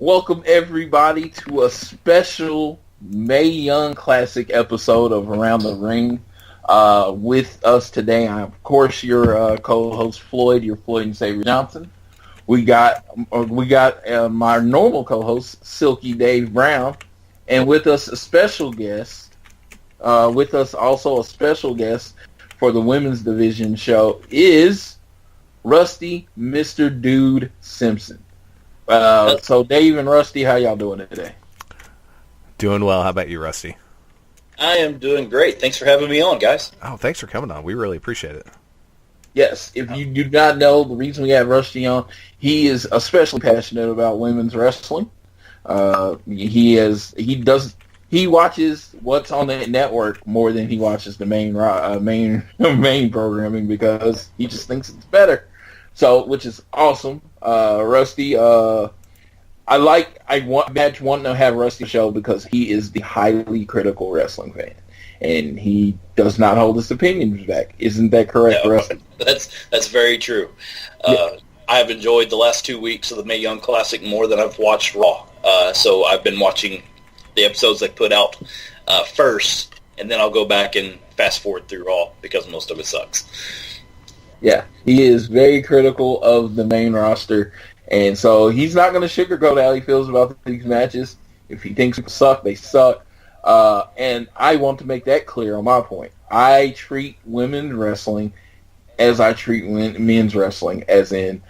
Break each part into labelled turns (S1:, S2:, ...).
S1: Welcome everybody to a special Mae Young Classic episode of Around the Ring. With us today, I'm of course your co-host Floyd, your Floyd and Dave Johnson. We got my normal co-host Silky Dave Brown, and with us a special guest. With us also a special guest for the women's division show is Rusty, Mr. Dude Simpson. So Dave and Rusty, how y'all doing today?
S2: Doing well. How about you, Rusty?
S3: I am doing great. Thanks for having me on, guys.
S2: Oh, thanks for coming on. We really appreciate it.
S1: Yes, if you do not know, the reason we have Rusty on, he is especially passionate about women's wrestling. He watches what's on the network more than he watches the main programming because he just thinks it's better. So, which is awesome. Rusty, I want to have Rusty show because he is the highly critical wrestling fan, and he does not hold his opinions back. Isn't that correct, Rusty?
S3: That's very true. I have enjoyed the last 2 weeks of the Mae Young Classic more than I've watched Raw. So I've been watching the episodes they put out first, and then I'll go back and fast forward through Raw because most of it sucks.
S1: Yeah, he is very critical of the main roster, and so he's not going to sugarcoat how he feels about these matches. If he thinks they suck, they suck. And I want to make that clear on my point. I treat women's wrestling as I treat men's wrestling, as in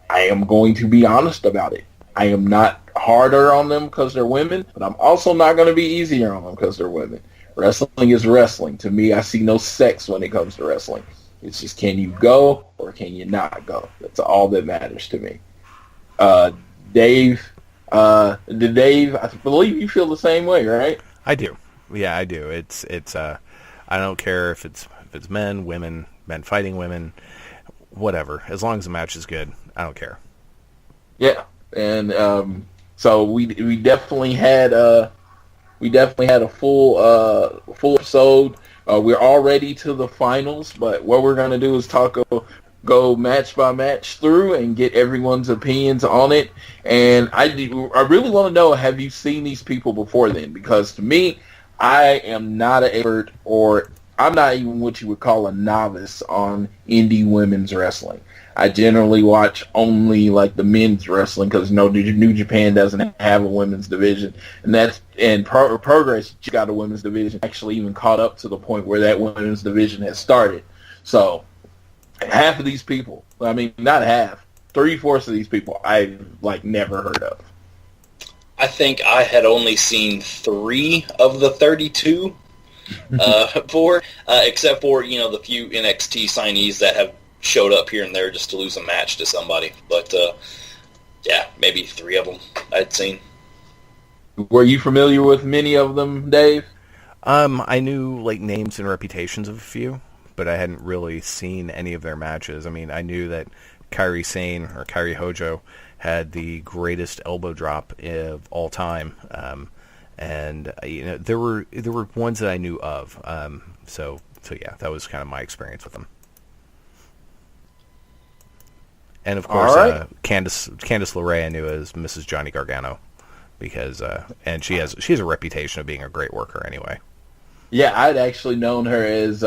S1: I am going to be honest about it. I am not harder on them because they're women, but I'm also not going to be easier on them because they're women. Wrestling is wrestling. To me, I see no sex when it comes to wrestling. It's just, can you go or can you not go? That's all that matters to me. Dave, I believe you feel the same way, right?
S2: I do. Yeah, I do. It's. I don't care if it's men, women, men fighting women, whatever. As long as the match is good, I don't care.
S1: Yeah, and so we definitely had a full episode. We're already to the finals, but what we're going to do is go match by match through and get everyone's opinions on it. And I really want to know, have you seen these people before then? Because to me, I am not an expert, or I'm not even what you would call a novice on indie women's wrestling. I generally watch only like the men's wrestling because New Japan doesn't have a women's division, and Progress got a women's division. Actually, even caught up to the point where that women's division has started. So, half of these people, I mean, not half, 3/4 of these people, I've never heard of.
S3: I think I had only seen 3 of the 32 except for the few NXT signees that have showed up here and there just to lose a match to somebody. But, yeah, maybe 3 of them I'd seen.
S1: Were you familiar with many of them, Dave?
S2: I knew, names and reputations of a few, but I hadn't really seen any of their matches. I mean, I knew that Kairi Sane, or Kairi Hojo, had the greatest elbow drop of all time. And, there were ones that I knew of. So yeah, that was kind of my experience with them. And of course, right. Candice LeRae I knew as Mrs. Johnny Gargano, because and she has a reputation of being a great worker anyway.
S1: Yeah, I'd actually known her as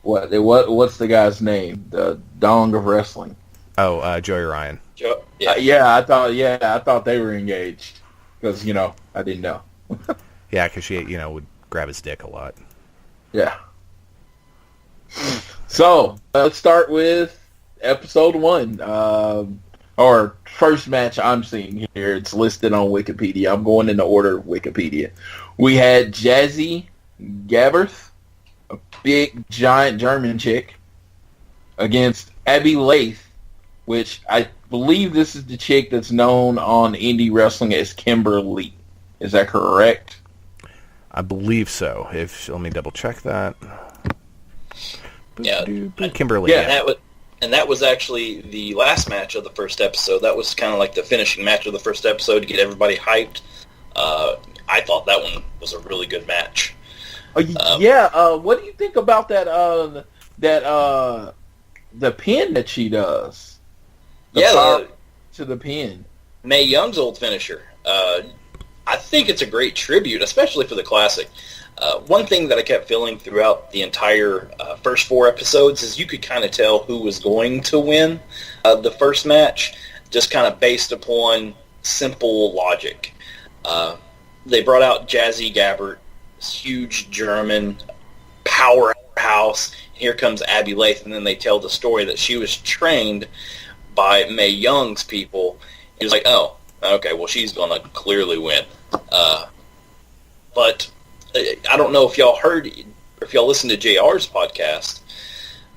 S1: what's the guy's name? The Dong of Wrestling.
S2: Oh, Joey Ryan.
S1: I thought they were engaged because I didn't know.
S2: Yeah, because she would grab his dick a lot.
S1: Yeah. So let's start with episode 1, or first match I'm seeing here. It's listed on Wikipedia. I'm going in the order of Wikipedia. We had Jazzy Gabbert, a big, giant German chick, against Abby Lath, which I believe this is the chick that's known on indie wrestling as Kimberly. Is that correct?
S2: I believe so. Let me double check that.
S3: Yeah,
S2: Kimberly.
S3: Yeah, and that was actually the last match of the first episode. That was kind of like the finishing match of the first episode to get everybody hyped. I thought that one was a really good match.
S1: What do you think about that? The pin that she does. To the pin.
S3: Mae Young's old finisher. I think it's a great tribute, especially for the Classic. One thing that I kept feeling throughout the entire first 4 episodes is you could kind of tell who was going to win the first match, just kind of based upon simple logic. They brought out Jazzy Gabbert, this huge German powerhouse. Here comes Abby Lath, and then they tell the story that she was trained by Mae Young's people. It was like, oh, okay, well, she's going to clearly win. But I don't know if y'all heard, or if y'all listened to JR's podcast,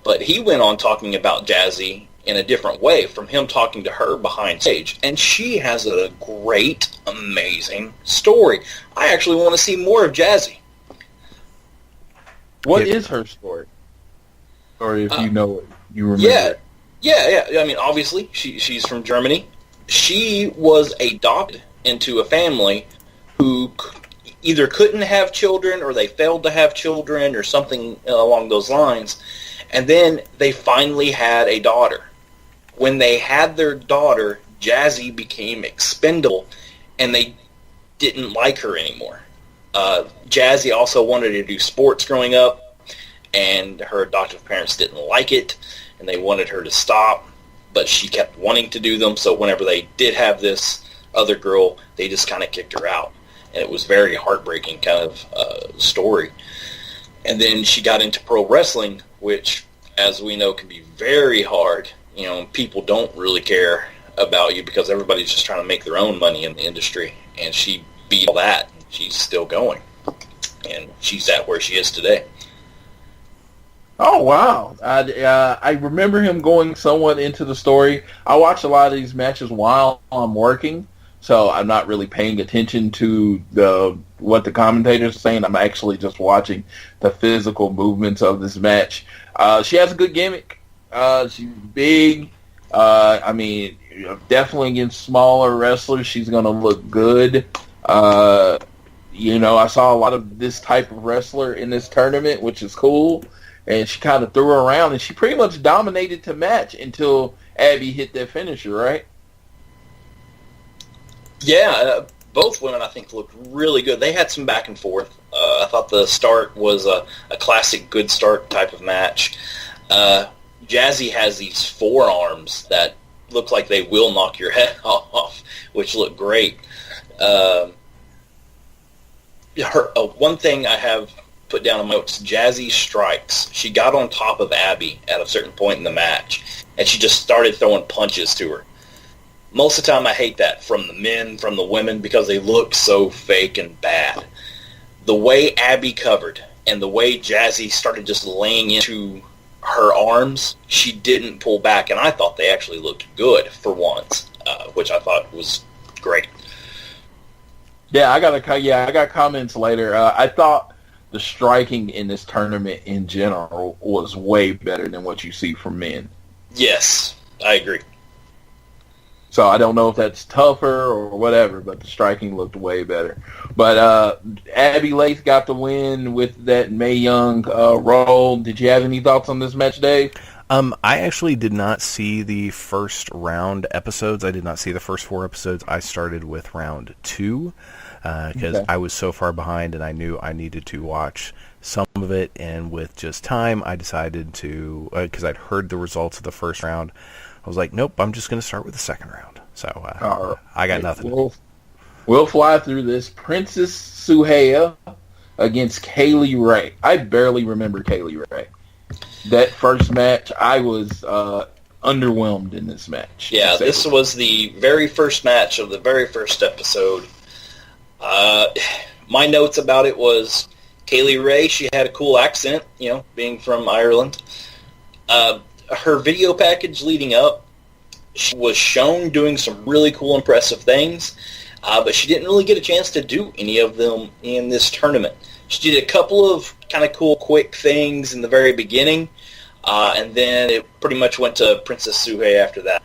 S3: but he went on talking about Jazzy in a different way from him talking to her behind stage. And she has a great, amazing story. I actually want to see more of Jazzy.
S1: What is her story? Or if you know it, you remember it.
S3: Yeah. I mean, obviously, she's from Germany. She was adopted into a family who either couldn't have children or they failed to have children or something along those lines. And then they finally had a daughter. When they had their daughter, Jazzy became expendable, and they didn't like her anymore. Jazzy also wanted to do sports growing up, and her adoptive parents didn't like it, and they wanted her to stop, but she kept wanting to do them, so whenever they did have this other girl, they just kind of kicked her out. And it was very heartbreaking kind of story. And then she got into pro wrestling, which, as we know, can be very hard. You know, people don't really care about you because everybody's just trying to make their own money in the industry. And she beat all that. And she's still going. And she's at where she is today.
S1: Oh, wow. I remember him going somewhat into the story. I watch a lot of these matches while I'm working, so I'm not really paying attention to what the commentators are saying. I'm actually just watching the physical movements of this match. She has a good gimmick. She's big. I mean, definitely against smaller wrestlers, she's going to look good. You know, I saw a lot of this type of wrestler in this tournament, which is cool. And she kind of threw her around, and she pretty much dominated the match until Abby hit that finisher, right?
S3: Yeah, both women, I think, looked really good. They had some back and forth. I thought the start was a classic good start type of match. Jazzy has these forearms that look like they will knock your head off, which look great. One thing I have put down on my notes, Jazzy strikes. She got on top of Abby at a certain point in the match, and she just started throwing punches to her. Most of the time I hate that from the men, from the women, because they look so fake and bad. The way Abby covered and the way Jazzy started just laying into her arms, she didn't pull back, and I thought they actually looked good for once, which I thought was great.
S1: Yeah, I got comments later. I thought the striking in this tournament in general was way better than what you see from men.
S3: Yes, I agree.
S1: So I don't know if that's tougher or whatever, but the striking looked way better. But Abby Lath got the win with that Mae Young roll. Did you have any thoughts on this match, Dave?
S2: I actually did not see the first round episodes. I did not see the first 4 episodes. I started with round 2 because I was so far behind and I knew I needed to watch some of it. And with just time, I decided to, because I'd heard the results of the first round, I was like, nope, I'm just going to start with the second round. So I got nothing.
S1: We'll fly through this. Princess Suhaya against Kaylee Ray. I barely remember Kaylee Ray. That first match, I was underwhelmed in this match.
S3: Yeah, this was the very first match of the very first episode. My notes about it was Kaylee Ray, she had a cool accent, you know, being from Ireland. Her video package leading up, she was shown doing some really cool, impressive things, but she didn't really get a chance to do any of them in this tournament. She did a couple of kind of cool, quick things in the very beginning, and then it pretty much went to Princess Suhei after that.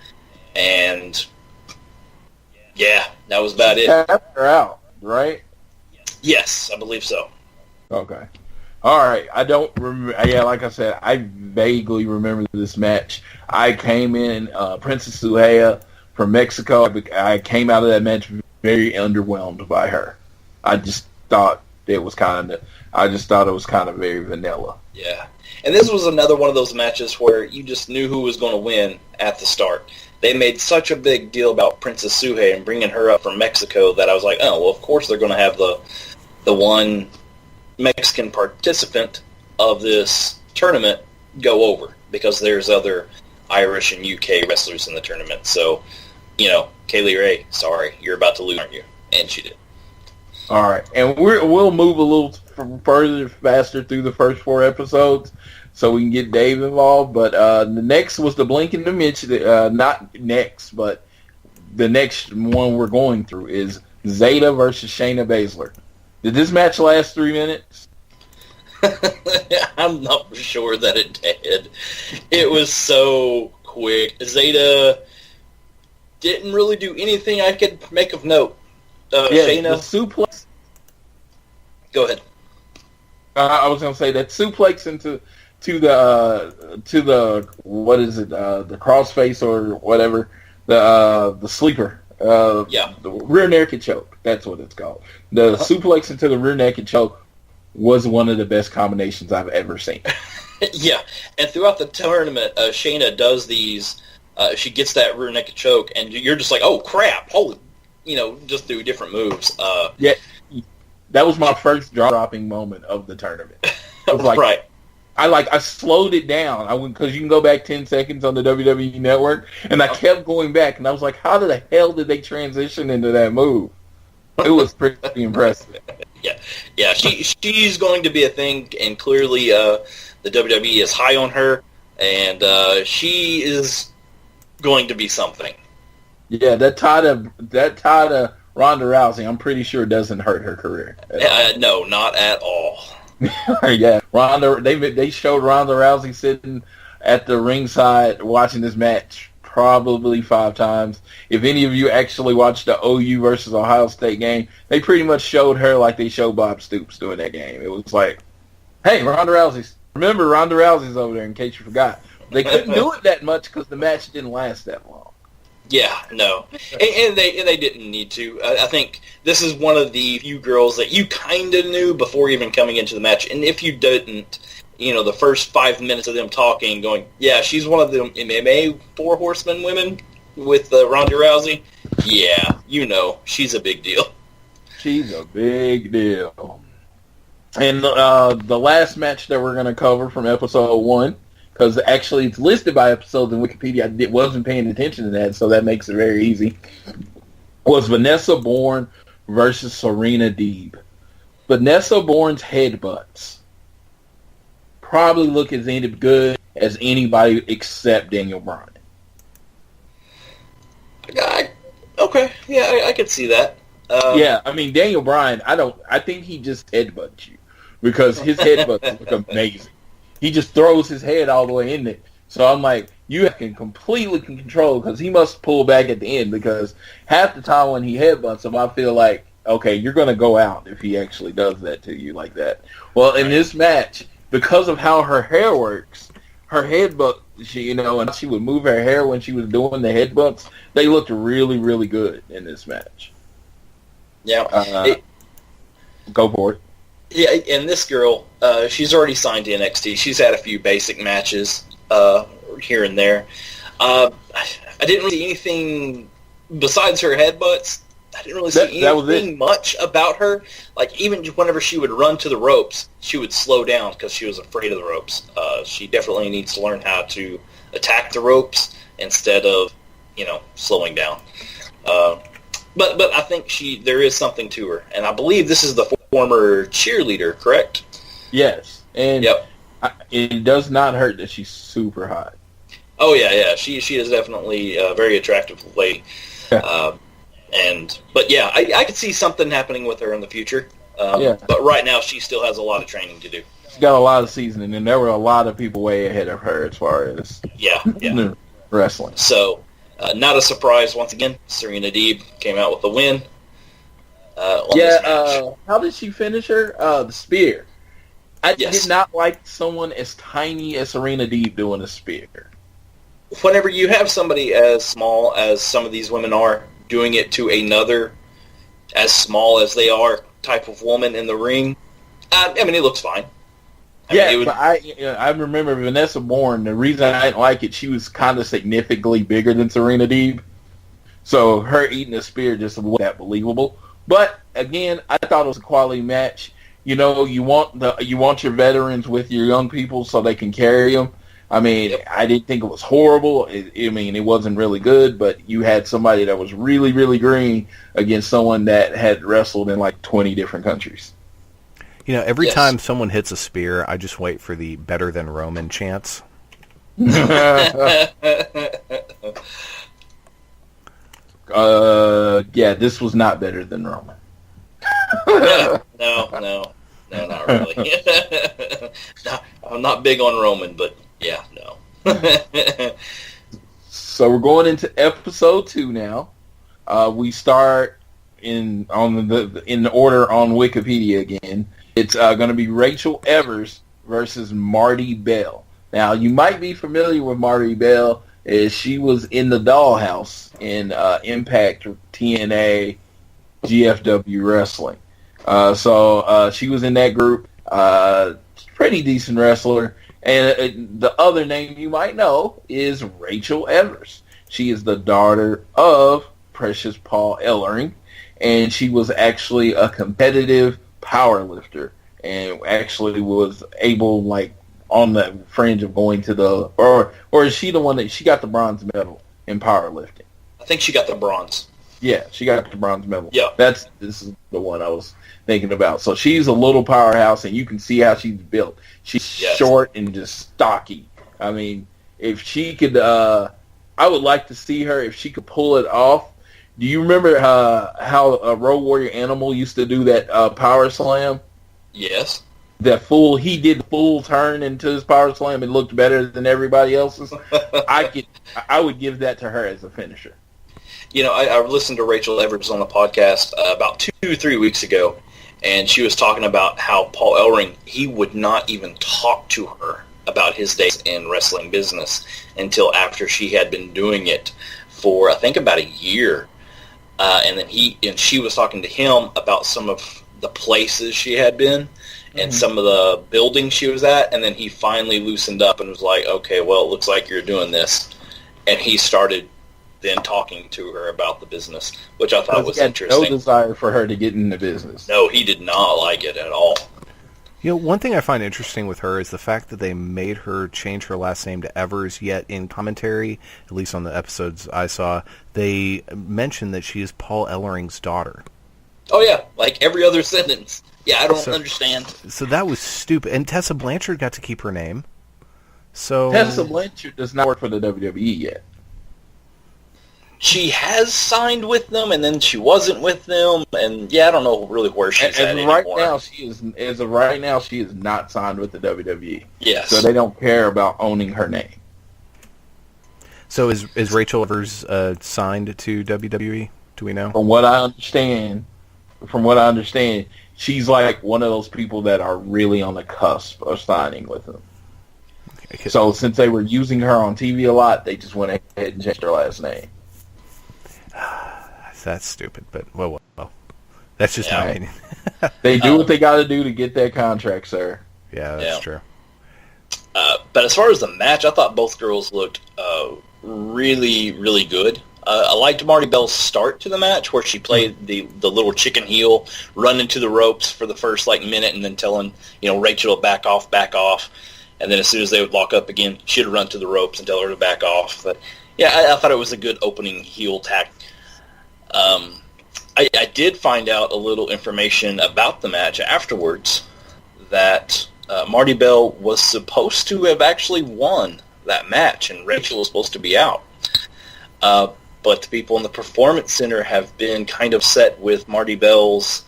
S3: And, yeah, that was about it.
S1: Tapped her out, right?
S3: Yes, I believe so.
S1: Okay. All right. I don't remember. Yeah, like I said, I vaguely remember this match. I came in, Princess Suhaya from Mexico. I came out of that match very underwhelmed by her. I just thought it was kind of very vanilla.
S3: Yeah. And this was another one of those matches where you just knew who was going to win at the start. They made such a big deal about Princess Suhei and bringing her up from Mexico that I was like, oh, well, of course they're going to have the one Mexican participant of this tournament go over, because there's other Irish and UK wrestlers in the tournament. So, Kaylee Ray, sorry, you're about to lose, aren't you? And she did.
S1: All right, and we'll move a little faster through the first 4 episodes so we can get Dave involved. But the next was the Blink and the Mitch. Not next, but the next one we're going through is Zeta versus Shayna Baszler. Did this match last 3 minutes?
S3: I'm not sure that it did. It was so quick. Zeta didn't really do anything I could make of note. Shayna,
S1: the suplex.
S3: Go ahead.
S1: I was gonna say that suplex into the what is it? The crossface or whatever. The sleeper. The rear naked choke. That's what it's called. The suplex into the rear naked choke was one of the best combinations I've ever seen.
S3: Yeah, and throughout the tournament, Shayna does these. She gets that rear naked choke, and you're just like, oh crap! Holy, just through different moves.
S1: Yeah, that was my first jaw-dropping moment of the tournament. I was like,
S3: right.
S1: I slowed it down. I went, because you can go back 10 seconds on the WWE Network, and I kept going back, and I was like, how the hell did they transition into that move? It was pretty impressive. Yeah. She's going to be a thing, and clearly the WWE is high on her, and she is going to be something. Yeah, that tie to Ronda Rousey, I'm pretty sure doesn't hurt her career. No, not at all. Yeah, Ronda. They showed Ronda Rousey sitting at the ringside watching this match probably 5 times. If any of you actually watched the OU versus Ohio State game, they pretty much showed her like they showed Bob Stoops doing that game. It was like, hey, Ronda Rousey's. Remember, Ronda Rousey's over there in case you forgot. They couldn't do it that much because the match didn't last that long. Yeah, no, and they didn't need to. I think this is one of the few girls that you kind of knew before even coming into the match, and if you didn't, the first 5 minutes of them talking, going, yeah, she's one of the MMA 4 Horsemen women with Ronda Rousey. Yeah, she's a big deal. She's a big deal. And the last match that we're going to cover from episode 1. Because actually it's listed by episodes in Wikipedia. I wasn't paying attention to that, so that makes it very easy. Was Vanessa Bourne versus Serena Deeb. Vanessa Bourne's headbutts probably look as good as anybody except Daniel Bryan. Okay, yeah, I could see that. Yeah, I mean, Daniel Bryan, I think he just headbutts you. Because his headbutts look amazing. He just throws his head all the way in there. So I'm like, you can completely control, because he must pull back at the end, because half the time when he headbutts him, I feel like, okay, you're going to go out if he actually does that to you like that. Well, in this match, because of how her hair works, her headbutt, and she would move her hair when she was doing the headbutts, they looked really, really good in this match. Yeah. Go for it. Yeah, and this girl, she's already signed to NXT. She's had a few basic matches here and there. I didn't really see anything besides her headbutts. I didn't really see anything much about her. Like, even whenever she would run to the ropes, she would slow down because she was afraid of the ropes. She definitely needs to learn how to attack the ropes instead of, slowing down. But I think there is something to her, and I believe this is the former cheerleader, correct? Yes, and it does not hurt that she's super hot. Oh yeah, she is definitely a very attractive lady, but I could see something happening with her in the future. But right now she still has a lot of training to do. She's got a lot of seasoning, and there were a lot of people way ahead of her as far as wrestling. So. Not a surprise once again. Serena Deeb came out with the win. How did she finish her? The spear. I did not like someone as tiny as Serena Deeb doing a spear.
S3: whenever you have somebody as small as some of these women are doing it to another as small as they are type of woman in the ring, I mean, it looks fine.
S1: But I remember Vanessa Bourne. The reason I didn't like it, she was kind of significantly bigger than Serena Deeb, so her eating a spear just wasn't that believable. But again, I thought it was a quality match. You know, you want your veterans with your young people so they can carry them. I mean, I didn't think it was horrible. It wasn't really good, but you had somebody that was really, really green against someone that had wrestled in like 20 different countries.
S2: You know, every time someone hits a spear, I just wait for the better than Roman chants.
S1: This was not better than Roman.
S3: No, not really. No, I'm not big on Roman, but yeah, no.
S1: So we're going into episode 2 now. We start in the order on Wikipedia again. It's going to be Rachel Evers versus Marty Bell. Now, you might be familiar with Marty Bell, as she was in the Dollhouse in Impact, TNA, GFW Wrestling. So she was in that group. Pretty decent wrestler. And the other name you might know is Rachel Evers. She is the daughter of Precious Paul Ellering, and she was actually a competitive power lifter and actually was able, like, on the fringe of going to the or is she the one that she got the bronze medal in powerlifting?
S3: I think she got the bronze.
S1: Yeah, she got the bronze medal.
S3: Yeah.
S1: This is the one I was thinking about. So she's a little powerhouse, and you can see how she's built. She's short and just stocky. I mean, if she could, I would like to see her if she could pull it off. Do you remember how Road Warrior Animal used to do that power slam?
S3: Yes.
S1: He did the full turn into his power slam and looked better than everybody else's. I would give that to her as a finisher.
S3: You know, I listened to Rachel Evers on the podcast about 2-3 weeks ago, and she was talking about how Paul Ellering, he would not even talk to her about his days in wrestling business until after she had been doing it for, I think, about a year. And then she was talking to him about some of the places she had been and some of the buildings she was at, and then he finally loosened up and was like, okay, well, it looks like you're doing this. And he started then talking to her about the business, which I thought was interesting.
S1: No desire for her to get in the business.
S3: No, he did not like it at all.
S2: You know, one thing I find interesting with her is the fact that they made her change her last name to Evers, yet in commentary, at least on the episodes I saw, they mentioned that she is Paul Ellering's daughter.
S3: Oh, yeah, like every other sentence. Yeah, I don't understand.
S2: So that was stupid. And Tessa Blanchard got to keep her name. So
S1: Tessa Blanchard does not work for the WWE yet.
S3: She has signed with them, and then she wasn't with them, and yeah, I don't know really where she's at anymore.
S1: As of right now, she is not signed with the WWE.
S3: Yes.
S1: So they don't care about owning her name.
S2: So is Rachel Evers signed to WWE? Do we know?
S1: From what I understand, she's like one of those people that are really on the cusp of signing with them. Okay. So since they were using her on TV a lot, they just went ahead and changed her last name.
S2: That's stupid, but well. That's just my opinion.
S1: They do what they got to do to get that contract, sir.
S2: Yeah, that's true.
S3: But as far as the match, I thought both girls looked really, really good. I liked Marty Bell's start to the match, where she played the little chicken heel, run into the ropes for the first minute, and then telling Rachel to back off, and then as soon as they would lock up again, she'd run to the ropes and tell her to back off. But yeah, I thought it was a good opening heel tack. I did find out a little information about the match afterwards, that Marty Bell was supposed to have actually won that match, and Rachel was supposed to be out. But the people in the Performance Center have been kind of set with Marty Bell's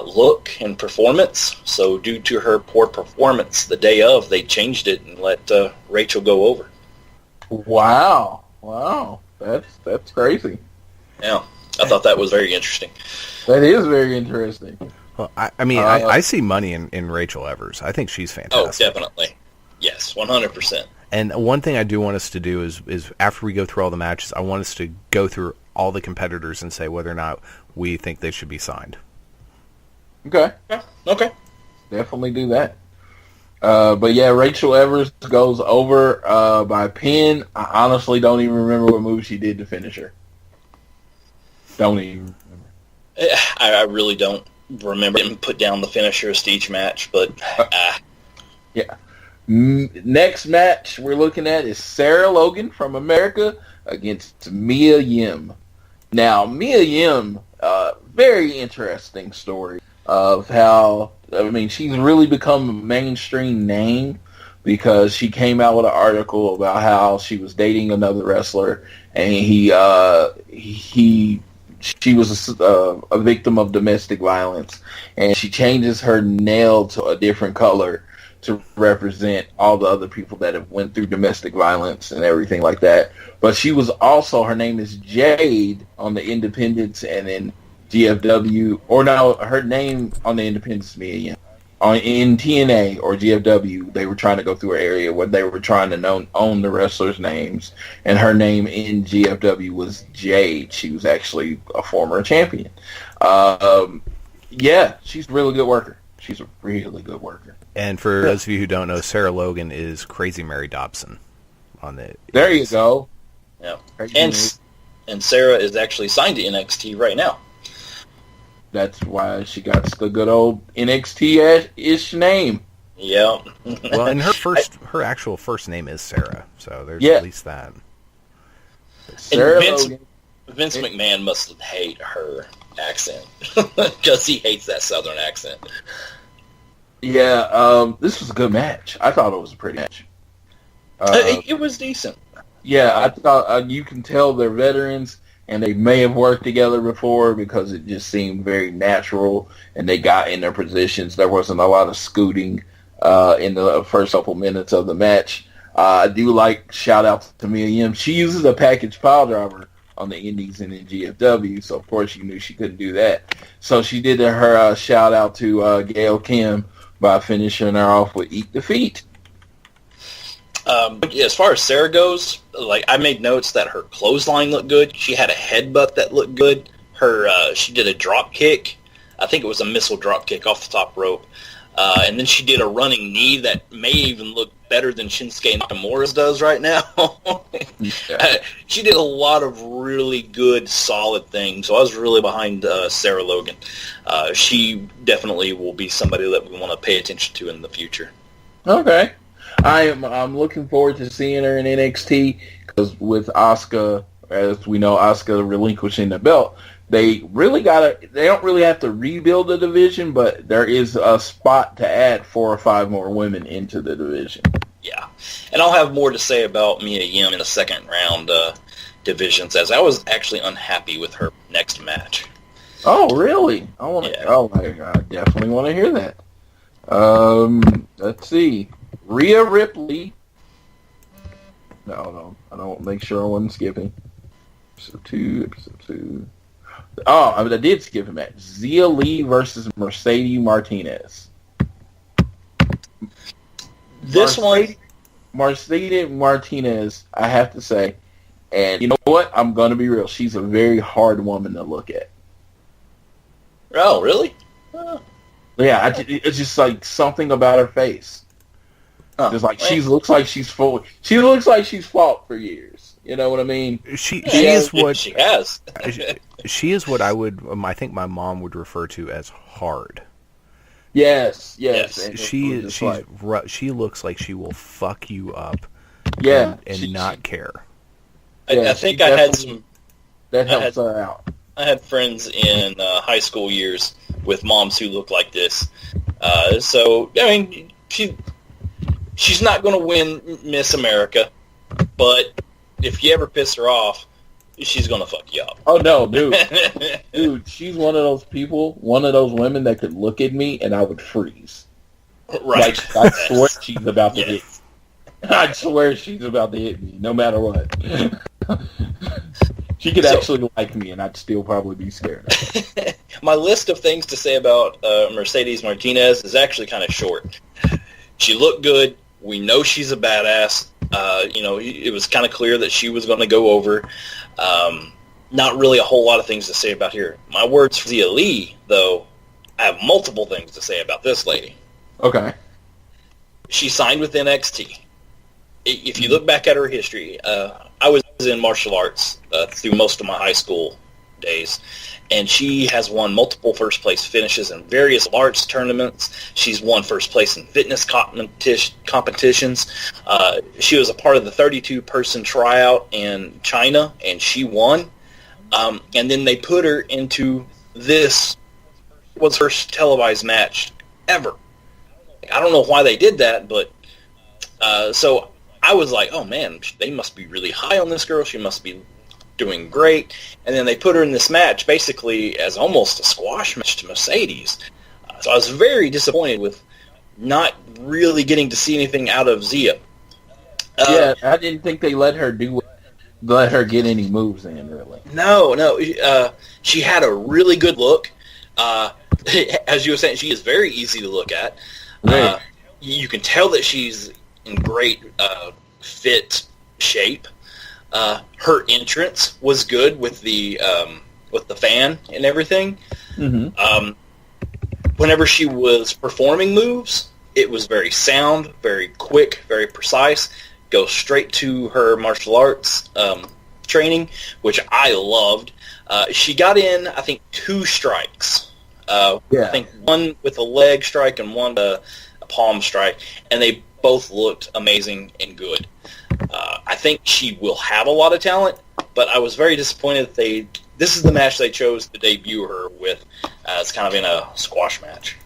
S3: look and performance. So due to her poor performance the day of, they changed it and let Rachel go over.
S1: Wow. That's crazy.
S3: Yeah, I thought that was very interesting.
S1: That is very interesting.
S2: Well, I see money in Rachel Evers. I think she's fantastic.
S3: Oh, definitely. Yes, 100%.
S2: And one thing I do want us to do is after we go through all the matches, I want us to go through all the competitors and say whether or not we think they should be signed.
S1: Okay.
S3: Yeah, okay.
S1: Definitely do that. But yeah, Rachel Evers goes over by pin. I honestly don't even remember what move she did to finish her. Don't even remember.
S3: I really don't remember him put down the finishers to each match, but
S1: yeah. Next match we're looking at is Sarah Logan from America against Mae Young. Now, Mae Young, very interesting story of how, I mean, she's really become a mainstream name because she came out with an article about how she was dating another wrestler and she was a victim of domestic violence, and she changes her nail to a different color to represent all the other people that have went through domestic violence and everything like that. But she was also, her name is Jade on the Independents and in GFW, or no, her name on the Independents, Mae Young. In TNA or GFW, they were trying to go through an area where they were trying to own the wrestlers' names, and her name in GFW was Jade. She was actually a former champion. Yeah, she's a really good worker. She's a really good worker.
S2: And for those of you who don't know, Sarah Logan is Crazy Mary Dobson on the.
S1: There you go.
S3: Yeah, and Sarah is actually signed to NXT right now.
S1: That's why she got the good old NXT-ish name.
S3: Yeah.
S2: Well, and her actual first name is Sarah, so there's at least that.
S1: Sarah
S3: Vince McMahon must hate her accent because he hates that Southern accent.
S1: Yeah, this was a good match. I thought it was a pretty match.
S3: It was decent.
S1: Yeah, I thought you can tell they're veterans, and they may have worked together before because it just seemed very natural, and they got in their positions. There wasn't a lot of scooting in the first couple minutes of the match. I do like shout out to Mae Young. She uses a package pile driver on the Indies and in GFW, so of course you knew she couldn't do that. So she did her shout out to Gail Kim by finishing her off with Eat Defeat.
S3: Yeah, as far as Sarah goes, like I made notes that her clothesline looked good. She had a headbutt that looked good. She did a drop kick. I think it was a missile drop kick off the top rope. And then she did a running knee that may even look better than Shinsuke Nakamura's does right now. She did a lot of really good, solid things. So I was really behind Sarah Logan. She definitely will be somebody that we want to pay attention to in the future.
S1: Okay. I'm looking forward to seeing her in NXT because with Asuka, as we know, Asuka relinquishing the belt, they don't really have to rebuild the division, but there is a spot to add 4 or 5 more women into the division.
S3: Yeah, and I'll have more to say about Mae Young in the second round divisions, as I was actually unhappy with her next match.
S1: Oh, really? I definitely want to hear that. Let's see. Rhea Ripley. No, I don't make sure I wasn't skipping. Episode 2. Oh, I did skip a match. Zia Lee versus Mercedes Martinez. Mercedes Martinez, I have to say, and you know what? I'm going to be real. She's a very hard woman to look at.
S3: Oh, really?
S1: Yeah, it's just like something about her face. Just like she looks like she's full. She looks like she's fought for years. You know what I mean?
S2: She is what
S3: she has.
S2: She is what I think my mom would refer to as hard.
S1: Yes.
S2: She looks like she will fuck you up.
S1: Yeah,
S2: and not care.
S3: I think I had some.
S1: That helps her out.
S3: I had friends in high school years with moms who looked like this. So I mean, she's not going to win Miss America, but if you ever piss her off, she's going to fuck you up.
S1: Oh, no, dude. Dude, she's one of those people, one of those women that could look at me and I would freeze.
S3: Right.
S1: Like, I swear she's about to hit me. I swear she's about to hit me, no matter what. She could actually like me and I'd still probably be scared of her.
S3: My list of things to say about Mercedes Martinez is actually kind of short. She looked good. We know she's a badass. It was kind of clear that she was going to go over. Not really a whole lot of things to say about here. My words for Zia Lee, though, I have multiple things to say about this lady.
S1: Okay.
S3: She signed with NXT. If you look back at her history, I was in martial arts through most of my high school days, and she has won multiple first-place finishes in various arts tournaments. She's won first place in fitness competitions. She was a part of the 32-person tryout in China, and she won. And then they put her into this was her first televised match ever. I don't know why they did that, but so I was like, oh man, they must be really high on this girl. She must be doing great. And then they put her in this match basically as almost a squash match to Mercedes. So I was very disappointed with not really getting to see anything out of Zia.
S1: Yeah, I didn't think they let her get any moves in, really.
S3: No. She had a really good look. As you were saying, she is very easy to look at. You can tell that she's in great fit shape. Her entrance was good with the fan and everything.
S1: Mm-hmm.
S3: Whenever she was performing moves, it was very sound, very quick, very precise. Go straight to her martial arts training, which I loved. She got in, I think, 2 strikes. I think one with a leg strike and one a palm strike, and they both looked amazing and good. I think she will have a lot of talent, but I was very disappointed that this is the match they chose to debut her with. It's kind of in a squash match.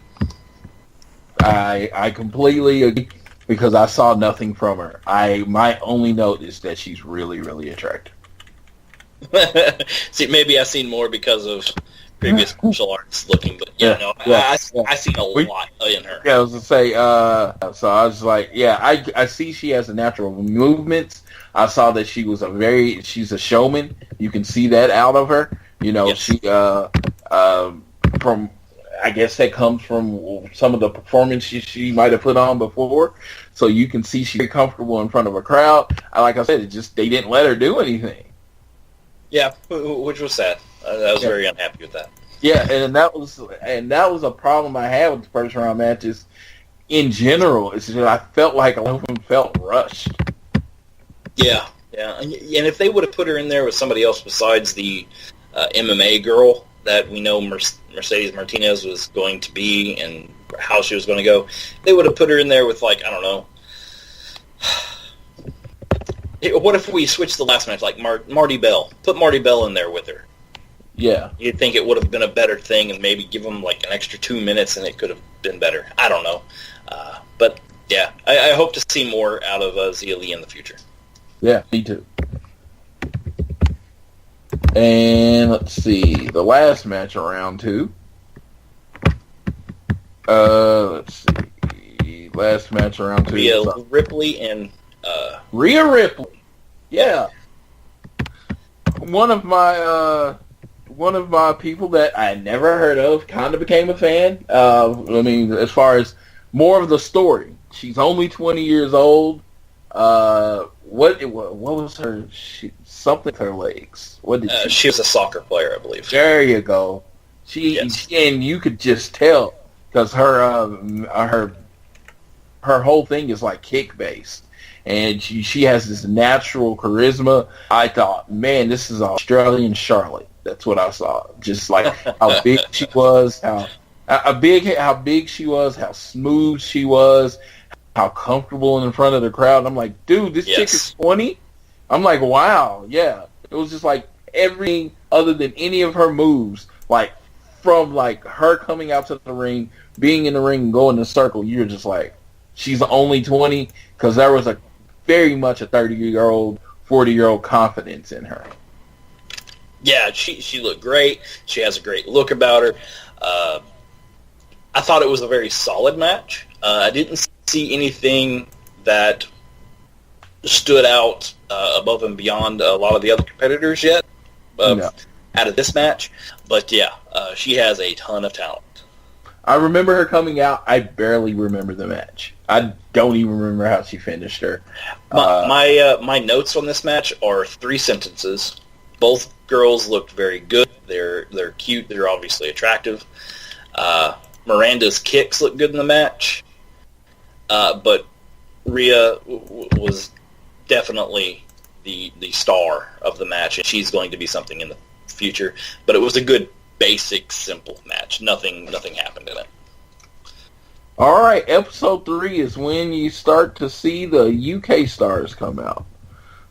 S1: I completely agree because I saw nothing from her. My only note is that she's really, really attractive.
S3: See, maybe I've seen more because of previous martial arts looking, but I've seen a lot in her.
S1: Yeah, I was going to say, so I was like, I see she has a natural movements. I saw that she's a showman. You can see that out of her.
S3: Yes.
S1: She, from, I guess that comes from some of the performances she might have put on before. So you can see she's very comfortable in front of a crowd. Like I said, they didn't let her do anything.
S3: Yeah, which was sad. I was very unhappy with that.
S1: Yeah, and that was a problem I had with the first round matches in general. It's just I felt like a lot of them felt rushed.
S3: Yeah, and if they would have put her in there with somebody else besides the MMA girl that we know Mercedes Martinez was going to be and how she was going to go, they would have put her in there with, like, I don't know. What if we switched the last match, like Marty Bell? Put Marty Bell in there with her.
S1: Yeah.
S3: You'd think it would have been a better thing and maybe give them like an extra 2 minutes and it could have been better. I don't know. But, yeah, I hope to see more out of Zia Lee in the future.
S1: Yeah, me too. And let's see. The last match of round 2. Let's see. Last match of round 2.
S3: Rhea Ripley and...
S1: Rhea Ripley. Yeah. One of my people that I never heard of kind of became a fan. As far as more of the story. She's only 20 years old. What was her... something with her legs. What did she...
S3: She was a soccer player, I believe.
S1: There you go. And you could just tell because her whole thing is like kick based. And she has this natural charisma. I thought, man, this is Australian Charlotte. That's what I saw. Just like how big she was, how big she was, how smooth she was, how comfortable in front of the crowd. And I'm like, dude, this chick is 20. I'm like, wow, yeah. It was just like everything other than any of her moves, like from like her coming out to the ring, being in the ring, and going in a circle. You're just like, she's only 20 because there was very much a 30-year-old, 40-year-old confidence in her.
S3: Yeah, she looked great. She has a great look about her. I thought it was a very solid match. I didn't see anything that stood out above and beyond a lot of the other competitors yet out of this match. But yeah, she has a ton of talent.
S1: I remember her coming out. I barely remember the match. I don't even remember how she finished her.
S3: My notes on this match are 3 sentences. Both girls looked very good. They're cute. They're obviously attractive. Miranda's kicks looked good in the match. But Rhea was definitely the star of the match, and she's going to be something in the future. But it was a good, basic, simple match. Nothing happened in it.
S1: All right, episode 3 is when you start to see the UK stars come out.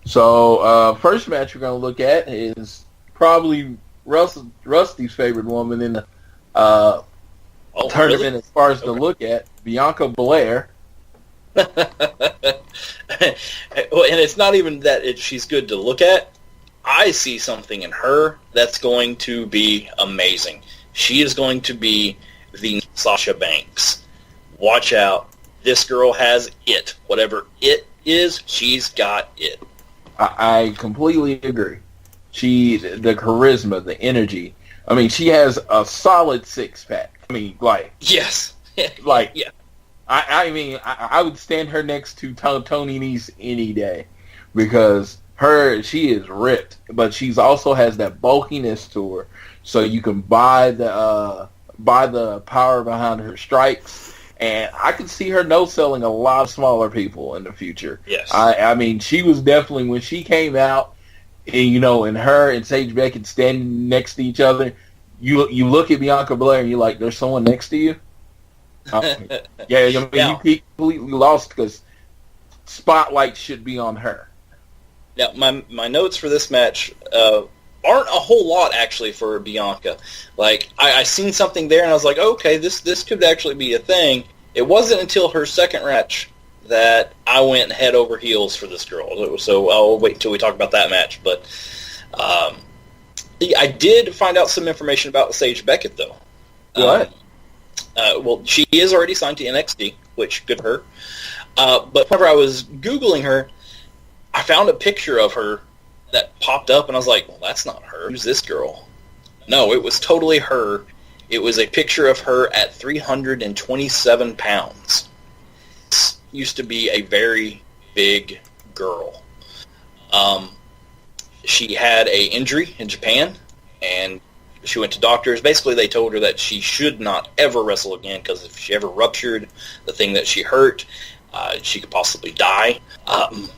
S1: So, first match we're going to look at is probably Rusty's favorite woman in the tournament, really? As far as to look at, Bianca Belair.
S3: Well, and it's not even that she's good to look at. I see something in her that's going to be amazing. She is going to be the Sasha Banks. Watch out. This girl has it. Whatever it is, she's got it.
S1: I completely agree. The charisma, the energy. I mean, she has a solid 6-pack. I mean, like...
S3: Yes.
S1: Like,
S3: yeah.
S1: I mean, I would stand her next to Tony Nese any day. Because she is ripped. But she also has that bulkiness to her. So you can buy the power behind her strikes. And I could see her no-selling a lot of smaller people in the future.
S3: Yes.
S1: I mean, she was definitely, when she came out, and her and Sage Beckett standing next to each other, you look at Bianca Belair and you're like, there's someone next to you? Yeah, I mean, you completely lost because spotlight should be on her.
S3: Now, my notes for this match aren't a whole lot, actually, for Bianca. Like, I seen something there, and I was like, okay, this could actually be a thing. It wasn't until her second match that I went head over heels for this girl. So I'll wait until we talk about that match. But I did find out some information about Sage Beckett, though.
S1: What?
S3: Well, she is already signed to NXT, which good for her. But whenever I was Googling her, I found a picture of her that popped up, and I was like, well, that's not her. Who's this girl? No, it was totally her. It was a picture of her at 327 pounds. This used to be a very big girl. She had a injury in Japan, and she went to doctors. Basically, they told her that she should not ever wrestle again because if she ever ruptured the thing that she hurt, she could possibly die.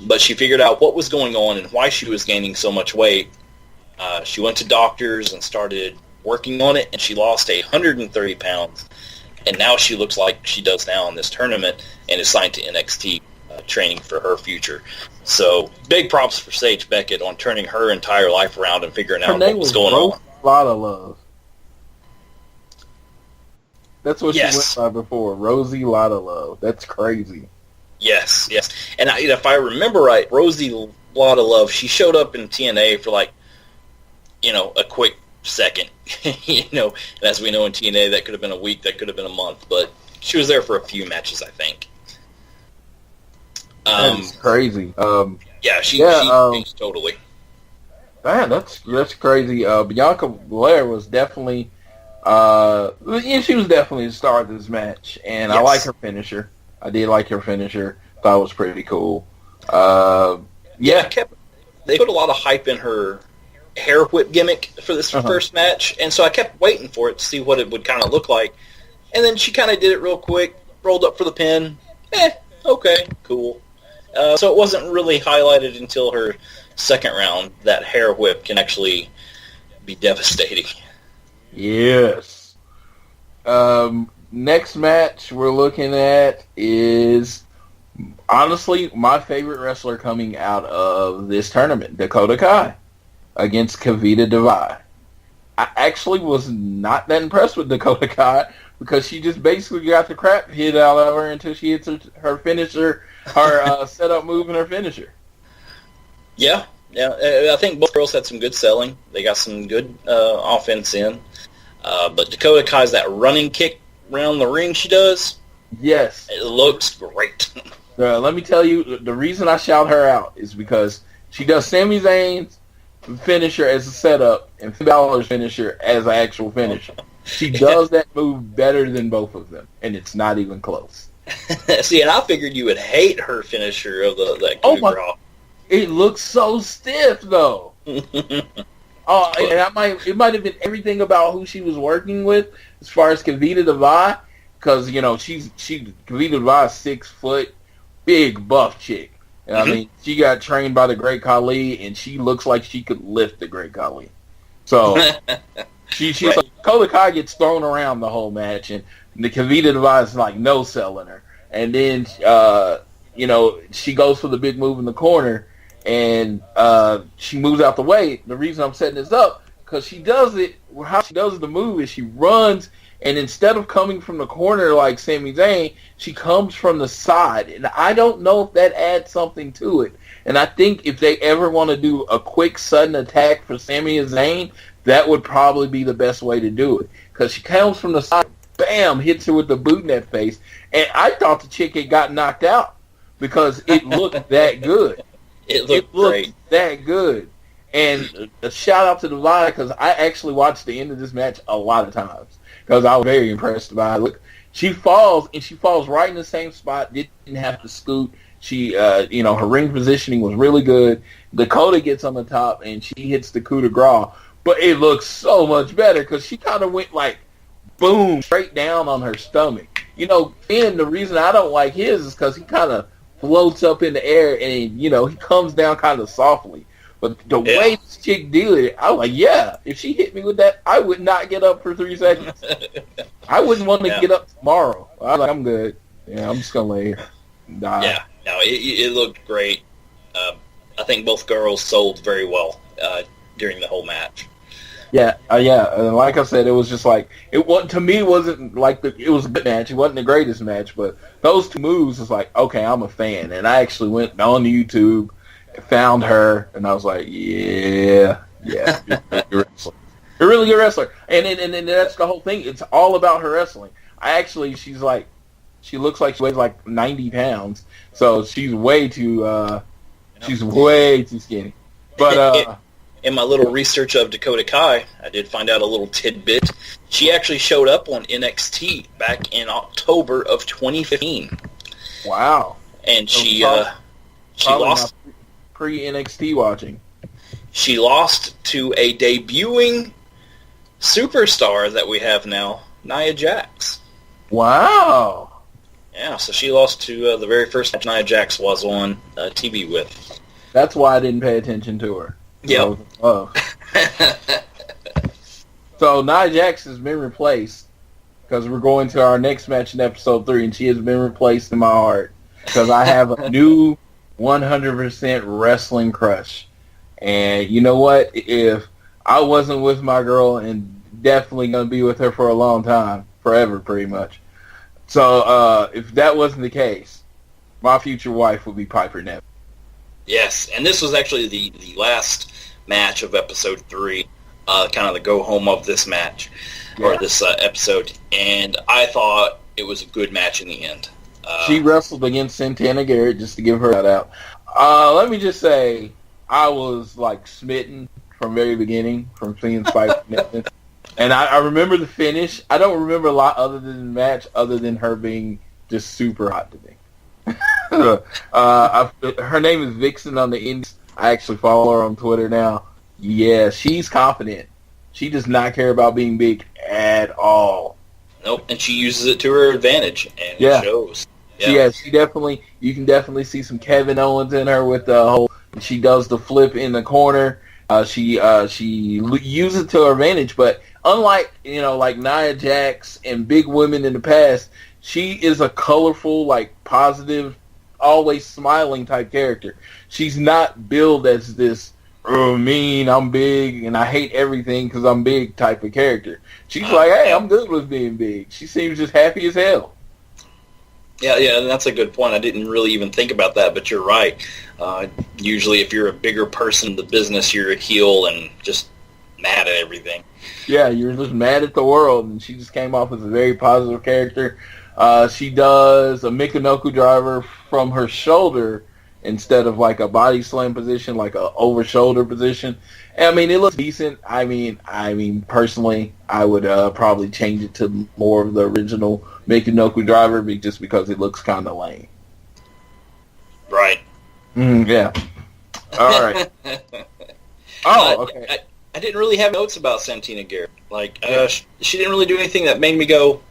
S3: But she figured out what was going on and why she was gaining so much weight. She went to doctors and started working on it, and she lost 130 pounds. And now she looks like she does now in this tournament and is signed to NXT, training for her future. So big props for Sage Beckett on turning her entire life around and figuring out what was going on.
S1: Lotta Love. That's what she went by before. Rosie Lotta Love. That's crazy.
S3: Yes. And if I remember right, Rosie Lotta Love, she showed up in TNA for a quick second. And as we know in TNA, that could have been a week, that could have been a month, but she was there for a few matches, I think.
S1: That's crazy.
S3: She changed totally.
S1: Man, that's crazy. Bianca Belair was definitely, she was definitely the star of this match, and I like her finisher. I did like her finisher. Thought it was pretty cool.
S3: They put a lot of hype in her hair whip gimmick for this first match, and so I kept waiting for it to see what it would kind of look like. And then she kind of did it real quick, rolled up for the pin. Okay, cool. So it wasn't really highlighted until her second round that hair whip can actually be devastating.
S1: Yes. Next match we're looking at is honestly my favorite wrestler coming out of this tournament, Dakota Kai, against Kavita Divai. I actually was not that impressed with Dakota Kai because she just basically got the crap hit out of her until she hits her finisher, her setup move and her finisher. Yeah.
S3: I think both girls had some good selling. They got some good offense in. But Dakota Kai's that running kick around the ring she does.
S1: Yes.
S3: It looks great.
S1: Let me tell you, the reason I shout her out is because she does Sami Zayn's finisher as a setup and Finn Balor's finisher as an actual finisher. She does that move better than both of them, and it's not even close.
S3: See, and I figured you would hate her finisher of that coup de grace.
S1: It looks so stiff, though. Oh, and it might have been everything about who she was working with as far as Kavita Levi, because Kavita Levi is 6 foot, big buff chick. I mean, she got trained by the Great Khali, and she looks like she could lift the Great Khali. So she's right. Like, Dakota Kai gets thrown around the whole match, and the Kavita Levi is like no selling her. And then she goes for the big move in the corner, and she moves out the way. The reason I'm setting this up, because she does it, how she does the move is she runs, and instead of coming from the corner like Sami Zayn, she comes from the side. And I don't know if that adds something to it. And I think if they ever want to do a quick, sudden attack for Sami Zayn, that would probably be the best way to do it. Because she comes from the side, bam, hits her with the boot in that face. And I thought the chick had got knocked out because it looked that good.
S3: It looked great.
S1: That good. And a shout out to Levi, because I actually watched the end of this match a lot of times because I was very impressed by it. Look, she falls, and she falls right in the same spot, didn't have to scoot. She, her ring positioning was really good. Dakota gets on the top, and she hits the coup de grace. But it looks so much better because she kind of went like, boom, straight down on her stomach. Finn, the reason I don't like his is because he kind of floats up in the air, and, he comes down kind of softly. But the way this chick did it, I was like, yeah, if she hit me with that, I would not get up for 3 seconds. I wouldn't want to get up tomorrow. I was like, I'm good. Yeah, I'm just going to lay here and die.
S3: Yeah, no, it looked great. I think both girls sold very well during the whole match.
S1: Yeah. And like I said, it was just like, it wasn't like it was a good match. It wasn't the greatest match, but those 2 moves was like, okay, I'm a fan. And I actually went on YouTube, found her, and I was like, yeah, you're a really good wrestler. And that's the whole thing. It's all about her wrestling. She looks like she weighs like 90 pounds, so she's way too skinny. But
S3: in my little research of Dakota Kai, I did find out a little tidbit. She actually showed up on NXT back in October of 2015.
S1: Wow!
S3: And she lost.
S1: Pre-NXT watching.
S3: She lost to a debuting superstar that we have now, Nia Jax.
S1: Wow.
S3: Yeah, so she lost to the very first match Nia Jax was on TV with.
S1: That's why I didn't pay attention to her.
S3: Yeah.
S1: So Nia Jax has been replaced because we're going to our next match in episode 3, and she has been replaced in my heart because I have a new 100% wrestling crush. And you know what? If I wasn't with my girl, and definitely going to be with her for a long time, forever pretty much. So if that wasn't the case, my future wife would be Piper Niven.
S3: Yes, and this was actually the last match of episode 3, kind of the go-home of this match, or this episode. And I thought it was a good match in the end.
S1: She wrestled against Santana Garrett, just to give her that out. Let me just say, I was like smitten from very beginning from seeing Spider Niven. And I remember the finish. I don't remember a lot other than the match, other than her being just super hot to me. Her name is Vixen on the Indies. I actually follow her on Twitter now. Yeah, she's confident. She does not care about being big at all.
S3: Nope, and she uses it to her advantage, and it shows.
S1: Yeah, she definitely. You can definitely see some Kevin Owens in her with the whole. She does the flip in the corner. She uses it to her advantage, but unlike like Nia Jax and big women in the past, she is a colorful, like positive, always smiling type character. She's not billed as this mean, I'm big and I hate everything because I'm big type of character. She's like, hey, I'm good with being big. She seems just happy as hell.
S3: Yeah, and that's a good point. I didn't really even think about that, but you're right. Usually if you're a bigger person in the business, you're a heel and just mad at everything.
S1: Yeah, you're just mad at the world, and she just came off as a very positive character. She does a Michinoku driver from her shoulder, instead of like a body slam position, like a over shoulder position. And, I mean, it looks decent. I mean, personally, I would probably change it to more of the original Michinoku driver, just because it looks kind of lame.
S3: Right.
S1: Yeah. All right. Oh, okay.
S3: I didn't really have notes about Santina Garrett. Like, she didn't really do anything that made me go.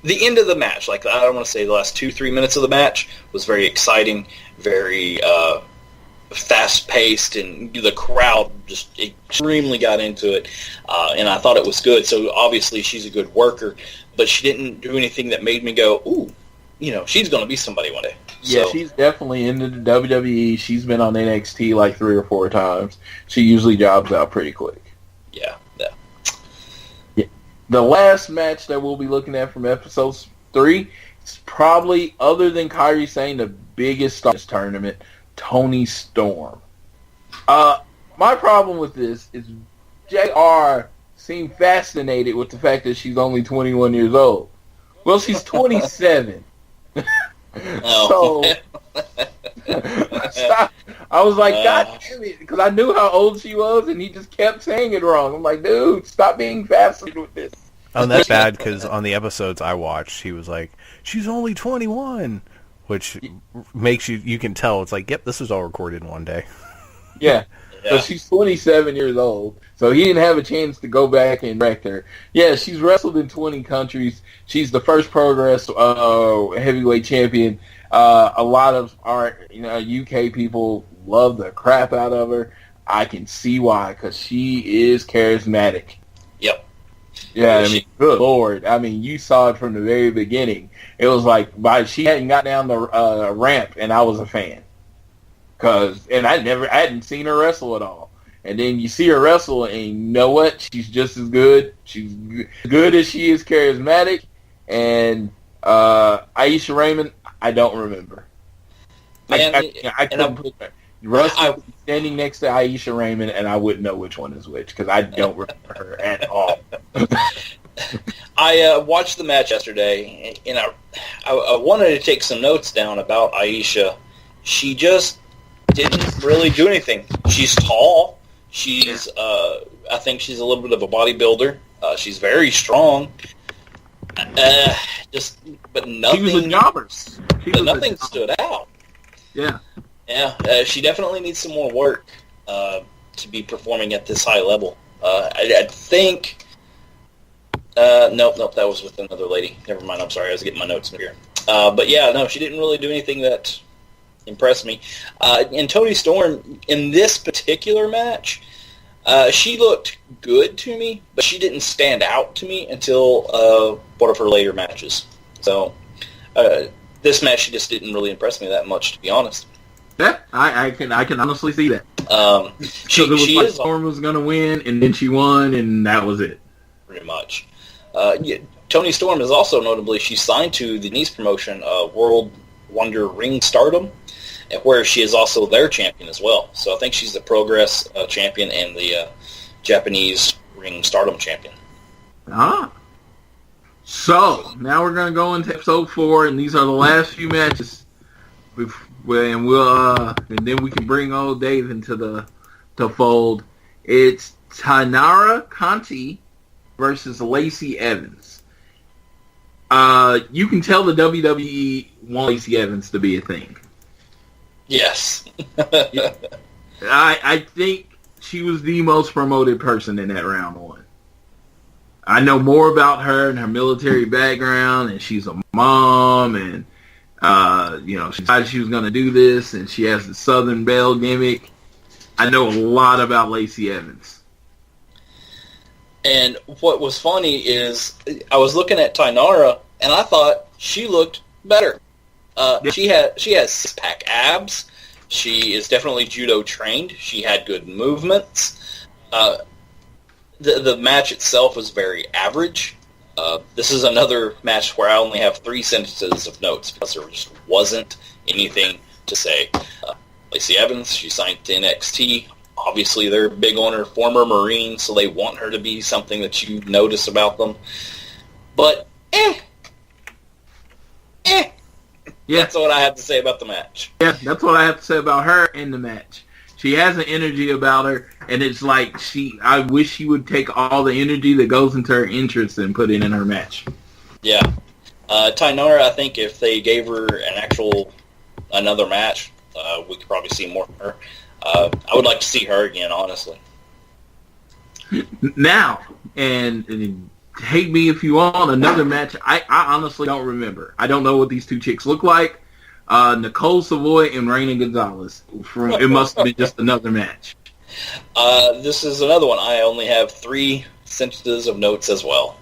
S3: The end of the match, like, I don't want to say the last 2-3 minutes of the match, was very exciting, very fast-paced, and the crowd just extremely got into it, and I thought it was good. So obviously she's a good worker, but she didn't do anything that made me go, ooh, she's going to be somebody one day.
S1: Yeah,
S3: so,
S1: she's definitely into the WWE. She's been on NXT like 3 or 4 times. She usually jobs out pretty quick.
S3: Yeah.
S1: The last match that we'll be looking at from episode 3 is probably, other than Kairi Sane, the biggest star in this tournament, Toni Storm. My problem with this is JR seemed fascinated with the fact that she's only 21 years old. Well, she's 27.
S3: Oh.
S1: So, I was like, God damn it, because I knew how old she was, and he just kept saying it wrong. I'm like, dude, stop being fascinated with this.
S2: Oh, and that's bad, because on the episodes I watched, he was like, she's only 21, which makes you can tell, it's like, yep, this was all recorded in one day.
S1: Yeah. So she's 27 years old, so he didn't have a chance to go back and correct her. Yeah, she's wrestled in 20 countries. She's the first Progress heavyweight champion. A lot of our UK people love the crap out of her. I can see why, because she is charismatic.
S3: Yep.
S1: Yeah, I mean, good Lord. I mean, you saw it from the very beginning. It was like, she hadn't got down the ramp, and I was a fan. And I hadn't seen her wrestle at all. And then you see her wrestle, and you know what? She's just as good. She's good as she is charismatic. And Aisha Raymond, I don't remember.
S3: Man,
S1: I couldn't put her. Russ was standing next to Aisha Raymond, and I wouldn't know which one is which, because I don't remember her at all.
S3: I watched the match yesterday, and I wanted to take some notes down about Aisha. She just didn't really do anything. She's tall. She's, I think she's a little bit of a bodybuilder. She's very strong. But nothing.
S1: She was a jobber.
S3: Nothing stood out.
S1: Yeah.
S3: Yeah, she definitely needs some more work to be performing at this high level. I think. Nope, that was with another lady. Never mind. I'm sorry, I was getting my notes in here. But yeah, no, she didn't really do anything that impressed me. And Toni Storm, in this particular match, she looked good to me, but she didn't stand out to me until one of her later matches. So this match, she just didn't really impress me that much, to be honest.
S1: Yeah, I can honestly see that.
S3: She
S1: it was like
S3: is
S1: Storm was going to win, and then she won, and that was it.
S3: Pretty much. Toni Storm is also notably, she's signed to the Nice promotion, World Wonder Ring Stardom, where she is also their champion as well. So I think she's the Progress champion and the Japanese Ring Stardom champion.
S1: Ah. So, now we're going to go into episode 4, and these are the last few matches. And then we can bring old Dave into the fold. It's Tainara Conti versus Lacey Evans. You can tell the WWE want Lacey Evans to be a thing.
S3: Yes.
S1: I think she was the most promoted person in that round 1. I know more about her and her military background, and she's a mom, and she decided she was going to do this, and she has the Southern Belle gimmick. I know a lot about Lacey Evans.
S3: And what was funny is I was looking at Tainara, and I thought she looked better. She has 6-pack abs. She is definitely judo trained. She had good movements. The match itself was very average. This is another match where I only have 3 sentences of notes because there just wasn't anything to say. Lacey Evans, she signed to NXT. Obviously, they're big on her, former Marine, so they want her to be something that you notice about them. But,
S1: Yeah.
S3: That's what I have to say about the match.
S1: Yeah, that's what I have to say about her in the match. She has an energy about her, and it's like I wish she would take all the energy that goes into her entrance and put it in her match.
S3: Yeah. Tainara, I think if they gave her another match, we could probably see more of her. I would like to see her again, honestly.
S1: Now, and hate me if you want, another match, I honestly don't remember. I don't know what these two chicks look like. Nicole Savoy and Reina Gonzalez. It must have been just another match.
S3: This is another one. I only have 3 sentences of notes as well.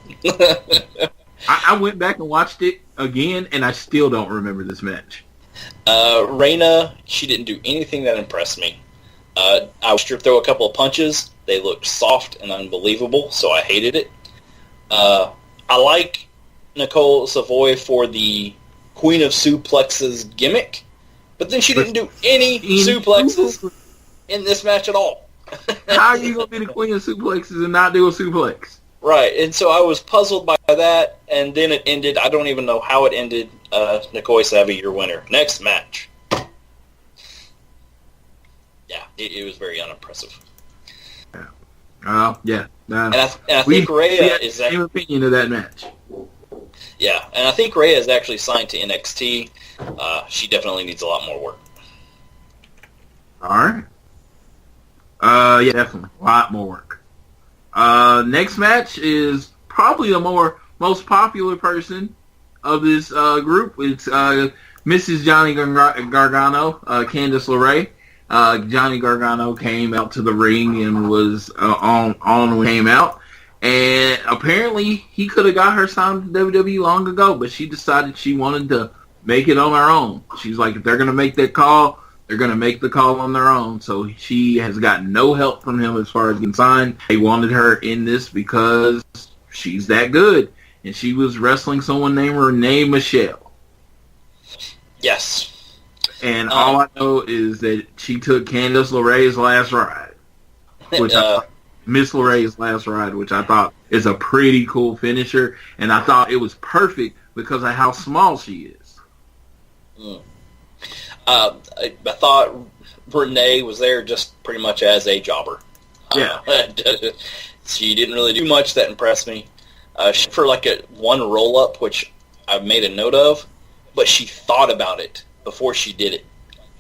S1: I went back and watched it again, and I still don't remember this match.
S3: Reina, she didn't do anything that impressed me. I watched her throw a couple of punches. They looked soft and unbelievable, so I hated it. I like Nicole Savoy for the Queen of Suplexes gimmick, but then she didn't do any suplexes in this match at all.
S1: How are you going to be the Queen of Suplexes and not do a suplex?
S3: Right, and so I was puzzled by that, and then it ended. I don't even know how it ended. Nikoi Savvy, your winner. Next match. Yeah, it was very unimpressive.
S1: Yeah.
S3: And I think Rhea is
S1: the same opinion of that match.
S3: Yeah, and I think Rhea is actually signed to NXT. She definitely needs a lot more work.
S1: All right. Yeah, definitely. A lot more work. Next match is probably the most popular person of this group. It's Mrs. Johnny Gargano, Candice LeRae. Johnny Gargano came out to the ring and was on when he came out. And apparently he could have got her signed to WWE long ago, but she decided she wanted to make it on her own. She's like, if they're going to make that call, they're going to make the call on their own. So she has got no help from him as far as getting signed. They wanted her in this because she's that good. And she was wrestling someone named Renee Michelle.
S3: Yes.
S1: And all I know is that she took Candice LeRae's last ride, which Miss LeRae's last ride, which I thought is a pretty cool finisher, and I thought it was perfect because of how small she is.
S3: I thought Renee was there just pretty much as a jobber.
S1: Yeah.
S3: She didn't really do much that impressed me. For like one roll-up, which I've made a note of, but she thought about it before she did it.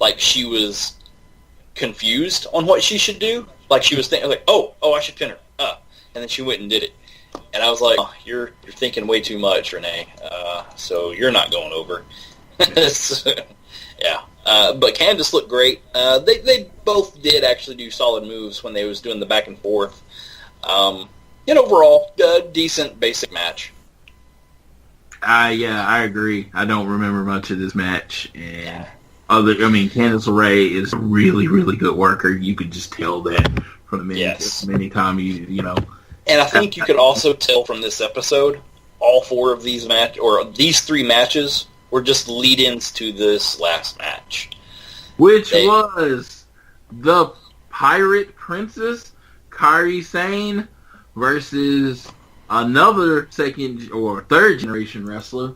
S3: Like, she was confused on what she should do. Like, she was thinking, like, oh, I should pin her. And then she went and did it. And I was like, oh, you're thinking way too much, Renee. So you're not going over. Yeah. But Candice looked great. They both did actually do solid moves when they was doing the back and forth. Overall, decent basic match.
S1: Yeah, I agree. I don't remember much of this match. And Candice LeRae is a really, really good worker. You could just tell that from the many times you know.
S3: And I think you could also tell from this episode, all 4 of these these 3 matches were just lead-ins to this last match.
S1: Which was the Pirate Princess, Kairi Sane, versus another second or third generation wrestler,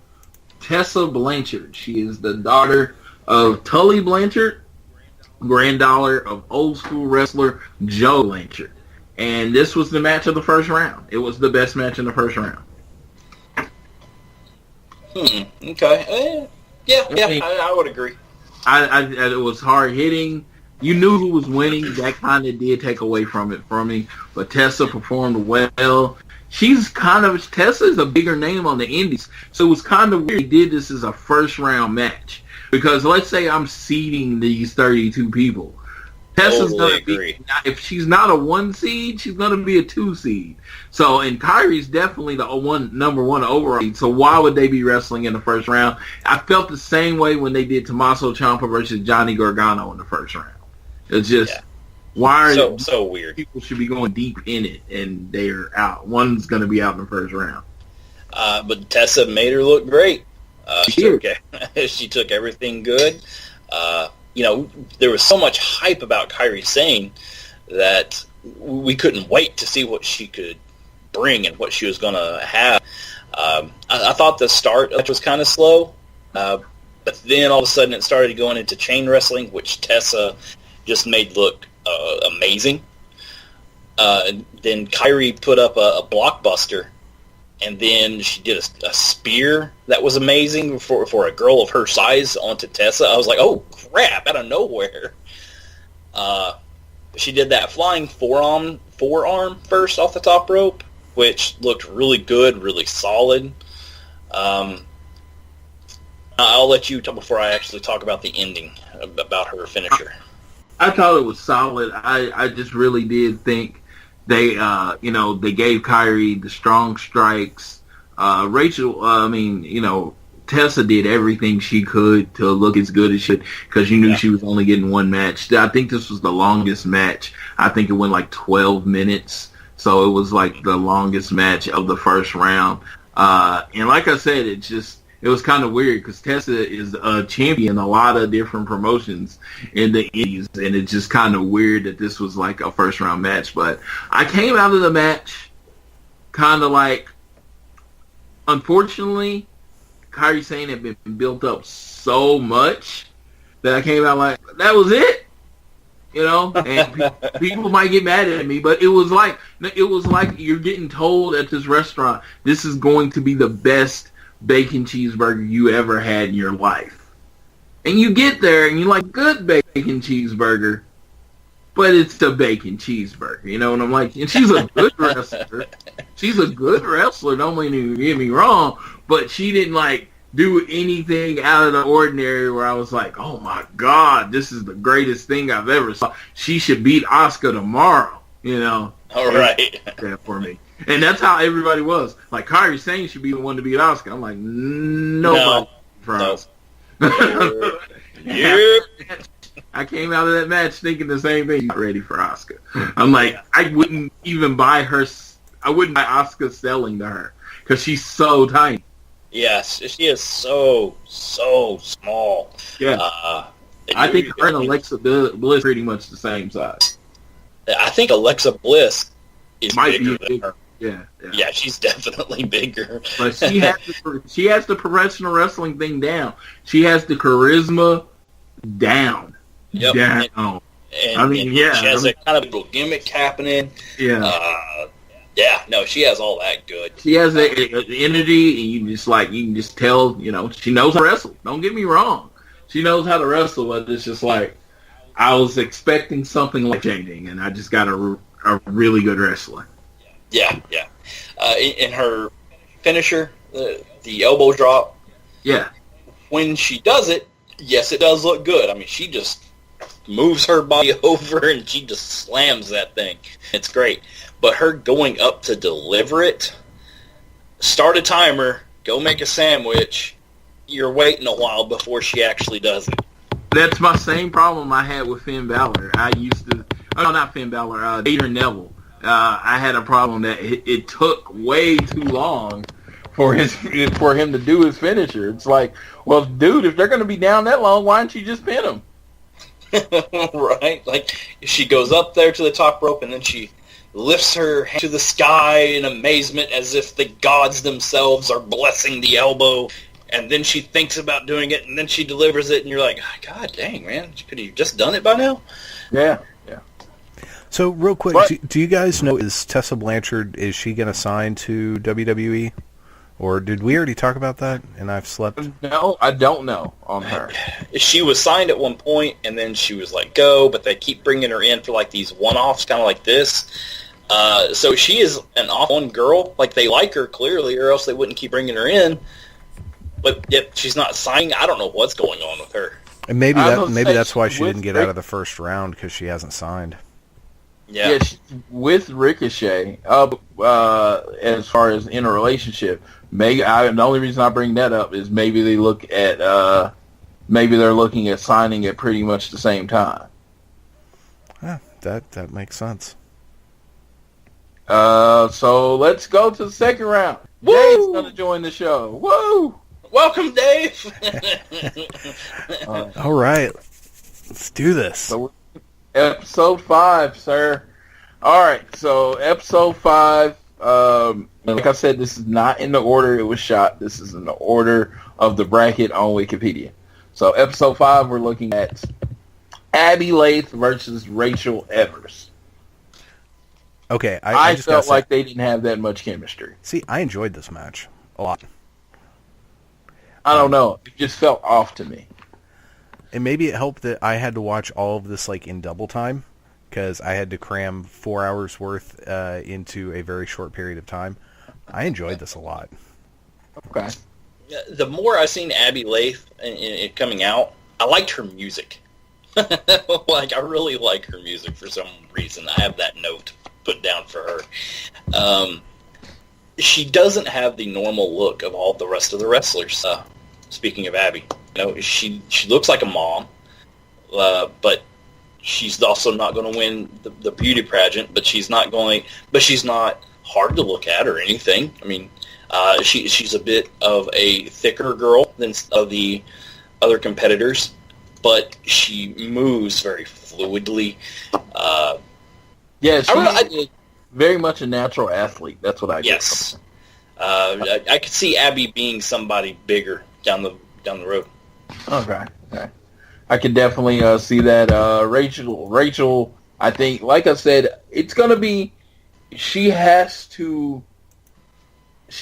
S1: Tessa Blanchard. She is the daughter of Tully Blanchard, granddaughter of old school wrestler Joe Blanchard. And this was the match of the first round. It was the best match in the first round.
S3: Okay. I would agree.
S1: It was hard hitting. You knew who was winning. That kind of did take away from it for me. But Tessa performed well. Tessa is a bigger name on the indies. So it was kind of weird he did this as a first round match. Because let's say I'm seeding these 32 people. Tessa's going to be, if she's not a 1 seed, she's going to be a 2 seed. So, and Kyrie's definitely the number 1 overall seed. So why would they be wrestling in the first round? I felt the same way when they did Tommaso Ciampa versus Johnny Gargano in the first round. It's just, why are
S3: so weird?
S1: People should be going deep in it, and they're out. One's going to be out in the first round.
S3: But Tessa made her look great. She took everything good. There was so much hype about Kairi Sane that we couldn't wait to see what she could bring and what she was going to have. I thought the start was kind of slow, but But then all of a sudden it started going into chain wrestling, which Tessa just made look amazing. Then Kyrie put up a blockbuster, and then she did a spear that was amazing for a girl of her size onto Tessa. I was like, oh crap, out of nowhere. She did that flying forearm first off the top rope, which looked really good, really solid. I'll let you talk before I actually talk about the ending, about her finisher.
S1: I thought it was solid. I just really did think they gave Kyrie the strong strikes. Tessa did everything she could to look as good as she could, because you knew she was only getting one match. I think this was the longest match. I think it went like 12 minutes. So it was like the longest match of the first round. And like I said, it was kind of weird because Tessa is a champion in a lot of different promotions in the Indies, and it's just kind of weird that this was like a first round match. But I came out of the match kind of like, unfortunately, Kairi Sane had been built up so much that I came out like, that was it? And people might get mad at me, but it was like you're getting told at this restaurant, this is going to be the best bacon cheeseburger you ever had in your life. And you get there and you're like, good bacon cheeseburger, but it's a bacon cheeseburger, and I'm like, and she's a good wrestler. She's a good wrestler, don't get me wrong, but she didn't like do anything out of the ordinary where I was like, oh my God, this is the greatest thing I've ever saw. She should beat Asuka tomorrow,
S3: All right.
S1: That for me. And that's how everybody was. Like, Kairi Sane should be the one to beat Asuka. I'm like, nobody.
S3: No.
S1: Yep. I came out of that match thinking the same thing. Not ready for Asuka. I'm like, I wouldn't even buy her. I wouldn't buy Asuka selling to her because she's so tiny.
S3: Yes, she is so small.
S1: Yeah. I think her and Alexa Bliss pretty much the same size.
S3: I think Alexa Bliss is bigger than her.
S1: Yeah,
S3: she's definitely bigger.
S1: But she has the professional wrestling thing down. She has the charisma down.
S3: Yep.
S1: Down.
S3: And she has a kind of little gimmick happening.
S1: Yeah.
S3: She has all that good.
S1: She has the energy, and you can just tell, she knows how to wrestle. Don't get me wrong. She knows how to wrestle, but it's just like, I was expecting something like changing, and I just got a really good wrestler.
S3: Yeah. In her finisher, the elbow drop.
S1: Yeah.
S3: When she does it, yes, it does look good. I mean, she just moves her body over and she just slams that thing. It's great. But her going up to deliver it, start a timer, go make a sandwich, you're waiting a while before she actually does it.
S1: That's my same problem I had with Finn Balor. Not Finn Balor, Adrian Neville. I had a problem that it took way too long for him to do his finisher. It's like, well, dude, if they're going to be down that long, why don't you just pin them?
S3: Right? Like, she goes up there to the top rope and then she lifts her hand to the sky in amazement as if the gods themselves are blessing the elbow. And then she thinks about doing it, and then she delivers it, and you're like, God dang, man, could you just done it by now?
S1: Yeah.
S2: So, real quick, do you guys know, is Tessa Blanchard, is she going to sign to WWE? Or did we already talk about that, and I've slept?
S1: No, I don't know on her.
S3: She was signed at one point, and then she was let go, but they keep bringing her in for, like, these one-offs, kind of like this. So she is an off-one girl. Like, they like her, clearly, or else they wouldn't keep bringing her in. But yet she's not signing. I don't know what's going on with her.
S2: And maybe that's why she didn't get out of the first round, because she hasn't signed.
S3: Yeah,
S1: with Ricochet, as far as in a relationship, the only reason I bring that up is maybe they look at, maybe they're looking at signing at pretty much the same time.
S2: Yeah, that makes sense.
S1: So let's go to the second round.
S3: Woo!
S1: Dave's going to join the show. Woo!
S3: Welcome, Dave.
S2: All right, let's do this.
S1: So episode 5, sir. All right, so episode 5. Like I said, this is not in the order it was shot. This is in the order of the bracket on Wikipedia. So episode 5, we're looking at Abby Lath versus Rachel Evers.
S2: Okay,
S1: I
S2: just
S1: felt like they didn't have that much chemistry.
S2: See, I enjoyed this match a lot.
S1: I don't know. It just felt off to me.
S2: And maybe it helped that I had to watch all of this like in double time, because I had to cram 4 hours worth into a very short period of time. I enjoyed this a lot.
S1: Okay.
S3: The more I've seen Abby Lath coming out, I liked her music. Like, I really like her music for some reason. I have that note put down for her. She doesn't have the normal look of all the rest of the wrestlers. Speaking of Abby, she looks like a mom, but she's also not going to win the beauty pageant. But she's not hard to look at or anything. I mean, she's a bit of a thicker girl than of the other competitors, but she moves very fluidly.
S1: Yeah, she's very much a natural athlete. That's what I get.
S3: Yes. I could see Abby being somebody bigger down the road.
S1: Okay. I could definitely see that. Rachel, I think, like I said, it's going to be, she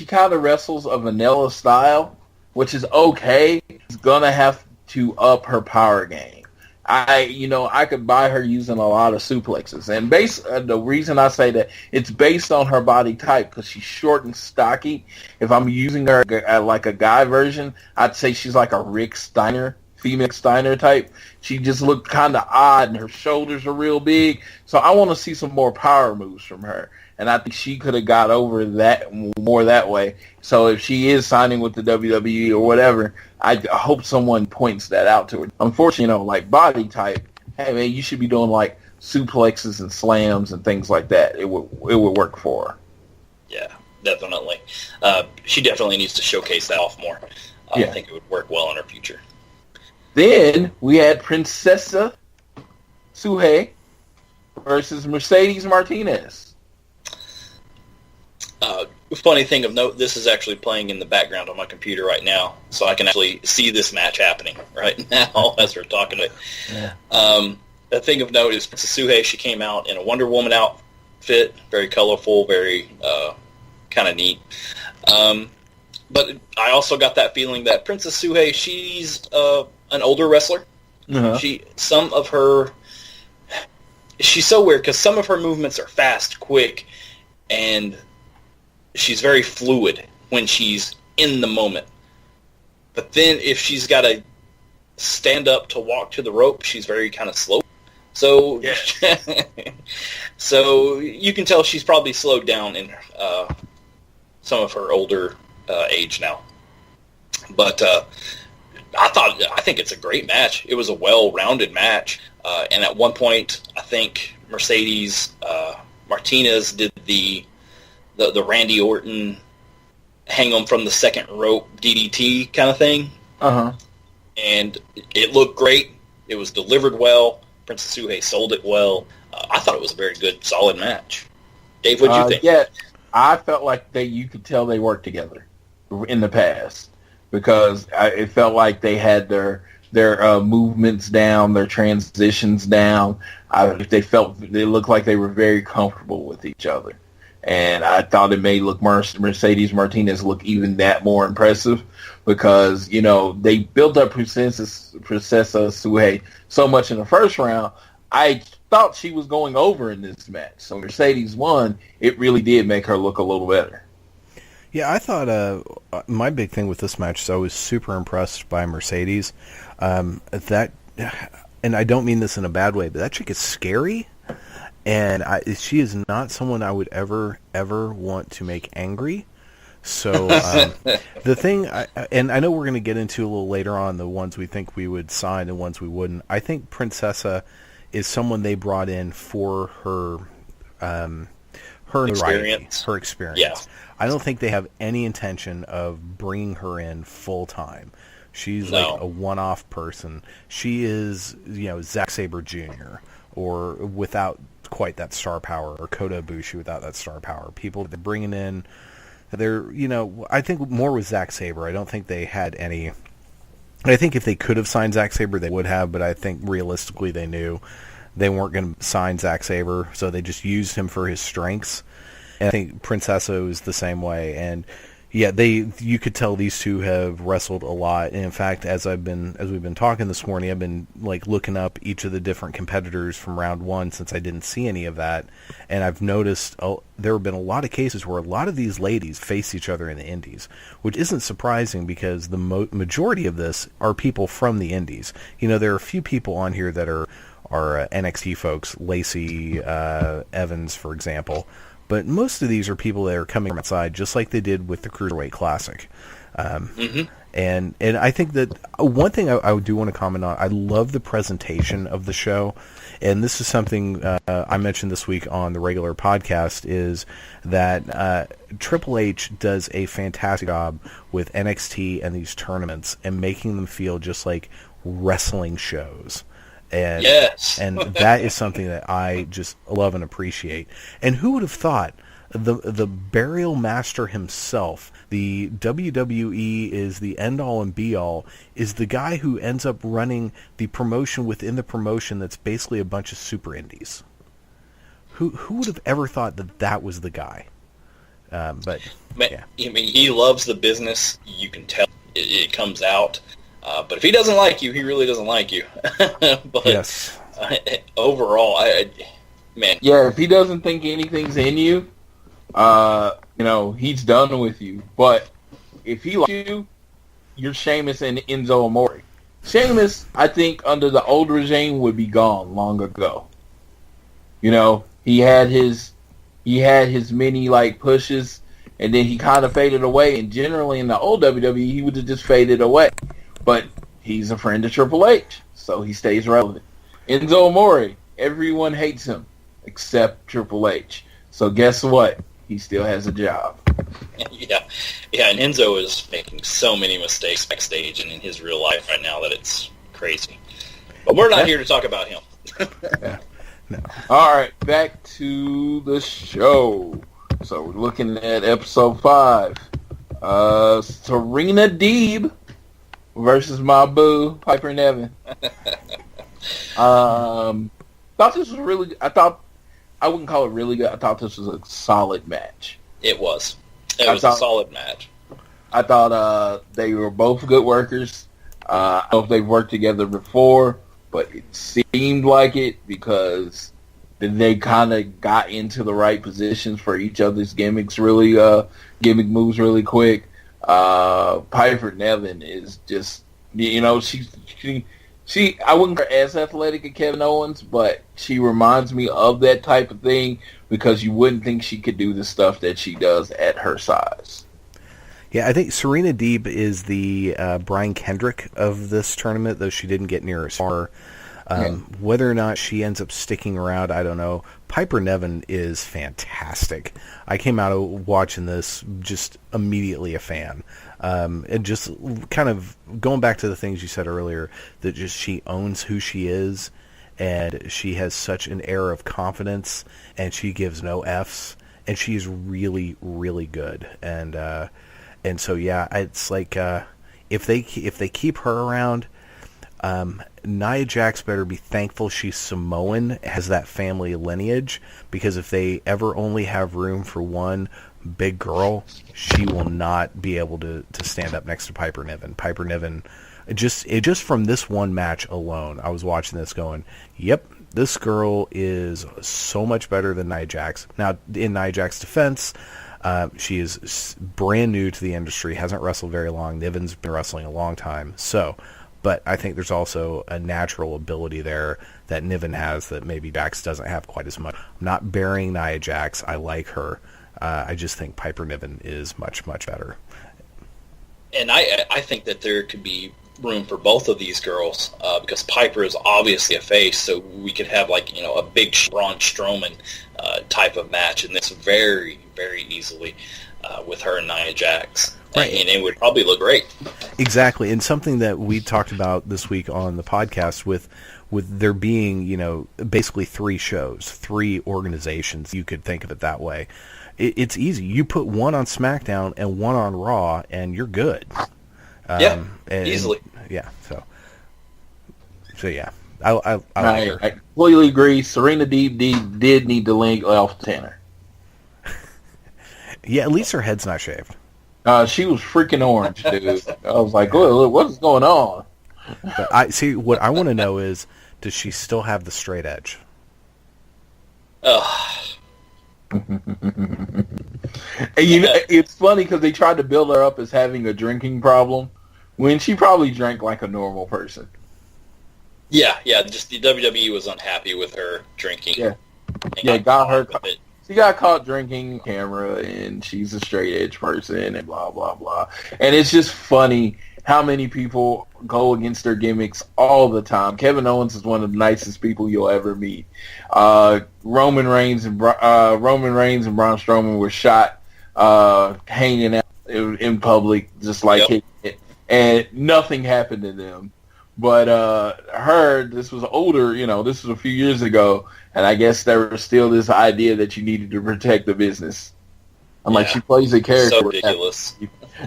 S1: kind of wrestles a vanilla style, which is okay. She's going to have to up her power game. I could buy her using a lot of suplexes. And the reason I say that, it's based on her body type, because she's short and stocky. If I'm using her like a guy version, I'd say she's like a Rick Steiner, female Steiner type. She just looked kind of odd, and her shoulders are real big. So I want to see some more power moves from her. And I think she could have got over that more that way. So if she is signing with the WWE or whatever, I hope someone points that out to her. Unfortunately, like body type, hey man, you should be doing like suplexes and slams and things like that. It would work for her.
S3: Yeah, definitely. She definitely needs to showcase that off more. I think it would work well in her future.
S1: Then we had Princessa Suhei versus Mercedes Martinez.
S3: Funny thing of note, this is actually playing in the background on my computer right now, so I can actually see this match happening right now as we're talking it. Yeah. A thing of note is Princess Suhei. She came out in a Wonder Woman outfit, very colorful, very kind of neat. But I also got that feeling that Princess Suhei, she's an older wrestler. Uh-huh. She's so weird because some of her movements are fast, quick, and she's very fluid when she's in the moment. But then if she's got to stand up to walk to the rope, she's very kind of slow. So, so you can tell she's probably slowed down in some of her older age now. But I think it's a great match. It was a well-rounded match. And at one point, I think Mercedes Martinez did the Randy Orton hang him from the second rope DDT kind of thing. Uh-huh. And it looked great. It was delivered well. Princess Suhei sold it well. I thought it was a very good, solid match. Dave, what did you think?
S1: Yeah, I felt like you could tell they worked together in the past, because it felt like they had their movements down, their transitions down. They looked like they were very comfortable with each other. And I thought it made Mercedes Martinez look even that more impressive, because, they built up Princessa Suhei so much in the first round. I thought she was going over in this match. So Mercedes won. It really did make her look a little better.
S2: Yeah, I thought my big thing with this match is I was super impressed by Mercedes. And I don't mean this in a bad way, but that chick is scary. And she is not someone I would ever want to make angry. So the thing, and I know we're going to get into a little later on the ones we think we would sign and ones we wouldn't. I think Princessa is someone they brought in for her
S3: experience.
S2: Her experience.
S3: Yeah.
S2: I don't think they have any intention of bringing her in full time. She's like a one-off person. She is, Zack Sabre Jr. or without quite that star power, or Kota Ibushi without that star power. People that they're bringing in, I think more with Zack Sabre. I don't think they had any I think if they could have signed Zack Sabre, they would have, but I think realistically they knew they weren't going to sign Zack Sabre, so they just used him for his strengths. And I think Princesso is the same way. And yeah, you could tell these two have wrestled a lot. And in fact, as we've been talking this morning, I've been like looking up each of the different competitors from round one since I didn't see any of that. And I've noticed there have been a lot of cases where a lot of these ladies face each other in the indies, which isn't surprising because the majority of this are people from the indies. You know, there are a few people on here that are NXT folks, Lacey Evans, for example. But most of these are people that are coming from outside, just like they did with the Cruiserweight Classic. And I think that one thing I do want to comment on, I love the presentation of the show. And this is something I mentioned this week on the regular podcast, is that Triple H does a fantastic job with NXT and these tournaments and making them feel just like wrestling shows. And,
S3: yes.
S2: And that is something that I just love and appreciate. And who would have thought the burial master himself, the WWE is the end-all and be-all, is the guy who ends up running the promotion within the promotion that's basically a bunch of super indies. Who would have ever thought that was the guy? But yeah.
S3: I mean, he loves the business. You can tell it comes out. But if he doesn't like you, he really doesn't like you. But
S2: yes.
S3: Overall, man.
S1: Yeah, if he doesn't think anything's in you, he's done with you. But if he likes you, you're Sheamus and Enzo Amore. Sheamus, I think, under the old regime, would be gone long ago. You know, he had his many like pushes, and then he kind of faded away. And generally, in the old WWE, he would have just faded away. But he's a friend of Triple H, so he stays relevant. Enzo Amore, everyone hates him except Triple H. So guess what? He still has a job.
S3: Yeah, and Enzo is making so many mistakes backstage and in his real life right now that it's crazy. But we're not here to talk about him.
S1: Yeah. No. All right, back to the show. So we're looking at episode 5. Serena Deeb versus my boo, Piper Niven. Thought this was really. I wouldn't call it really good. I thought this was a solid match.
S3: It was. It was a solid match.
S1: I thought they were both good workers. I don't know if they've worked together before, but it seemed like it because they kind of got into the right positions for each other's gimmick moves really quick. Piper Niven is just, she I wouldn't call her as athletic as Kevin Owens, but she reminds me of that type of thing because you wouldn't think she could do the stuff that she does at her size.
S2: Yeah, I think Serena Deeb is the Brian Kendrick of this tournament, though she didn't get near as far. Whether or not she ends up sticking around, I don't know. Piper Niven is fantastic. I came out of watching this just immediately a fan. And just kind of going back to the things you said earlier, that just she owns who she is, and she has such an air of confidence, and she gives no Fs, and she's really, really good. And so yeah, it's like if they keep her around. Nia Jax better be thankful she's Samoan, has that family lineage, because if they ever only have room for one big girl, she will not be able to stand up next to Piper Niven. Piper Niven, just from this one match alone, I was watching this going, yep, this girl is so much better than Nia Jax. Now, in Nia Jax's defense, she is brand new to the industry, hasn't wrestled very long. Niven's been wrestling a long time, but I think there's also a natural ability there that Niven has that maybe Jax doesn't have quite as much. I'm not burying Nia Jax. I like her. I just think Piper Niven is much, much better.
S3: And I think that there could be room for both of these girls because Piper is obviously a face, so we could have a big Braun Strowman type of match in this very, very easily with her and Nia Jax. Right. And it would probably look great.
S2: Exactly, and something that we talked about this week on the podcast with there being, basically 3 shows, 3 organizations, you could think of it that way. It's easy. You put one on SmackDown and one on Raw, and you're good.
S3: Easily.
S2: Yeah, so yeah, I like her.
S1: I completely agree. Serena Deeb did need to link off Tanner.
S2: Yeah, at least her head's not shaved.
S1: She was freaking orange, dude. I was like, what is going on?
S2: But I see. What I want to know is, does she still have the straight edge?
S1: And it's funny because they tried to build her up as having a drinking problem when she probably drank like a normal person.
S3: Yeah. Just the WWE was unhappy with her drinking.
S1: Yeah, got her. She got caught drinking on camera, and she's a straight edge person, and blah blah blah. And it's just funny how many people go against their gimmicks all the time. Kevin Owens is one of the nicest people you'll ever meet. Roman Reigns and Braun Strowman were shot hanging out in public, just like hitting it, and nothing happened to them. But this was older, this was a few years ago, and I guess there was still this idea that you needed to protect the business. I'm like, she plays a character.
S3: So ridiculous.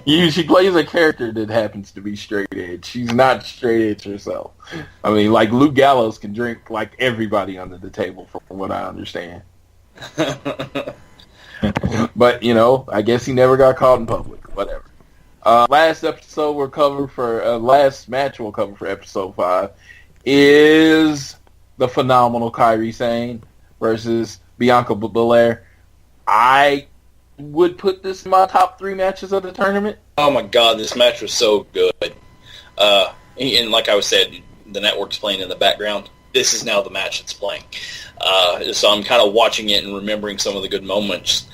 S1: She plays a character that happens to be straight edge. She's not straight edge herself. I mean, like Luke Gallows can drink like everybody under the table, from what I understand. But I guess he never got caught in public. Whatever. Last match we'll cover for episode 5 is the phenomenal Kairi Sane versus Bianca Belair. I would put this in my top 3 matches of the tournament.
S3: Oh my god, this match was so good. And like I said, the network's playing in the background. This is now the match that's playing. So I'm kind of watching it and remembering some of the good moments.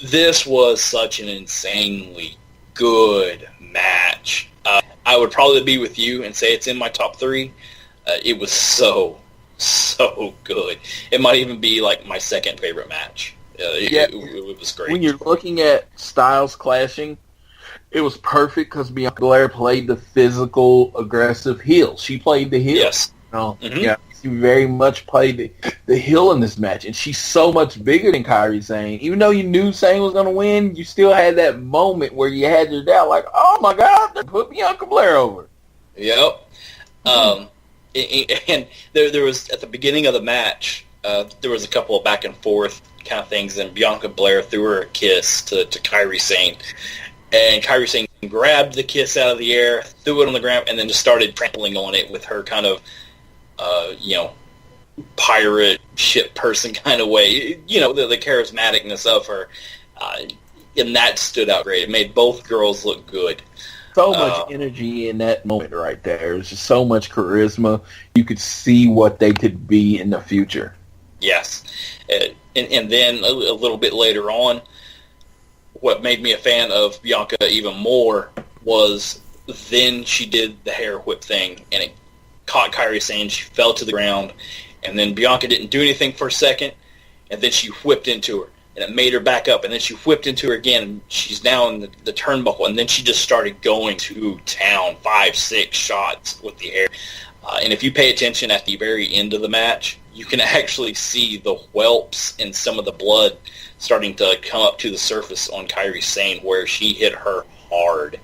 S3: This was such an insanely good match. I would probably be with you and say it's in my top 3. It was so good. It might even be like my second favorite match. It was great.
S1: When you're looking at styles clashing, it was perfect because Bianca Belair played the physical, aggressive heel. She played the heel.
S3: Yes.
S1: Yeah, she very much played the heel in this match, and she's so much bigger than Kairi Sane. Even though you knew Sane was going to win, you still had that moment where you had your doubt, like, oh my God, they put Bianca Belair over.
S3: Yep. And there was, at the beginning of the match, there was a couple of back and forth kind of things, and Bianca Belair threw her a kiss to Kairi Sane. And Kairi Sane grabbed the kiss out of the air, threw it on the ground, and then just started trampling on it with her kind of, pirate ship person kind of way. The charismaticness of her. And that stood out great. It made both girls look good.
S1: So much energy in that moment right there. There's just so much charisma. You could see what they could be in the future.
S3: Yes. And then a little bit later on, what made me a fan of Bianca even more was then she did the hair whip thing, and it caught Kairi Sane. She fell to the ground, and then Bianca didn't do anything for a second, and then she whipped into her, and it made her back up, and then she whipped into her again, and she's now in the turnbuckle, and then she just started going to town, 5-6 shots with the hair. And if you pay attention at the very end of the match, you can actually see the whelps and some of the blood starting to come up to the surface on Kairi Sane where she hit her hard.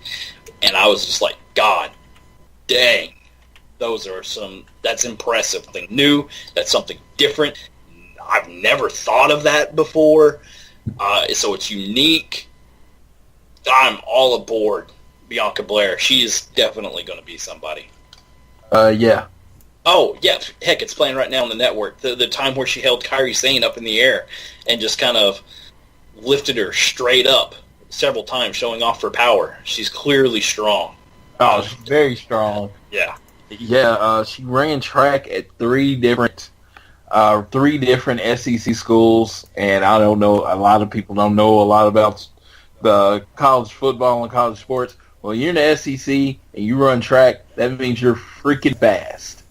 S3: And I was just like, God dang, that's impressive. Something new, that's something different. I've never thought of that before. So it's unique. I'm all aboard Bianca Belair. She is definitely going to be somebody.
S1: Yeah.
S3: Oh, yeah. Heck, it's playing right now on the network. The time where she held Kairi Sane up in the air and just kind of lifted her straight up several times, showing off her power. She's clearly strong.
S1: Oh, she's very strong.
S3: Yeah.
S1: Yeah, she ran track at 3 different SEC schools, and I don't know, a lot of people don't know a lot about the college football and college sports. Well, you're in the SEC and you run track, that means you're freaking fast.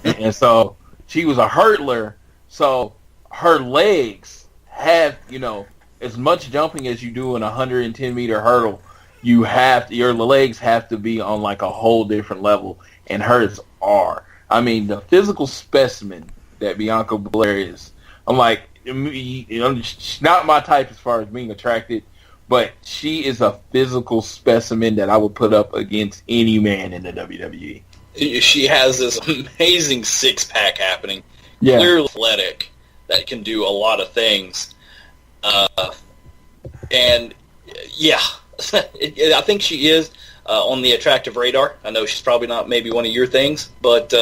S1: And so she was a hurdler, so her legs have, as much jumping as you do in a 110-meter hurdle, your legs have to be on like a whole different level, and hers are. I mean, the physical specimen that Bianca Belair is, I'm like, she's not my type as far as being attracted, but she is a physical specimen that I would put up against any man in the WWE.
S3: She has this amazing six-pack happening.
S1: Yeah.
S3: Clearly athletic, that can do a lot of things. And, yeah, I think she is on the attractive radar. I know she's probably not maybe one of your things, but,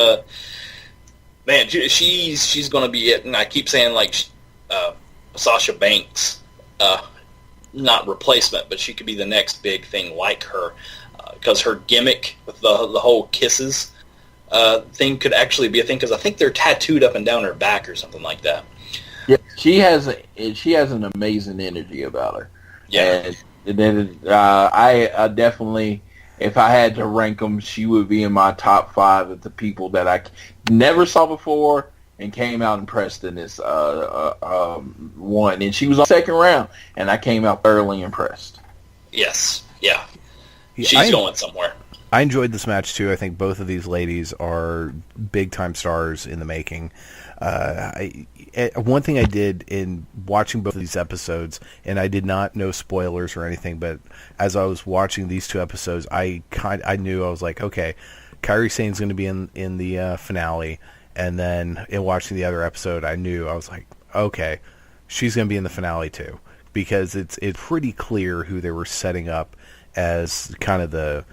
S3: man, she's going to be it. And I keep saying, like, Sasha Banks, not replacement, but she could be the next big thing like her. Because her gimmick with the whole kisses thing could actually be a thing, because I think they're tattooed up and down her back or something like that.
S1: Yeah, she has an amazing energy about her.
S3: Yeah.
S1: And then I definitely, if I had to rank them, she would be in my top 5 of the people that I never saw before and came out impressed in this one. And she was on the second round, and I came out thoroughly impressed.
S3: Yes. Yeah. She's going somewhere.
S2: I enjoyed this match too. I think both of these ladies are big time stars in the making. One thing I did in watching both of these episodes, and I did not know spoilers or anything, but as I was watching these 2 episodes, I knew, I was like, okay, Kairi Sane's going to be in the finale, and then in watching the other episode, I was like, okay, she's going to be in the finale too, because it's pretty clear who they were setting up as kind of the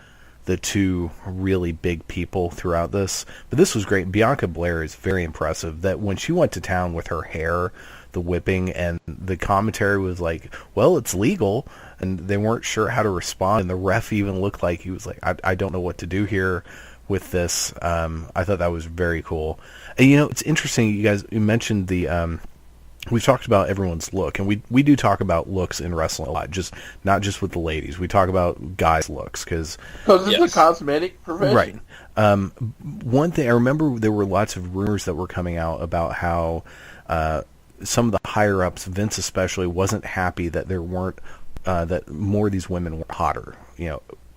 S2: 2 really big people throughout this. But this was great. Bianca Belair is very impressive. That when she went to town with her hair, the whipping, and the commentary was like, well, it's legal, and they weren't sure how to respond, and the ref even looked like he was like, I don't know what to do here with this. I thought that was very cool. And, it's interesting, you mentioned the... we've talked about everyone's look, and we do talk about looks in wrestling a lot, not just with the ladies. We talk about guys' looks because
S1: it's a cosmetic profession.
S2: Right. One thing I remember, there were lots of rumors that were coming out about how some of the higher ups, Vince especially, wasn't happy that there weren't that more of these women were hotter.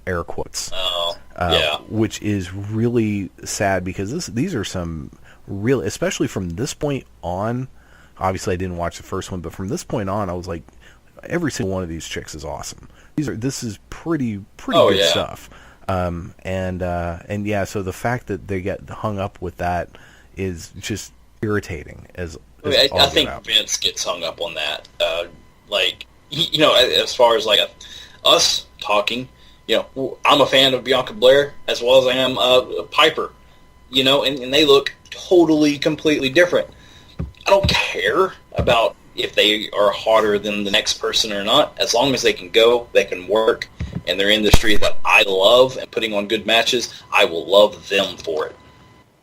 S2: Air quotes.
S3: Yeah.
S2: Which is really sad, because these are some real, especially from this point on. Obviously, I didn't watch the first one, but from this point on, I was like, every single one of these chicks is awesome. This is pretty good stuff. So the fact that they get hung up with that is just irritating. I
S3: think Vince gets hung up on that. As far as like us talking, I'm a fan of Bianca Belair as well as I am Piper. And they look totally, completely different. I don't care about if they are hotter than the next person or not. As long as they can go, they can work, and they're in the industry that I love and putting on good matches, I will love them for it.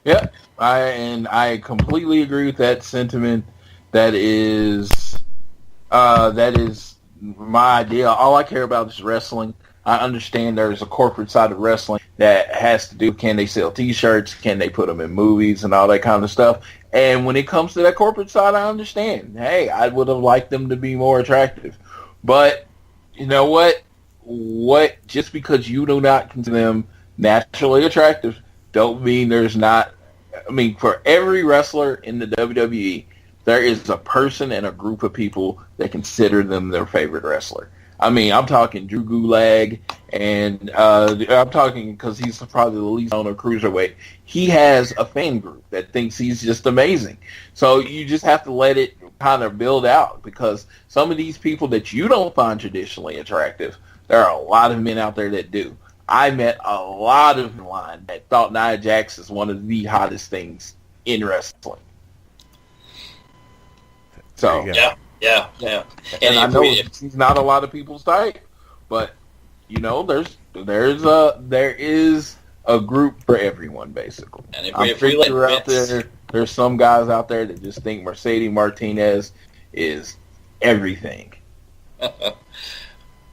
S1: Yeah, I completely agree with that sentiment. That is my idea. All I care about is wrestling. I understand there's a corporate side of wrestling that has to do, can they sell T-shirts, can they put them in movies and all that kind of stuff. And when it comes to that corporate side, I understand. Hey, I would have liked them to be more attractive. But you know what? Just because you do not consider them naturally attractive, don't mean there's not. I mean, for every wrestler in the WWE, there is a person and a group of people that consider them their favorite wrestler. I mean, I'm talking Drew Gulak, and I'm talking because he's probably the least known cruiserweight. He has a fan group that thinks he's just amazing. So you just have to let it kind of build out, because some of these people that you don't find traditionally attractive, there are a lot of men out there that do. I met a lot of men online that thought Nia Jax is one of the hottest things in wrestling. So
S3: Yeah.
S1: And I know she's not a lot of people's type, but there is a group for everyone, basically.
S3: And if we let
S1: there's some guys out there that just think Mercedes Martinez is everything.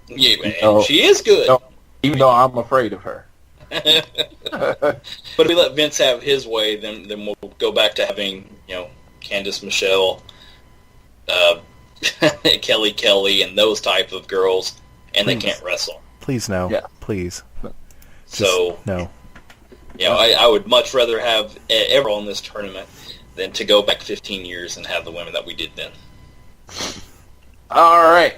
S3: She is good.
S1: Even though I'm afraid of her.
S3: But if we let Vince have his way, then we'll go back to having Candice Michelle, Kelly, and those type of girls, and they can't wrestle.
S2: Please no. Yeah. Please. No.
S3: I would much rather have everyone in this tournament than to go back 15 years and have the women that we did then.
S1: All right.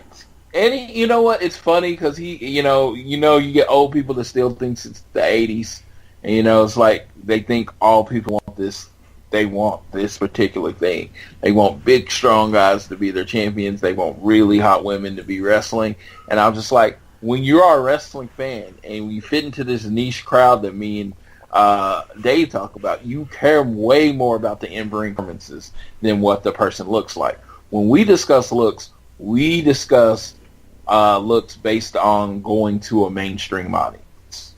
S1: And you know what? It's funny because you get old people that still thinks it's the 80s. And, it's like they think all people want this. They want this particular thing. They want big, strong guys to be their champions. They want really hot women to be wrestling. And I'm just like, when you are a wrestling fan and you fit into this niche crowd that me and Dave talk about, you care way more about the in-ring performances than what the person looks like. When we discuss looks, we discuss looks based on going to a mainstream audience.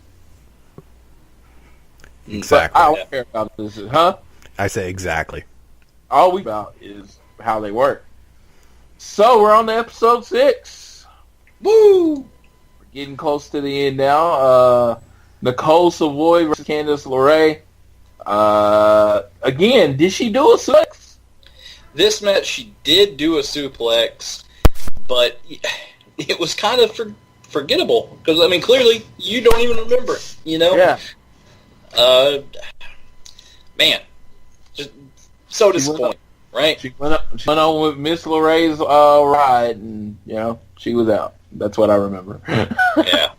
S2: Exactly.
S1: But I don't care about this, huh?
S2: I say exactly.
S1: All we about is how they work. So we're on to episode 6. Woo! We're getting close to the end now. Nicole Savoy versus Candice LeRae. Again, did she do a suplex?
S3: This match, she did do a suplex, but it was kind of forgettable. Because, I mean, clearly, you don't even remember it,
S1: Yeah.
S3: Man, just so disappointing, right?
S1: She went on with Miss LeRae's ride, and, she was out. That's what I remember.
S3: Yeah.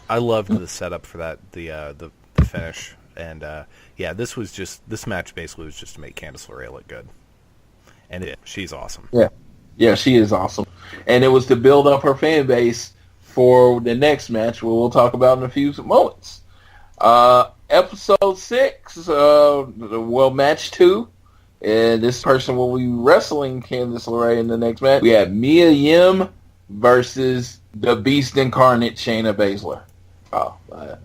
S2: I loved the setup for that, the finish. And, this match basically was just to make Candice LeRae look good. And she's awesome.
S1: Yeah, she is awesome. And it was to build up her fan base for the next match, where we'll talk about in a few moments. Episode 6, match 2. And this person will be wrestling Candice LeRae in the next match. We have Mae Young versus the Beast Incarnate, Shayna Baszler. Oh,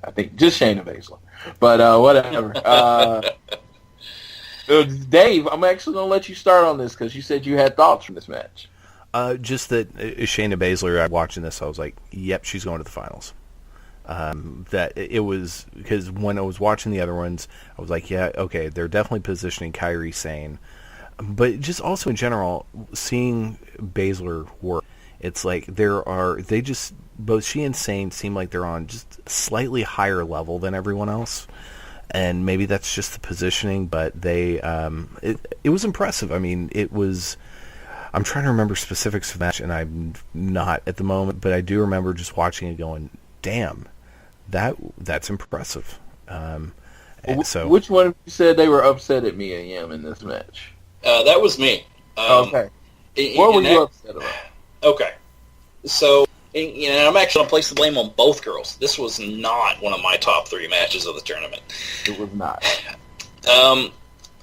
S1: I think just Shayna Baszler. But whatever. Dave, I'm actually going to let you start on this because you said you had thoughts from this match.
S2: Just that Shayna Baszler, watching this, I was like, yep, she's going to the finals. That it was, because when I was watching the other ones, I was like, yeah, okay, they're definitely positioning Kairi Sane. But just also in general, seeing Baszler work, it's like both she and Sane seem like they're on just a slightly higher level than everyone else. And maybe that's just the positioning, but it was impressive. I mean, I'm trying to remember specifics of the match, and I'm not at the moment, but I do remember just watching it going, damn, that's impressive. So,
S1: which one of you said they were upset at Mae Young in this match?
S3: That was me.
S1: Okay. What were you upset about?
S3: Okay. So, I'm actually going to place the blame on both girls. This was not one of my top 3 matches of the tournament.
S1: It was not.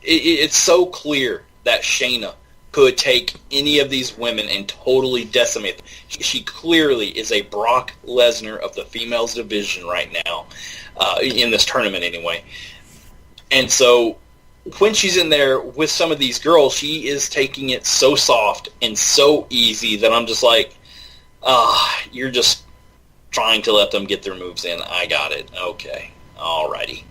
S3: It's so clear that Shayna could take any of these women and totally decimate them. She clearly is a Brock Lesnar of the females division right now, in this tournament anyway. And so when she's in there with some of these girls, she is taking it so soft and so easy that I'm just like, you're just trying to let them get their moves in. I got it. Okay. Alrighty.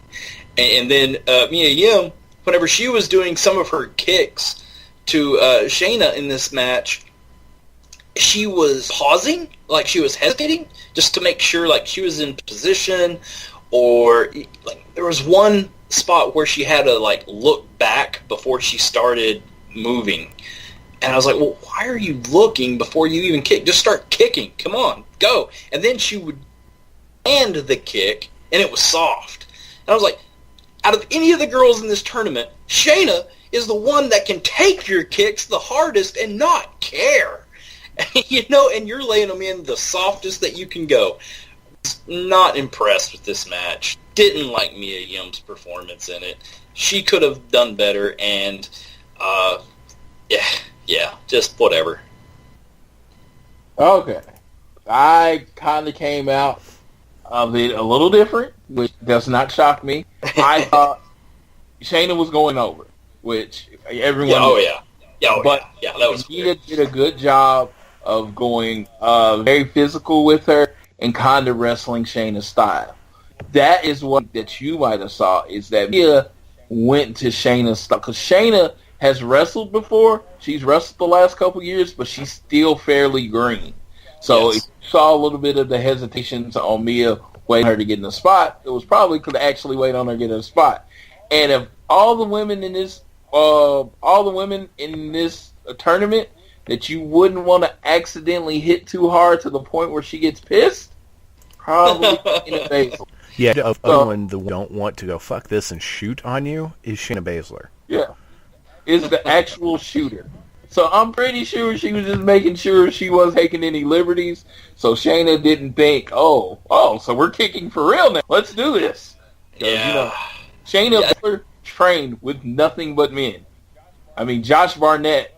S3: And then Mae Young, whenever she was doing some of her kicks to Shayna in this match, she was pausing, like she was hesitating, just to make sure like she was in position, or like there was one spot where she had to like look back before she started moving. And I was like, well, why are you looking before you even kick? Just start kicking. Come on, go. And then she would land the kick, and it was soft. And I was like, out of any of the girls in this tournament, Shayna is the one that can take your kicks the hardest and not care. And you're laying them in the softest that you can go. Not impressed with this match. Didn't like Mae Young's performance in it. She could have done better, and just whatever.
S1: Okay. I kind of came out of it a little different, which does not shock me. I thought Shayna was going over, which everyone
S3: that was
S1: Anita did a good job of going very physical with her and kind of wrestling Shayna's style. That is what that you might have saw, is that Mia went to Shayna's style, because Shayna has wrestled before. She's wrestled the last couple years, but she's still fairly green. So if you saw a little bit of the hesitations on Mia waiting her to get in the spot, it was probably because actually wait on her to get in the spot. And if all the women in this tournament that you wouldn't want to accidentally hit too hard to the point where she gets pissed? Probably Shayna Baszler.
S2: Yeah, of anyone that don't want to go fuck this and shoot on you is Shayna Baszler.
S1: Yeah, is the actual shooter. So I'm pretty sure she was just making sure she wasn't taking any liberties. So Shayna didn't think, so we're kicking for real now. Let's do this.
S3: Yeah.
S1: Shayna Baszler trained with nothing but men. I mean, Josh Barnett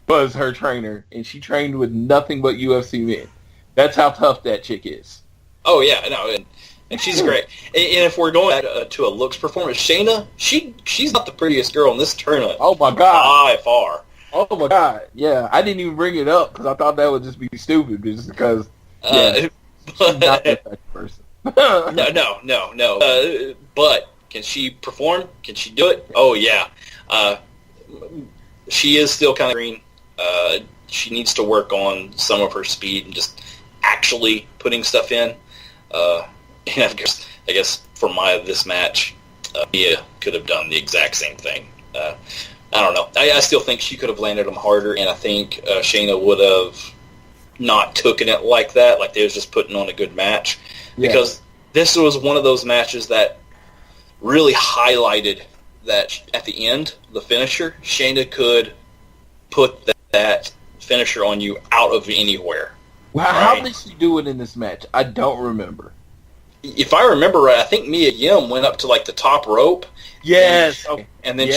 S1: was her trainer, and she trained with nothing but UFC men. That's how tough that chick is.
S3: Oh, yeah, no, and she's great. And if we're going to a looks performance, Shayna, she's not the prettiest girl in this tournament.
S1: Oh, my God.
S3: By far.
S1: Oh, my God. Yeah, I didn't even bring it up because I thought that would just be stupid just because, she's not that type of person.
S3: No. But can she perform? Can she do it? Oh, yeah. She is still kind of green. She needs to work on some of her speed and just actually putting stuff in. And I guess for this match, Mia could have done the exact same thing. I don't know. I still think she could have landed them harder, and I think Shayna would have not taken it like that, like they was just putting on a good match. Yeah. Because this was one of those matches that really highlighted that at the end, the finisher, Shayna could put that finisher on you out of anywhere.
S1: Well, how did she do it in this match? I don't remember.
S3: If I remember right, I think Mae Young went up to like the top rope.
S1: Yes.
S3: And then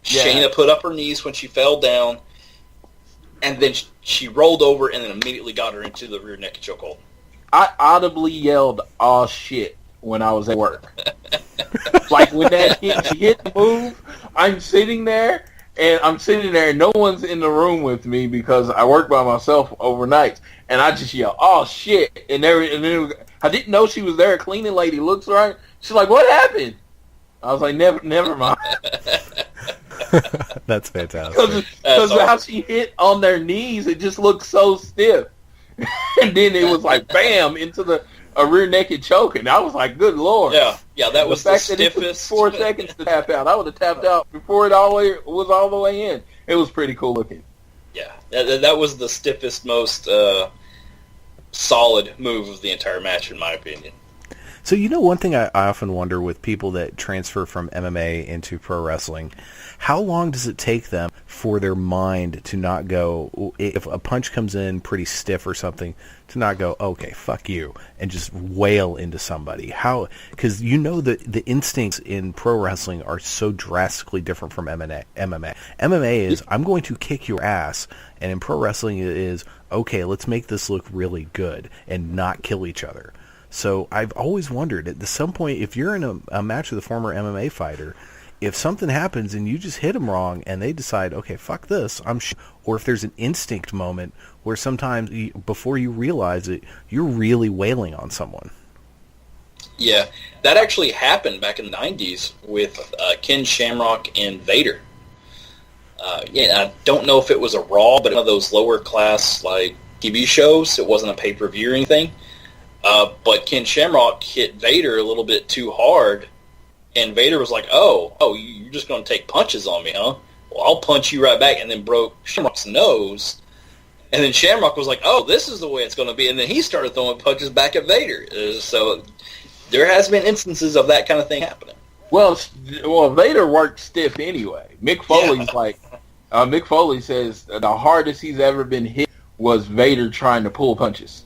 S3: Shayna put up her knees when she fell down, and then she rolled over and then immediately got her into the rear naked chokehold.
S1: I audibly yelled, "Oh shit," when I was at work. Like when she hit the move, I'm sitting there and no one's in the room with me because I work by myself overnight, and I just yell, "Oh shit!" And then I didn't know she was there. A cleaning lady looks right. She's like, "What happened?" I was like, "Never mind."
S2: That's fantastic.
S1: Because how she hit on their knees, it just looked so stiff. And then it was like, bam, into a rear naked choke. And I was like, good Lord.
S3: Yeah, that was the stiffest.
S1: That it took 4 seconds to tap out. I would have tapped out before it was all the way in. It was pretty cool looking.
S3: Yeah, that was the stiffest, most solid move of the entire match, in my opinion.
S2: So one thing I often wonder with people that transfer from MMA into pro wrestling, how long does it take them for their mind to not go, if a punch comes in pretty stiff or something, to not go, okay, fuck you, and just wail into somebody? How? Because the instincts in pro wrestling are so drastically different from MMA. MMA is, I'm going to kick your ass, and in pro wrestling it is, okay, let's make this look really good and not kill each other. So I've always wondered, at some point, if you're in a match with a former MMA fighter, if something happens and you just hit them wrong and they decide, okay, fuck this, or if there's an instinct moment where sometimes before you realize it, you're really wailing on someone.
S3: Yeah, that actually happened back in the 90s with Ken Shamrock and Vader. I don't know if it was a Raw, but one of those lower class like TV shows. It wasn't a pay-per-view or anything. But Ken Shamrock hit Vader a little bit too hard, and Vader was like, oh, you're just going to take punches on me, huh? Well, I'll punch you right back, and then broke Shamrock's nose. And then Shamrock was like, oh, this is the way it's going to be. And then he started throwing punches back at Vader. So there has been instances of that kind of thing happening.
S1: Well, Vader worked stiff anyway. Mick Foley's Mick Foley says the hardest he's ever been hit was Vader trying to pull punches.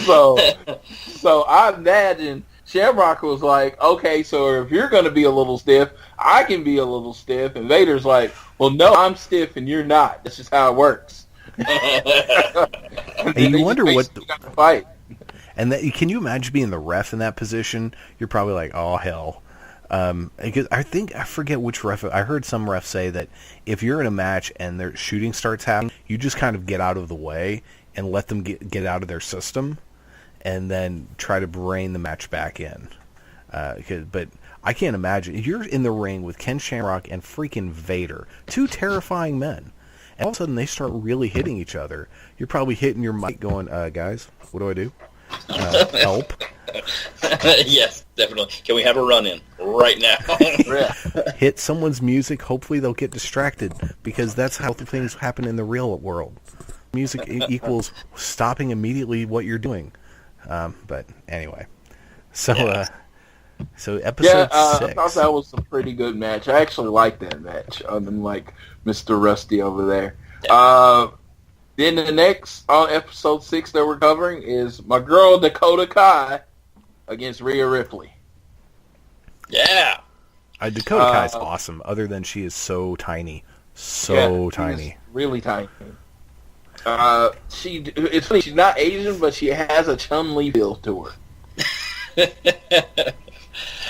S1: so I imagine Shamrock was like, okay, so if you're going to be a little stiff, I can be a little stiff. And Vader's like, well, no, I'm stiff and you're not. That's just how it works.
S2: And you wonder what
S1: the fight.
S2: And can you imagine being the ref in that position? You're probably like, oh, hell. Because I forget which ref. I heard some ref say that if you're in a match and their shooting starts happening, you just kind of get out of the way and let them get out of their system, and then try to rein the match back in. But I can't imagine if you're in the ring with Ken Shamrock and freaking Vader, two terrifying men, and all of a sudden they start really hitting each other. You're probably hitting your mic, going, "Guys, what do I do?" help.
S3: Yes, definitely. Can we have a run-in right now?
S2: Hit someone's music. Hopefully they'll get distracted, because that's how things happen in the real world. Music equals stopping immediately what you're doing. But anyway, so episode 6.
S1: I thought that was a pretty good match. I actually liked that match, unlike Mr. Rusty over there. Then the next on episode 6 that we're covering is my girl Dakota Kai against Rhea Ripley.
S3: Yeah.
S2: Dakota Kai's awesome, other than she is so tiny. Tiny.
S1: Really tiny. It's funny, she's not Asian, but she has a Chun-Li feel to her.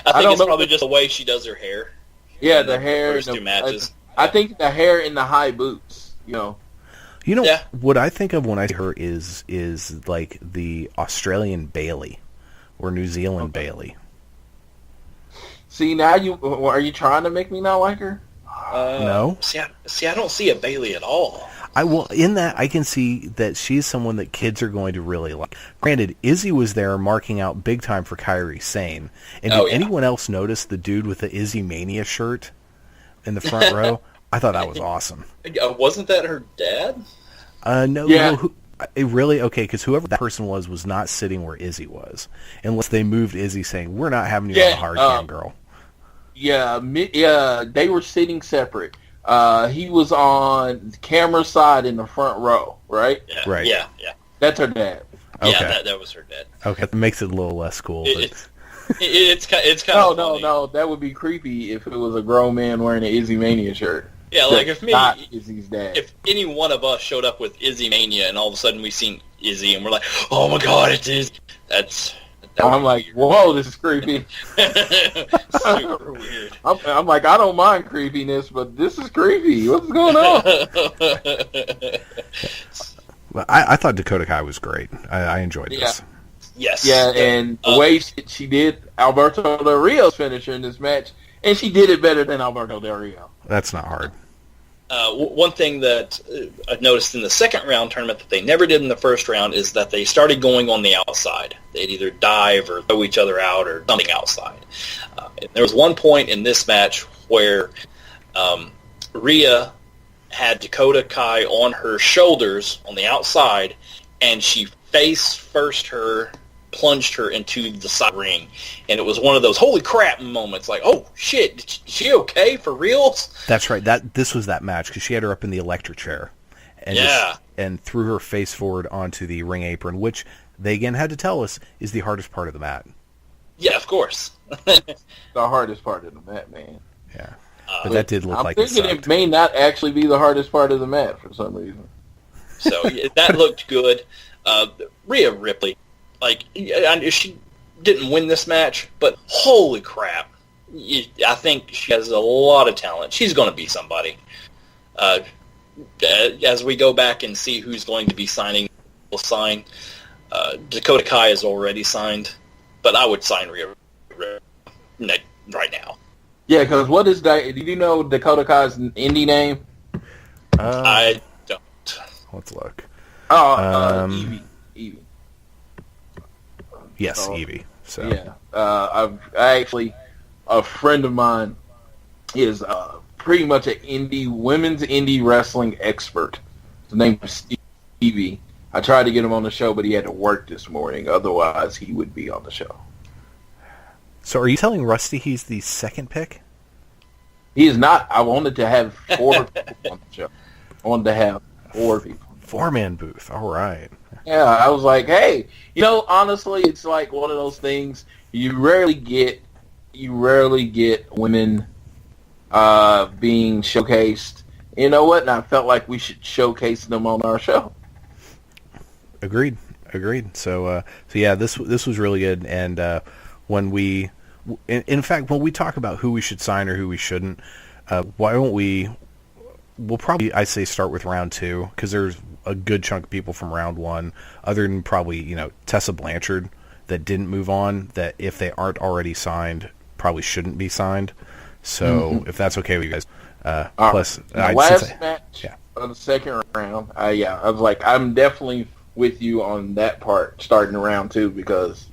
S3: I think it's probably just the way she does her hair.
S1: Yeah, the hair.
S3: First two matches.
S1: I think the hair in the high boots,
S2: what I think of when I see her is like the Australian Bailey or New Zealand Bailey.
S1: See, now are you trying to make me not like her?
S2: No.
S3: See, I don't see a Bailey at all.
S2: In that, I can see that she's someone that kids are going to really like. Granted, Izzy was there marking out big time for Kairi Sane. And did anyone else notice the dude with the Izzy Mania shirt in the front row? I thought that was awesome.
S3: Wasn't that her dad?
S2: No.
S1: Yeah.
S2: Because whoever that person was not sitting where Izzy was. Unless they moved Izzy saying, we're not having you on the hard cam, girl.
S1: Yeah, they were sitting separate. He was on the camera side in the front row, right?
S3: Yeah.
S2: Right.
S3: Yeah.
S1: That's her dad.
S3: Okay. Yeah, that was her dad.
S2: Okay, that makes it a little less cool.
S3: It's kind of funny.
S1: No, that would be creepy if it was a grown man wearing an Izzy Mania shirt.
S3: Yeah, like if
S1: Izzy's dad.
S3: If any one of us showed up with Izzy Mania and all of a sudden we seen Izzy and we're like, oh my god, it's Izzy.
S1: I'm like, whoa, this is creepy.
S3: Super weird.
S1: I'm like, I don't mind creepiness, but this is creepy. What's going on?
S2: Well, I thought Dakota Kai was great. I enjoyed this.
S3: Yes.
S1: Yeah, and the way she did Alberto Del Rio's finisher in this match, and she did it better than Alberto Del Rio.
S2: That's not hard.
S3: One thing that I noticed in the second round tournament that they never did in the first round is that they started going on the outside. They'd either dive or throw each other out or something outside. And there was one point in this match where Rhea had Dakota Kai on her shoulders on the outside, and she face first plunged her into the side ring, and it was one of those holy crap moments, like, oh shit, is she okay for reals?
S2: That's right. This was that match because she had her up in the electric chair, and and threw her face forward onto the ring apron, which they again had to tell us is the hardest part of the mat.
S3: Yeah, of course.
S1: The hardest part of the mat, man.
S2: Yeah, but that did look like
S1: I'm thinking it may not actually be the hardest part of the mat for some reason.
S3: So that looked good. Rhea Ripley. Like, she didn't win this match, but holy crap. I think she has a lot of talent. She's going to be somebody. As we go back and see who's going to be signing, we'll sign. Dakota Kai is already signed, but I would sign Rhea right now.
S1: Yeah, because what is that? Do you know Dakota Kai's indie name?
S3: I don't.
S2: Let's look.
S1: Evie.
S2: Yes, Evie. So
S1: yeah, I actually, a friend of mine is pretty much an women's indie wrestling expert. His name is Stevie. I tried to get him on the show, but he had to work this morning. Otherwise, he would be on the show.
S2: So are you telling Rusty he's the second pick?
S1: He is not. I wanted to have 4 people on the show. I wanted to have 4 people.
S2: 4-man booth. All right.
S1: Yeah, I was like, hey, honestly, it's like one of those things you rarely get women being showcased. You know what? And I felt like we should showcase them on our show.
S2: Agreed. So yeah, this was really good. And when we, in fact, when we talk about who we should sign or who we shouldn't, why don't we? We'll probably, I say, start with round 2 because there's a good chunk of people from round 1, other than probably Tessa Blanchard that didn't move on. That if they aren't already signed, probably shouldn't be signed. So if that's okay with you guys, plus
S1: last match of the second round, I was like, I'm definitely with you on that part starting round 2 because,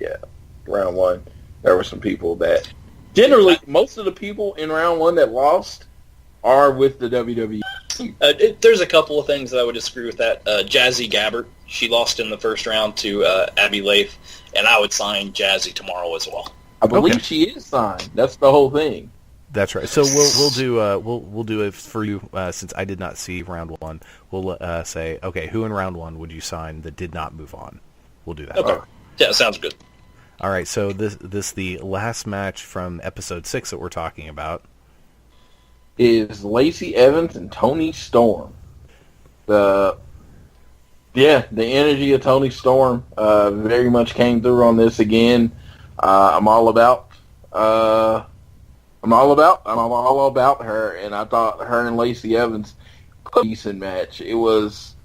S1: round 1, there were some people that... Generally, most of the people in round 1 that lost are with the WWE.
S3: There's a couple of things that I would disagree with that. Jazzy Gabbert, she lost in the first round to Abby Laith, and I would sign Jazzy tomorrow as well.
S1: I believe she is signed. That's the whole thing.
S2: That's right. So we'll do it for you since I did not see round 1. We'll say, okay, who in round 1 would you sign that did not move on? We'll do that.
S3: Okay. Yeah, sounds good.
S2: All right. So this the last match from episode 6 that we're talking about
S1: is Lacey Evans and Toni Storm. The energy of Toni Storm very much came through on this again. I'm all about her, and I thought her and Lacey Evans put a decent match. It was,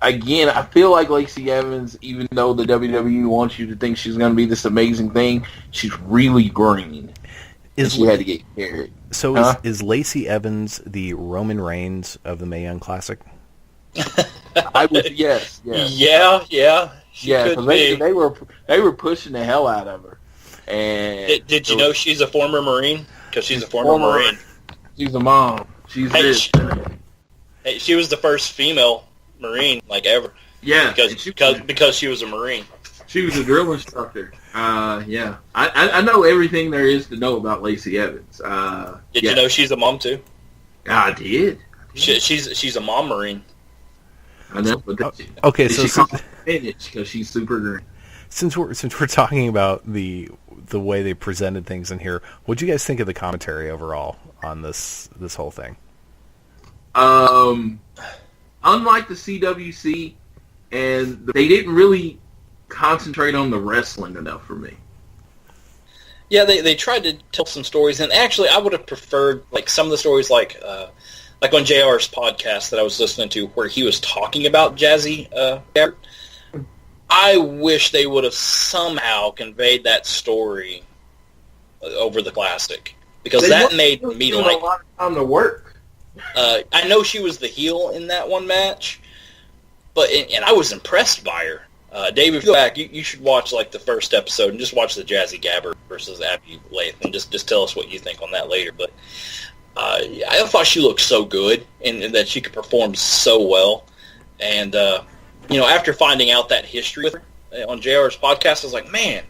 S1: again, I feel like Lacey Evans, even though the WWE wants you to think she's going to be this amazing thing, she's really green. She had to get carried.
S2: So is Lacey Evans the Roman Reigns of the Mae Young Classic?
S1: I would, yes.
S3: Yeah.
S1: Because they were pushing the hell out of her. And
S3: did you know she's a former Marine? Because she's a former Marine.
S1: She's a mom. She's this.
S3: She was the first female Marine ever.
S1: Yeah,
S3: because she was a Marine.
S1: She was a drill instructor. I know everything there is to know about Lacey Evans.
S3: Did you know she's a mom too?
S1: I did.
S3: She's a mom Marine.
S1: I know, but
S2: okay, so
S1: because she's super green.
S2: Since we're talking about the way they presented things in here, what do you guys think of the commentary overall on this whole thing?
S1: Unlike the CWC, and they didn't really concentrate on the wrestling enough for me.
S3: Yeah, they tried to tell some stories, and actually, I would have preferred some of the stories like on JR's podcast that I was listening to, where he was talking about Jazzy Gabbert. I wish they would have somehow conveyed that story over the Classic, because that made me
S1: a lot of time to work.
S3: I know she was the heel in that one match, but and I was impressed by her. Dave, if you go back, you should watch the first episode and just watch the Jazzy Gabbert versus Abby Laith, and just tell us what you think on that later. But I thought she looked so good, and that she could perform so well, and after finding out that history with her on JR's podcast, I was like, man,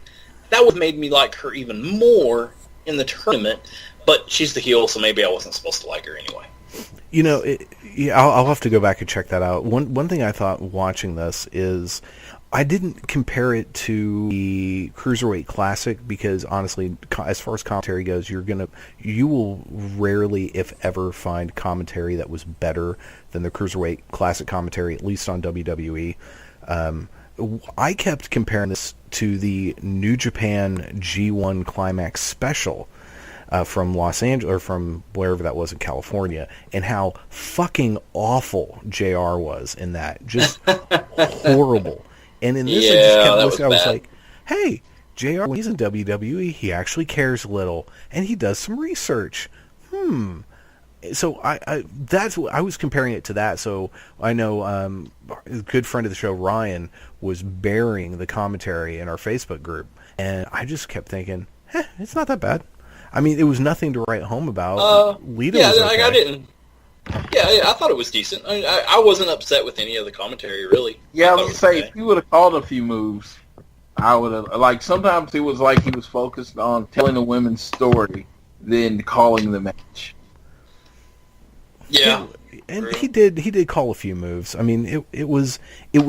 S3: that would have made me like her even more in the tournament. But she's the heel, so maybe I wasn't supposed to like her anyway.
S2: I'll have to go back and check that out. One thing I thought watching this is I didn't compare it to the Cruiserweight Classic because honestly, as far as commentary goes, you will rarely, if ever, find commentary that was better than the Cruiserweight Classic commentary, at least on WWE. I kept comparing this to the New Japan G1 Climax Special from Los Angeles, or from wherever that was in California, and how fucking awful JR was in that. Just horrible. And in this, I just kept listening. I was like, hey, JR, when he's in WWE, he actually cares a little, and he does some research. So I was comparing it to that. So I know a good friend of the show, Ryan, was burying the commentary in our Facebook group, and I just kept thinking, it's not that bad. I mean, it was nothing to write home about. Lita was okay.
S3: I didn't. Yeah, I thought it was decent. I wasn't upset with any of the commentary, really.
S1: Yeah, I was going to say, if you would have called a few moves, I would have, sometimes it was like he was focused on telling the women's story than calling the match.
S3: Yeah.
S2: And he did call a few moves. I mean, it was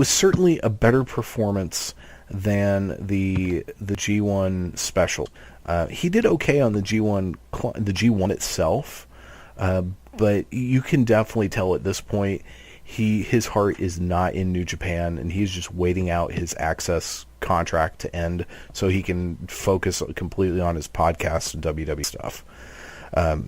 S2: certainly a better performance than the G1 special. He did okay on the G1 itself, but you can definitely tell at this point his heart is not in New Japan, and he's just waiting out his Access contract to end so he can focus completely on his podcast and WWE stuff.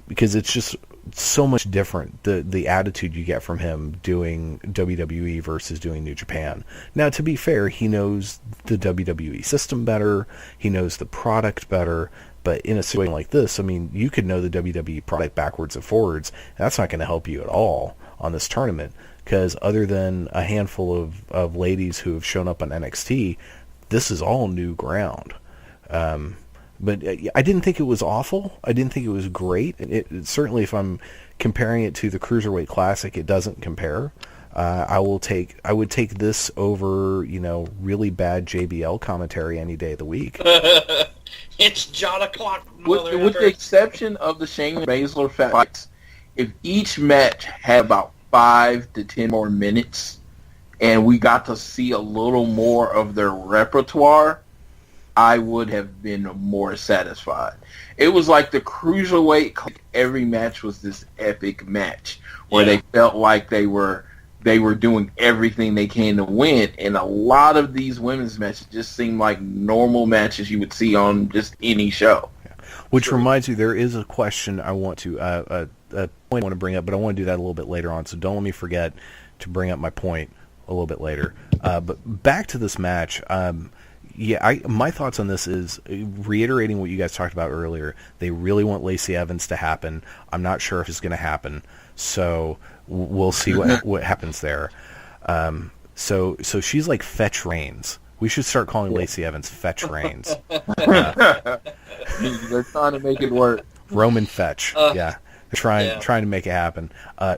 S2: Because it's just so much different, the attitude you get from him doing WWE versus doing New Japan. Now, to be fair, he knows the WWE system better, he knows the product better, but in a situation like this, I mean, you could know the WWE product backwards and forwards, and that's not going to help you at all on this tournament, because other than a handful of ladies who have shown up on NXT, this is all new ground. But I didn't think it was awful. I didn't think it was great. It certainly, if I'm comparing it to the Cruiserweight Classic, it doesn't compare. I would take this over, really bad JBL commentary any day of the week.
S3: It's John o'clock.
S1: With the exception of the Shayna Baszler fights, if each match had about 5 to 10 more minutes, and we got to see a little more of their repertoire, I would have been more satisfied. It was like the Cruiserweight, every match was this epic match where they felt like they were doing everything they can to win, and a lot of these women's matches just seem like normal matches you would see on just any show.
S2: Which reminds me, there is a question I want to a point I want to bring up, but I want to do that a little bit later on, so don't let me forget to bring up my point a little bit later. But back to this match. My thoughts on this is reiterating what you guys talked about earlier. They really want Lacey Evans to happen. I'm not sure if it's going to happen, so we'll see what happens there. So she's like Fetch Reigns. We should start calling Lacey Evans Fetch Reigns.
S1: They're trying to make it work.
S2: Roman Fetch. They're trying to make it happen.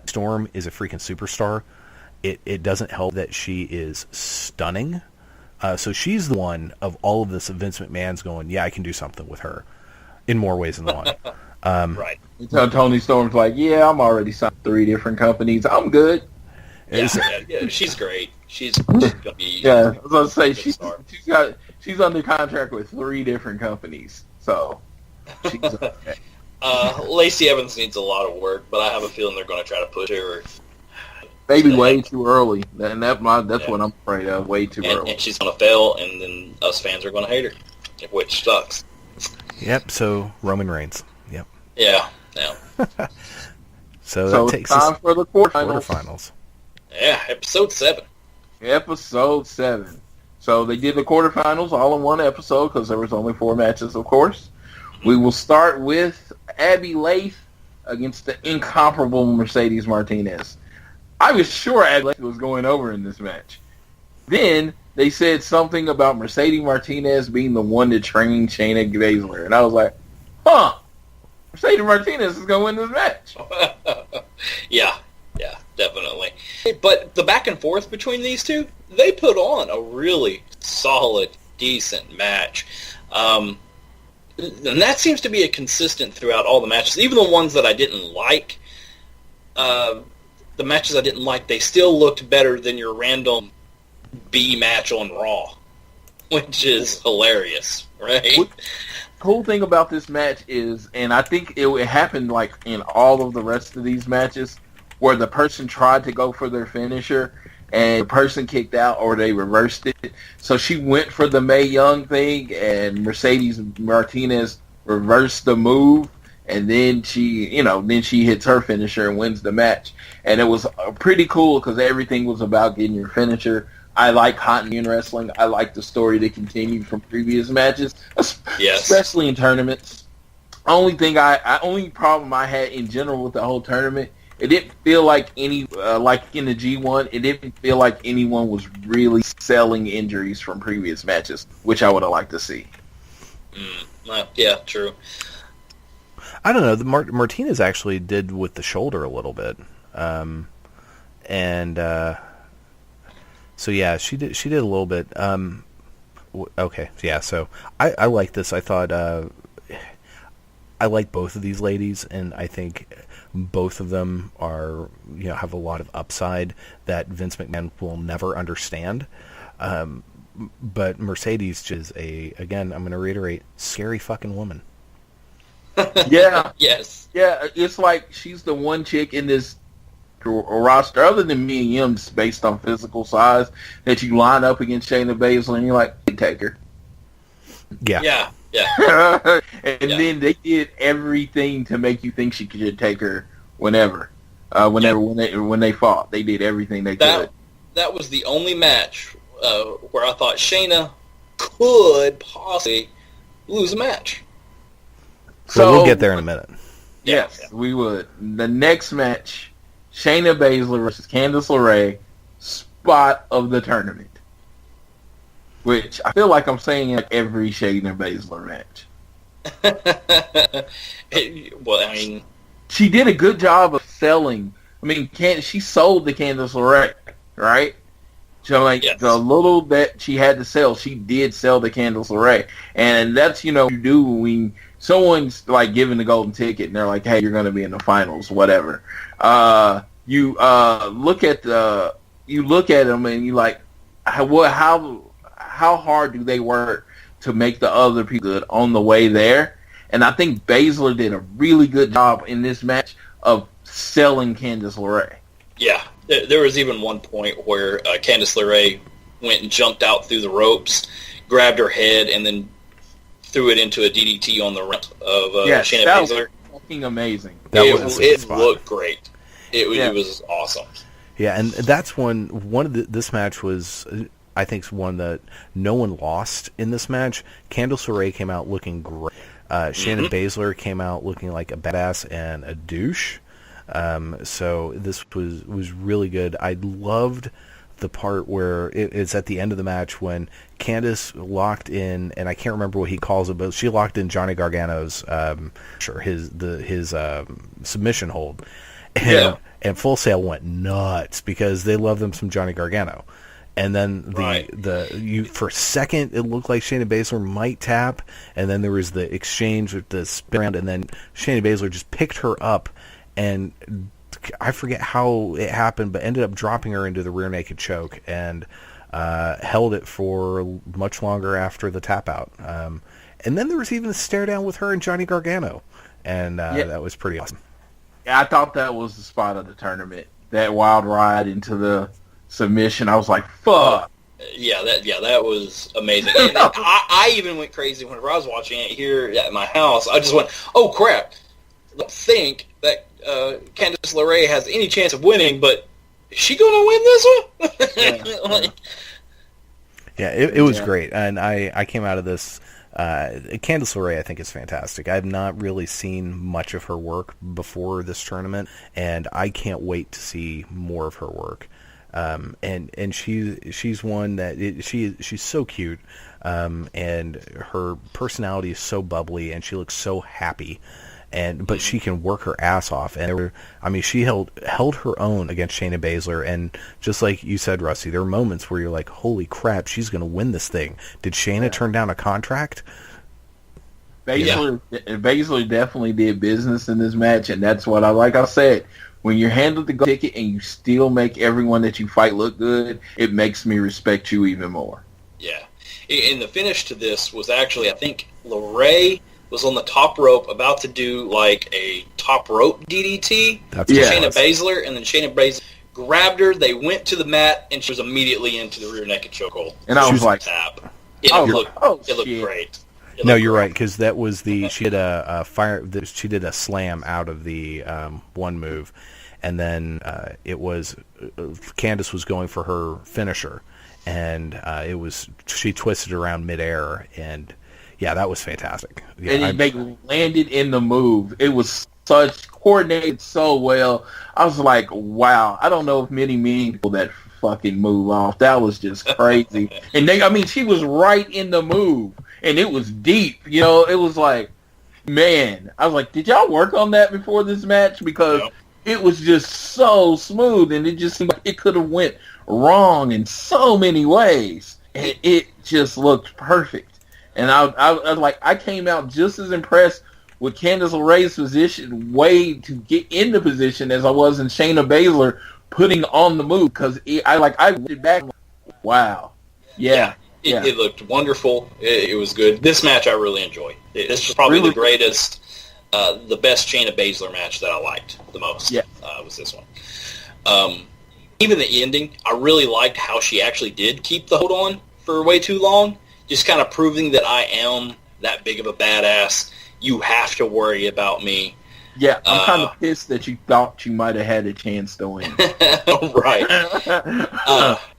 S2: Storm is a freaking superstar. It doesn't help that she is stunning. So she's the one of all of this Vince McMahon's going, yeah, I can do something with her in more ways than one.
S3: Right.
S1: Tony Storm's like, yeah, I'm already signed 3 different companies. I'm good.
S3: Yeah, she's great. She's gonna be.
S1: Yeah, I was gonna say she's under contract with 3 different companies, so she's okay.
S3: Lacey Evans needs a lot of work, but I have a feeling they're going to try to push her.
S1: Maybe way too early, and that's what I'm afraid of. Way too early,
S3: and she's going to fail, and then us fans are going to hate her, which sucks.
S2: Yep. So Roman Reigns. Yep.
S3: Yeah.
S2: So that takes
S1: time
S2: us
S1: for the quarterfinals.
S3: Yeah, episode 7.
S1: Episode 7. So they did the quarterfinals all in one episode because there was only 4 matches, of course. We will start with Abby Laith against the incomparable Mercedes Martinez. I was sure Abby Laith was going over in this match. Then they said something about Mercedes Martinez being the one to train Shayna Baszler, and I was like, Mercedes Martinez is going to win this match.
S3: Yeah, definitely. But the back and forth between these two, they put on a really solid, decent match. And that seems to be a consistent throughout all the matches. Even the ones that I didn't like, the matches I didn't like, they still looked better than your random B match on Raw, which is hilarious, right?
S1: Cool thing about this match is, and I think it happened like in all of the rest of these matches, where the person tried to go for their finisher and the person kicked out or they reversed it. So she went for the Mae Young thing and Mercedes Martinez reversed the move, and then she hits her finisher and wins the match. And it was pretty cool because everything was about getting your finisher. I like continuity in wrestling. I like the story that continued from previous matches, especially in tournaments. Only problem I had in general with the whole tournament, it didn't feel like like in the G1, it didn't feel like anyone was really selling injuries from previous matches, which I would have liked to see.
S3: Yeah, true.
S2: I don't know. The Martinez actually did with the shoulder a little bit, so yeah, she did a little bit. Okay, yeah. So I like this. I thought I like both of these ladies, and I think both of them are have a lot of upside that Vince McMahon will never understand. But Mercedes is again, I'm going to reiterate, scary fucking woman.
S1: Yeah.
S3: Yes.
S1: Yeah, it's like she's the one chick in this roster, other than Mae Young, based on physical size, that you line up against Shayna Baszler and you're like, take her.
S3: Yeah.
S1: Then they did everything to make you think she could take her when they fought. They did everything they could.
S3: That was the only match where I thought Shayna could possibly lose a match.
S2: So we'll get there in a minute.
S1: Yes, we would. The next match Shayna Baszler versus Candice LeRae, spot of the tournament. Which I feel like I'm saying in every Shayna Baszler match.
S3: Well, I mean,
S1: she did a good job of selling. I mean, she sold the Candice LeRae, right? So, like,
S3: yes.
S1: The little that she had to sell, she did sell the Candice LeRae. And that's, you do when someone's, like, given the golden ticket and they're like, hey, you're going to be in the finals, whatever. You look at them and you like, how hard do they work to make the other people good on the way there? And I think Baszler did a really good job in this match of selling Candice LeRae.
S3: Yeah, there was even one point where Candice LeRae went and jumped out through the ropes, grabbed her head, and then threw it into a DDT on the rump of Shayna Baszler.
S1: Was fucking amazing.
S3: It looked great. It was awesome.
S2: Yeah, and that's this match was, I think, one that no one lost in this match. Candice LeRae came out looking great. Shayna Baszler came out looking like a badass and a douche. So this was really good. I loved the part where it's at the end of the match when Candice locked in, and I can't remember what he calls it, but she locked in Johnny Gargano's his submission hold. And Full Sail went nuts because they love them some Johnny Gargano. And then for a second it looked like Shayna Baszler might tap, and then there was the exchange with the spin around, and then Shayna Baszler just picked her up, and I forget how it happened, but ended up dropping her into the rear naked choke and held it for much longer after the tap out. And then there was even a stare down with her and Johnny Gargano, and that was pretty awesome.
S1: Yeah, I thought that was the spot of the tournament. That wild ride into the submission, I was like, fuck.
S3: That was amazing. And I even went crazy whenever I was watching it here at my house. I just went, oh crap, I don't think that Candice LeRae has any chance of winning, but is she going to win this one?
S2: It was great. And I came out of this, Candice LeRae I think is fantastic. I've not really seen much of her work before this tournament, and I can't wait to see more of her work. And she's one that she's so cute, and her personality is so bubbly, and she looks so happy, but she can work her ass off. And she held her own against Shayna Baszler, and just like you said, Rusty, there are moments where you're like, holy crap, she's going to win this thing. Did Shayna turn down a contract?
S1: Baszler definitely did business in this match, and that's what I said. When you're handled the gold ticket and you still make everyone that you fight look good, it makes me respect you even more.
S3: Yeah. And the finish to this was actually, I think, LeRae was on the top rope about to do like a top rope DDT to Shayna Baszler, and then Shayna Baszler grabbed her, they went to the mat, and she was immediately into the rear naked chokehold.
S1: And I was like,
S3: tap. It looked great.
S2: You're right, because that was she did she did a slam out of the one move, and then Candice was going for her finisher, and she twisted around midair, and that was fantastic.
S1: And they landed in the move. It was coordinated so well. I was like, wow. I don't know if many people that fucking move off. That was just crazy. And she was right in the move. And it was deep, it was like, man, I was like, did y'all work on that before this match? Because it was just so smooth, and it just seemed like it could have went wrong in so many ways. And it just looked perfect. And I came out just as impressed with Candice LeRae's way to get into position as I was in Shayna Baszler putting on the move, because I went back, wow. Yeah.
S3: It looked wonderful. It was good. This match I really enjoyed. This was probably the greatest, the best Shayna Baszler match that I liked the most.
S1: Yeah.
S3: Was this one. Even the ending, I really liked how she actually did keep the hold on for way too long, just kind of proving that I am that big of a badass. You have to worry about me.
S1: Yeah, I'm kind of pissed that you thought you might have had a chance to win.
S3: Right.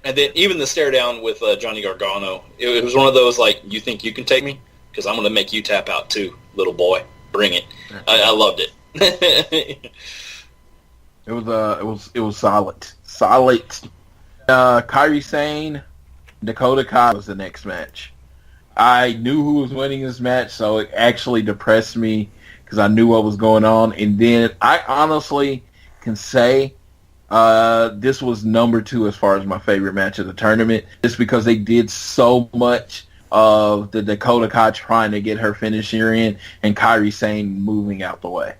S3: And then even the stare down with Johnny Gargano, it was one of those, like, you think you can take me? Because I'm going to make you tap out too, little boy. Bring it. I loved it.
S1: It was solid. Kairi Sane, Dakota Kai was the next match. I knew who was winning this match, so it actually depressed me because I knew what was going on. And then I honestly can say this was number 2 as far as my favorite match of the tournament, just because they did so much of the Dakota Kai trying to get her finisher in and Kairi Sane moving out the way.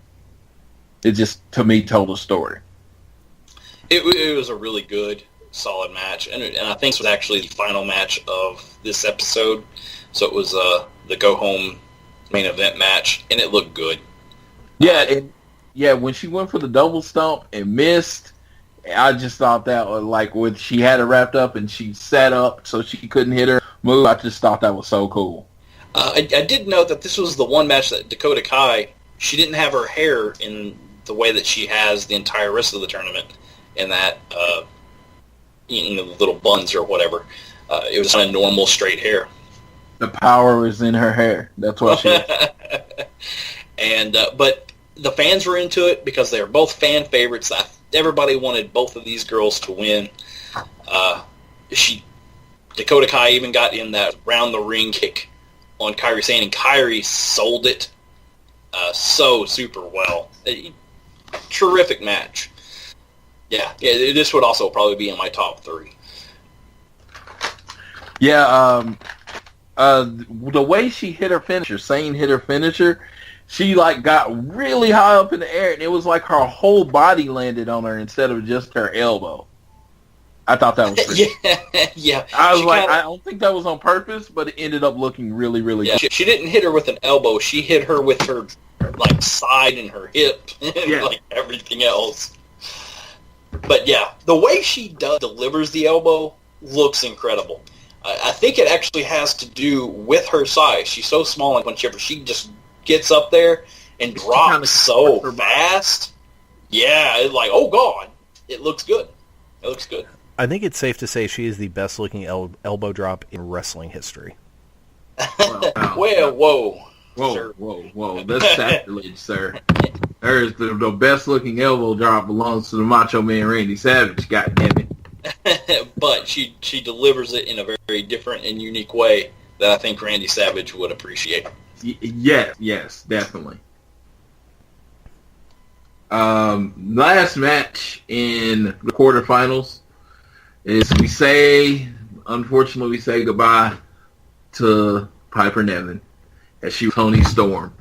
S1: It just, to me, told a story.
S3: It was a really good, solid match, and I think it was actually the final match of this episode. So it was the go-home main event match, and it looked good.
S1: When she went for the double stomp and missed, I just thought that was like when she had it wrapped up and she sat up so she couldn't hit her move. I just thought that was so cool.
S3: I did note that this was the one match that Dakota Kai, she didn't have her hair in the way that she has the entire rest of the tournament, in that little buns or whatever. It was kind of normal straight hair.
S1: The power was in her hair. That's what she
S3: And but the fans were into it because they were both fan favorites. Everybody wanted both of these girls to win. Dakota Kai even got in that round the ring kick on Kairi Sane, and Kairi sold it so super well. Terrific match. Yeah, this would also probably be in my top 3.
S1: Yeah, the way she hit her finisher, Sane hit her finisher, she got really high up in the air, and it was like her whole body landed on her instead of just her elbow. I thought that was pretty
S3: yeah.
S1: I was I don't think that was on purpose, but it ended up looking really, really good.
S3: She didn't hit her with an elbow. She hit her with her side and her hip and everything else. But yeah, the way she delivers the elbow looks incredible. I think it actually has to do with her size. She's so small, and whenever she just gets up there and drops so fast, it's like, oh god, it looks good. It looks good.
S2: I think it's safe to say she is the best-looking elbow drop in wrestling history.
S3: Whoa.
S1: That's sacrilege, sir. There's the best-looking elbow drop belongs to the Macho Man Randy Savage, goddammit.
S3: But she delivers it in a very different and unique way that I think Randy Savage would appreciate.
S1: Yes, definitely. Last match in the quarterfinals is unfortunately we say goodbye to Piper Niven as she was Toni Storm.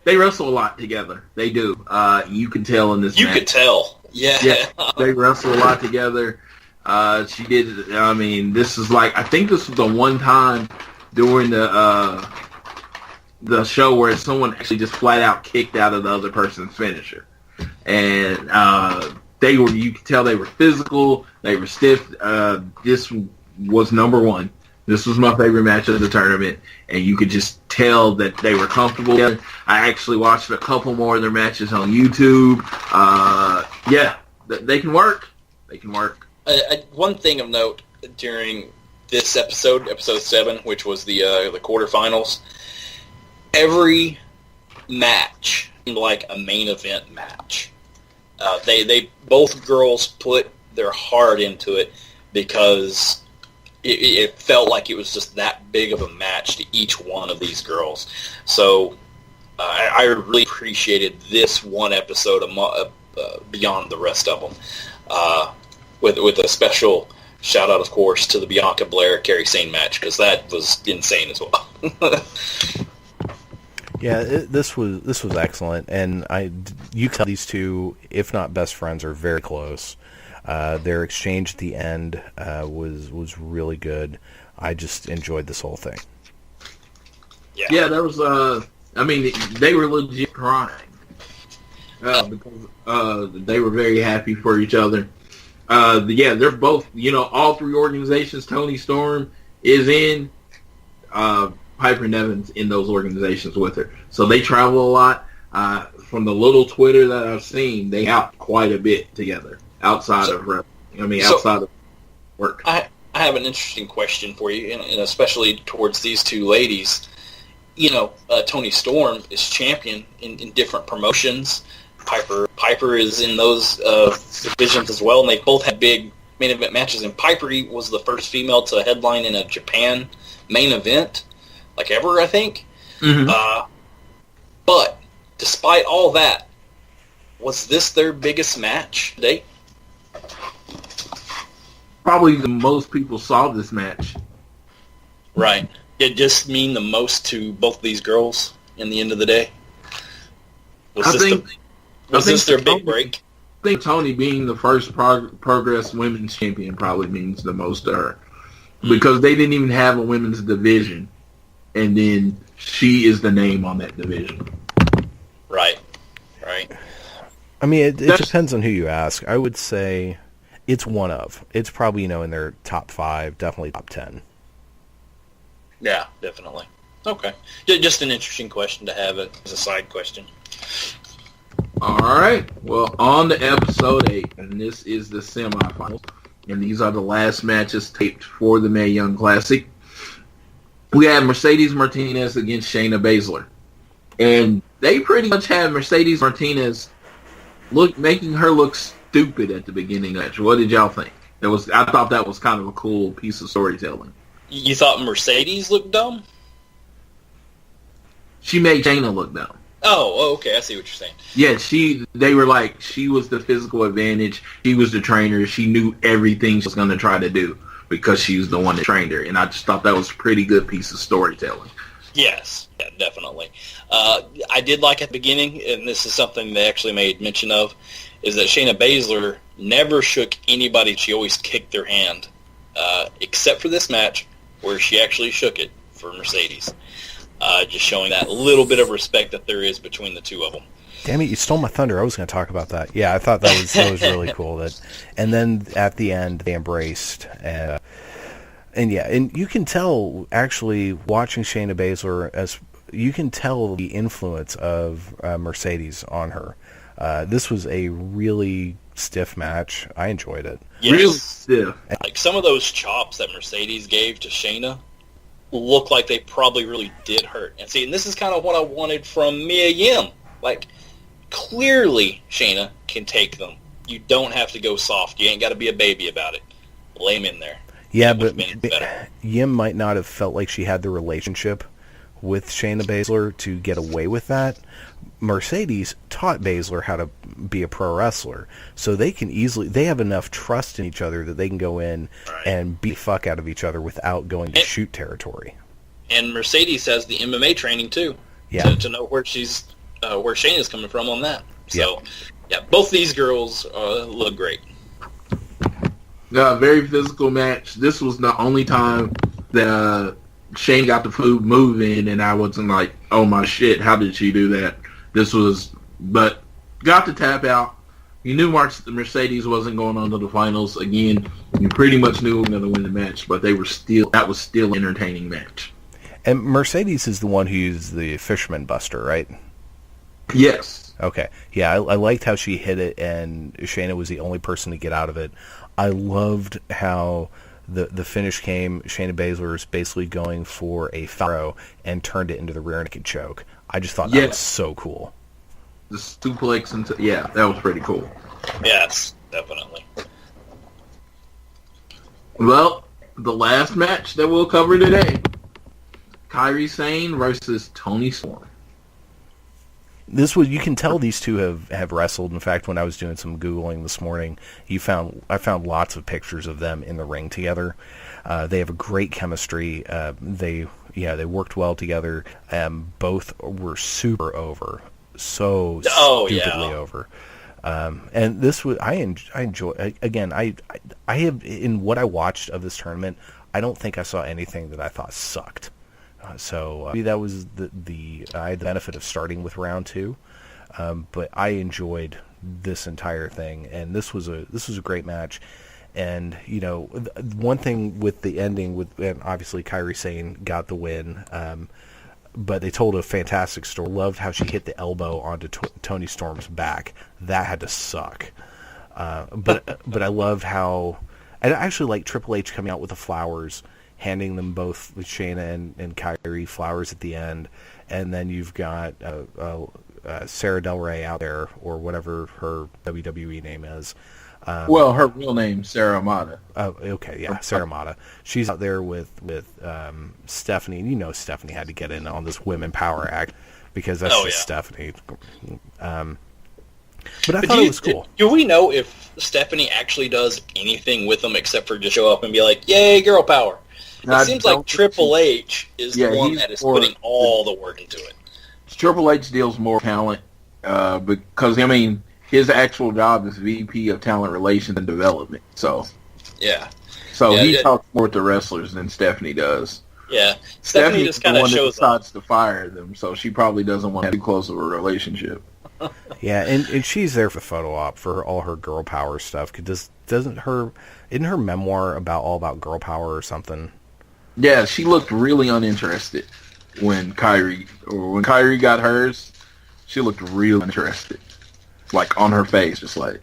S1: They wrestle a lot together. They do. You can tell in this match. You could
S3: tell. Yeah.
S1: They wrestle a lot together. She did. I mean, this is I think this was the one time during the show where someone actually just flat out kicked out of the other person's finisher, and you could tell they were physical. They were stiff. This was number 1. This was my favorite match of the tournament, and you could just tell that they were comfortable together. I actually watched a couple more of their matches on YouTube. They can work. They can work.
S3: One thing of note during this episode 7, which was the quarterfinals, every match seemed like a main event match. They both girls put their heart into it because it felt like it was just that big of a match to each one of these girls. So I really appreciated this one episode beyond the rest of them. With a special shout out, of course, to the Bianca Belair Kairi Sane match, because that was insane as well.
S2: Yeah, this was excellent, and you can tell these two, if not best friends, are very close. Their exchange at the end was really good. I just enjoyed this whole thing.
S1: Yeah, that was. They were legit crying because they were very happy for each other. They're both. All 3 organizations Toni Storm is in. Piper Niven's in those organizations with her. So they travel a lot. From the little Twitter that I've seen, they out quite a bit together outside of work.
S3: I have an interesting question for you, and especially towards these two ladies. Toni Storm is champion in different promotions. Piper. Piper is in those divisions as well, and they both had big main event matches. And Piper was the first female to headline in a Japan main event, like ever, I think. Mm-hmm. But despite all that, was this their biggest match to date?
S1: Probably the most people saw this match.
S3: Right. It just mean the most to both these girls in the end of the day? Was this their big break?
S1: I think Tony being the first Progress Women's Champion probably means the most to her. Because they didn't even have a women's division. And then she is the name on that division.
S3: Right.
S2: I mean, it depends on who you ask. I would say it's one of. It's probably, in their top 5, definitely top 10.
S3: Yeah, definitely. Okay. Just an interesting question to have as a side question.
S1: All right. Well, on to episode 8, and this is the semifinals. And these are the last matches taped for the Mae Young Classic. We had Mercedes Martinez against Shayna Baszler. And they pretty much had Mercedes Martinez making her look stupid at the beginning of the match. What did y'all think? I thought that was kind of a cool piece of storytelling.
S3: You thought Mercedes looked dumb?
S1: She made Shayna look dumb.
S3: Oh, okay. I see what you're saying.
S1: Yeah, they were like, she was the physical advantage. She was the trainer. She knew everything she was going to try to do because she was the one that trained her. And I just thought that was a pretty good piece of storytelling.
S3: Yes, yeah, definitely. I did like at the beginning, and this is something they actually made mention of, is that Shayna Baszler never shook anybody. She always kicked their hand, except for this match where she actually shook it for Mercedes. Just showing that little bit of respect that there is between the two of them.
S2: Damn it, you stole my thunder. I was going to talk about that. Yeah, I thought that was really cool. And then at the end, they embraced. And you can tell, actually, watching Shayna Baszler, you can tell the influence of Mercedes on her. This was a really stiff match. I enjoyed it.
S3: Yes.
S1: Really stiff.
S3: Like some of those chops that Mercedes gave to Shayna look like they probably really did hurt. And this is kind of what I wanted from Mae Young. Like, clearly Shayna can take them. You don't have to go soft. You ain't got to be a baby about it. Lay him in there.
S2: Yeah, but Yim might not have felt like she had the relationship with Shayna Baszler to get away with that. Mercedes taught Baszler how to be a pro wrestler, so they have enough trust in each other that they can go in and beat the fuck out of each other without going to shoot territory.
S3: And Mercedes has the MMA training too, to know where Shayna's coming from on that. So, both these girls look great.
S1: Very physical match. This was the only time that Shane got the food moving, and I wasn't like, oh my shit, how did she do that? But got the tap out. You knew Mercedes wasn't going on to the finals again. You pretty much knew they were going to win the match, but that was still an entertaining match.
S2: And Mercedes is the one who's the fisherman buster, right?
S1: Yes.
S2: Okay. Yeah, I liked how she hit it, and Shayna was the only person to get out of it. I loved how the finish came. Shayna Baszler is basically going for a pharaoh and turned it into the rear naked choke. I just thought that was so cool.
S1: The suplex, that was pretty cool.
S3: Yes, definitely.
S1: Well, the last match that we'll cover today, Kairi Sane versus Toni Storm.
S2: You can tell these two have wrestled. In fact, when I was doing some Googling this morning, I found lots of pictures of them in the ring together. They have a great chemistry. They worked well together. Both were super over, so stupidly over. And this was I enjoy. Again, I have, in what I watched of this tournament, I don't think I saw anything that I thought sucked. So that was I had the benefit of starting with round 2, but I enjoyed this entire thing, and this was a great match. And one thing with the ending, and obviously Kairi Sane got the win, but they told a fantastic story. Loved how she hit the elbow onto Toni Storm's back. That had to suck. But I loved how I actually like Triple H coming out with the flowers, handing them both, Shayna and Kairi, flowers at the end, and then you've got Sarah Del Rey out there, or whatever her WWE name is.
S1: Well, her real name, Sarah Amata.
S2: Oh, okay, yeah, Sarah Amata. She's out there with Stephanie. You know Stephanie had to get in on this Women Power Act because that's just Stephanie. But I thought it was cool.
S3: Do we know if Stephanie actually does anything with them except for just show up and be like, yay, girl power? It seems like Triple H is the one that is putting all the work into it.
S1: Triple H deals more talent because, I mean, his actual job is VP of Talent Relations and Development. So he talks more with the wrestlers than Stephanie does.
S3: Yeah, Stephanie just kind of shows
S1: decides to fire them, so she probably doesn't want to have too close of a relationship.
S2: Yeah, and she's there for the photo op for all her girl power stuff. Isn't her memoir all about girl power or something?
S1: Yeah, she looked really uninterested when Kyrie got hers. She looked real interested, like on her face, just like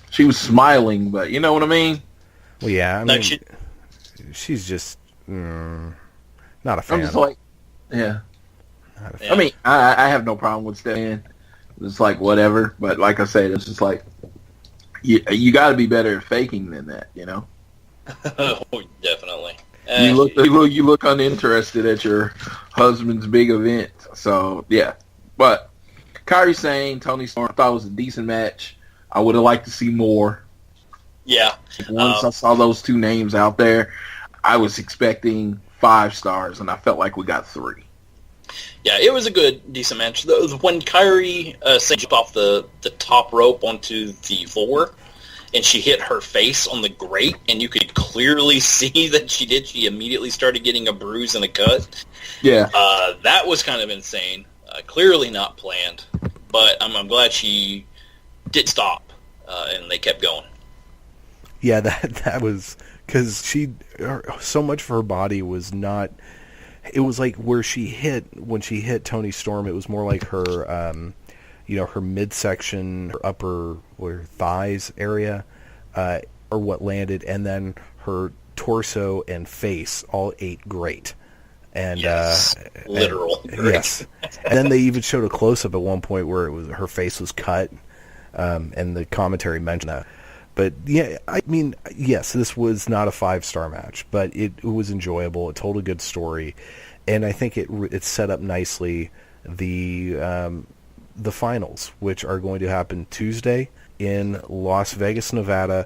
S1: she was smiling, but you know what I mean.
S2: Well, yeah, I mean, she's just not a fan.
S1: I'm just like, yeah. I mean, I have no problem with Stan. It's like whatever, but like I said, it's just like you got to be better at faking than that, you know.
S3: Oh, definitely.
S1: You look uninterested at your husband's big event, so yeah. But Kairi Sane, Toni Storm, I thought it was a decent match. I would have liked to see more.
S3: Yeah.
S1: Once I saw those two names out there, I was expecting 5 stars, and I felt like we got 3.
S3: Yeah, it was a good, decent match. When Kairi jumped off the top rope onto the floor, and she hit her face on the grate, and you could clearly see that she immediately started getting a bruise and a cut.
S1: Yeah.
S3: That was kind of insane. Clearly not planned, but I'm glad she did stop, and they kept going.
S2: Yeah, that was because so much of her body was not. It was like when she hit Toni Storm, it was more like her, her midsection, her upper or thighs area, or what landed, and then her torso and face all ate great. And
S3: literal.
S2: Yes. And then they even showed a close up at one point where her face was cut, and the commentary mentioned that. But yeah, I mean, yes, this was not a 5-star match, but it was enjoyable. It told a good story, and I think it set up nicely the finals, which are going to happen Tuesday in Las Vegas, Nevada,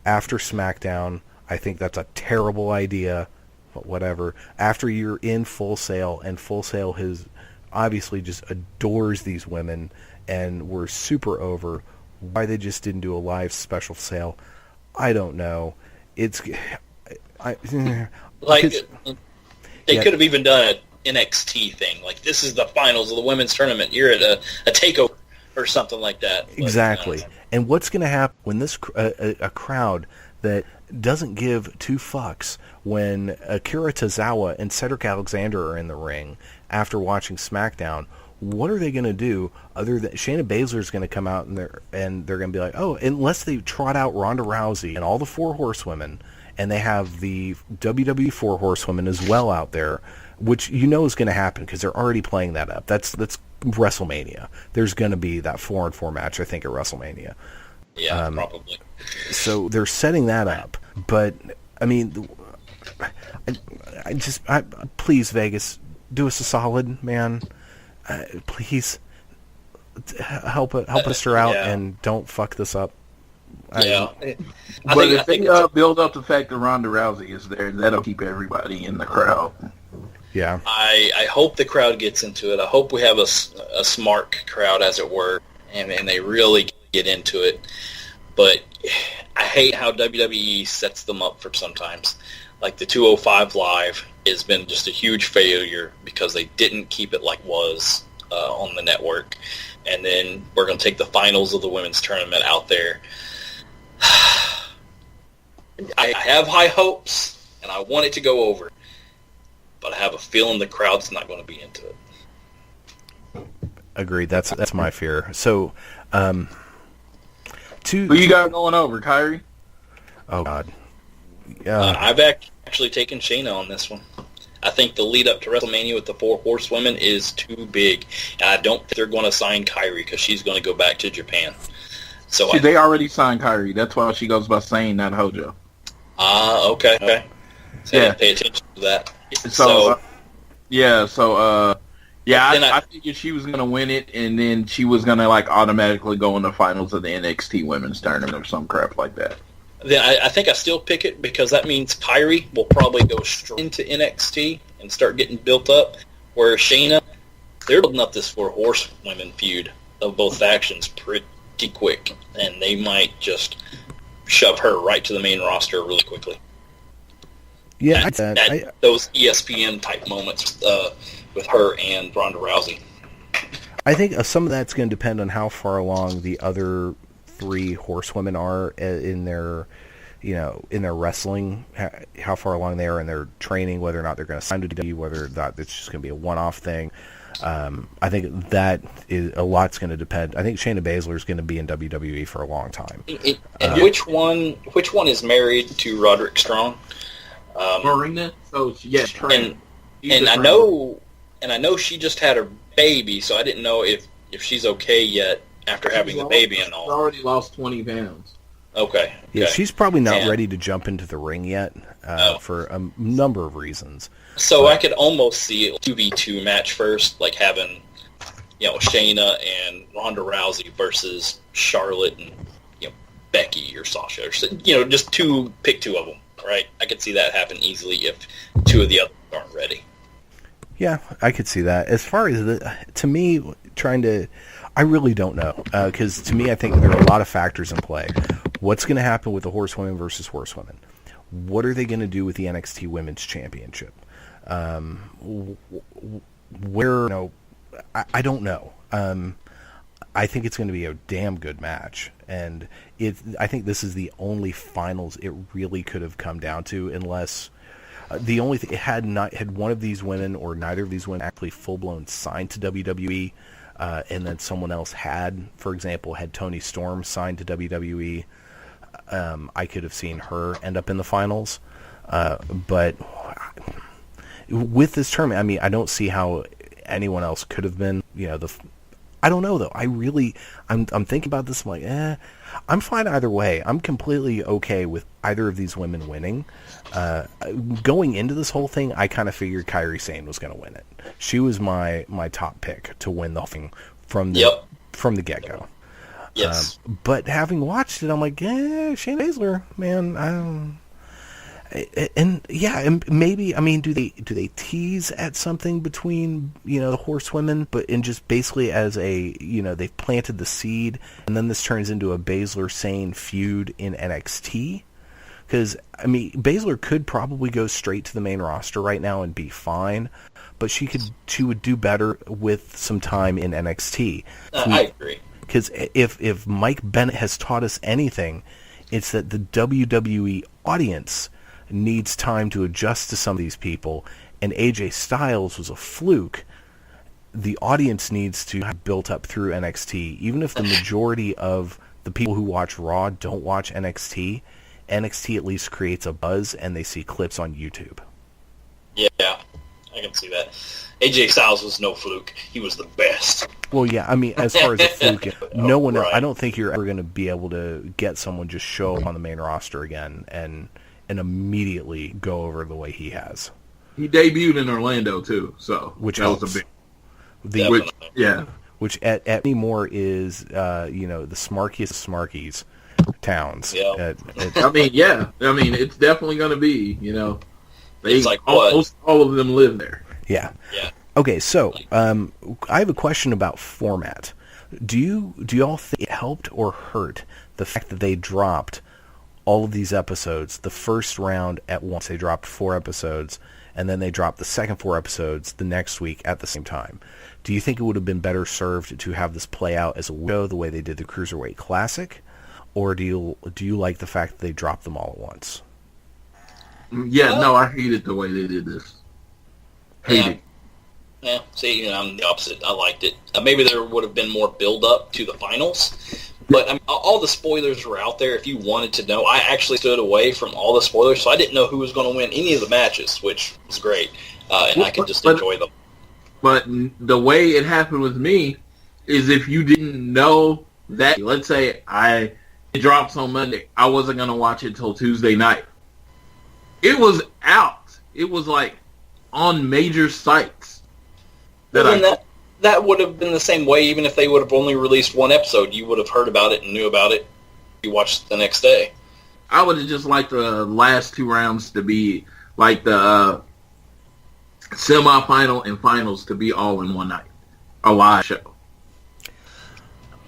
S2: after SmackDown. I think that's a terrible idea, but whatever. After you're in Full Sail, and Full Sail has obviously just adores these women, and we're super over. Why they just didn't do a live special sale, I don't know. They could
S3: have even done an NXT thing. Like, this is the finals of the women's tournament. You're at a takeover or something like that.
S2: Exactly. And what's going to happen when this a crowd that doesn't give 2 fucks when Akira Tozawa and Cedric Alexander are in the ring after watching SmackDown? What are they going to do other than Shayna Baszler is going to come out and they're going to be like, oh, unless they trot out Ronda Rousey and all the 4 horsewomen, and they have the WWE 4 horsewomen as well out there, which you know is going to happen because they're already playing that up. That's WrestleMania. There's going to be that 4-on-4 match, I think, at WrestleMania.
S3: Yeah, probably.
S2: So they're setting that up, but I mean, please, Vegas, do us a solid, man. Please help us her out and don't fuck this up.
S1: If they build up the fact that Ronda Rousey is there, that'll keep everybody in the crowd.
S2: Yeah,
S3: I hope the crowd gets into it. I hope we have a smart crowd, as it were, and they really get into it. But I hate how WWE sets them up for sometimes. Like the 205 Live has been just a huge failure because they didn't keep it like was on the network. And then we're going to take the finals of the women's tournament out there. I have high hopes, and I want it to go over. But I have a feeling the crowd's not going to be into it.
S2: Agreed. That's my fear. So,
S1: who you got going over, Kyrie?
S2: Oh, God.
S3: I've actually taken Shayna on this one. I think the lead up to WrestleMania with the 4 horsewomen is too big. And I don't think they're going to sign Kairi because she's going to go back to Japan. So
S1: they already signed Kairi. That's why she goes by Sane, not Hojo.
S3: Okay. So I didn't pay attention to that.
S1: I figured she was going to win it, and then she was going to like automatically go in the finals of the NXT Women's Tournament or some crap like that.
S3: Then I think I still pick it because that means Kairi will probably go straight into NXT and start getting built up, where Shayna, they're building up this 4 horsewomen feud of both factions pretty quick, and they might just shove her right to the main roster really quickly.
S2: Yeah,
S3: those ESPN type moments with her and Ronda Rousey.
S2: I think some of that's going to depend on how far along the other 3 horsewomen are in their, in their wrestling, how far along they are in their training, whether or not they're going to sign to WWE, whether or not it's just going to be a one-off thing. I think that is a lot's going to depend. I think Shayna Baszler is going to be in WWE for a long time.
S3: And which one is married to Roderick Strong?
S1: Marina. So yes,
S3: and I know she just had her baby, so I didn't know if she's okay yet after having the baby and all.
S1: She's already lost 20 pounds.
S3: Okay.
S2: Yeah, she's probably not ready to jump into the ring yet for a number of reasons.
S3: So I could almost see a 2v2 match first, like having, Shayna and Ronda Rousey versus Charlotte and, Becky or Sasha. Or, just pick 2 of them, right? I could see that happen easily if 2 of the others aren't ready.
S2: Yeah, I could see that. As far as, to me, I really don't know. Because to me, I think there are a lot of factors in play. What's going to happen with the horsewomen versus horsewomen? What are they going to do with the NXT Women's Championship? I don't know. I think it's going to be a damn good match, and I think this is the only finals it really could have come down to, unless the only thing had one of these women or neither of these women actually full blown signed to WWE, and then someone else had, for example, had Toni Storm signed to WWE. I could have seen her end up in the finals, but with this tournament, I don't see how anyone else could have been. I don't know though. I'm thinking about this. I'm like, I'm fine either way. I'm completely okay with either of these women winning. Going into this whole thing, I kind of figured Kairi Sane was going to win it. She was my top pick to win the whole thing from the get-go.
S3: Yes.
S2: But having watched it, I'm like, Shayna Baszler, man. And maybe, do they tease at something between, the horsewomen, and just basically as a, they've planted the seed, and then this turns into a Baszler-Sane feud in NXT? Because, Baszler could probably go straight to the main roster right now and be fine, but she would do better with some time in NXT.
S3: I agree.
S2: Because if Mike Bennett has taught us anything, it's that the WWE audience needs time to adjust to some of these people, and AJ Styles was a fluke. The audience needs to be built up through NXT. Even if the majority of the people who watch Raw don't watch NXT, NXT at least creates a buzz, and they see clips on YouTube.
S3: Yeah, I can see that. AJ Styles was no fluke. He was the best.
S2: Well, yeah, as far as a fluke, no one. Right. I don't think you're ever going to be able to get someone just show up on the main roster again and immediately go over the way he has.
S1: He debuted in Orlando too, so
S2: which
S1: that
S2: helps.
S1: Was a big,
S2: which at anymore is the smarkiest of smarkies towns.
S3: Yeah.
S1: It's definitely going to be.
S3: It's like
S1: almost all of them live there.
S2: Yeah. Okay, so I have a question about format. Do y'all think it helped or hurt the fact that they dropped all of these episodes, the first round at once? They dropped 4 episodes, and then they dropped the second 4 episodes the next week at the same time. Do you think it would have been better served to have this play out as a show the way they did the Cruiserweight Classic, or do you like the fact that they dropped them all at once?
S1: Yeah, no, I hated the way they did this. Hated.
S3: Yeah, see, I'm the opposite. I liked it. Maybe there would have been more build-up to the finals, But I mean, all the spoilers were out there if you wanted to know. I actually stood away from all the spoilers, so I didn't know who was going to win any of the matches, which was great. And I could just enjoy them.
S1: But the way it happened with me is if you didn't know that, let's say it drops on Monday, I wasn't going to watch it till Tuesday night. It was out. It was like on major sites.
S3: That would have been the same way even if they would have only released one episode. You would have heard about it and knew about it. You watched the next day.
S1: I would have just liked the last two rounds to be like the semifinal and finals to be all in one night. A live show.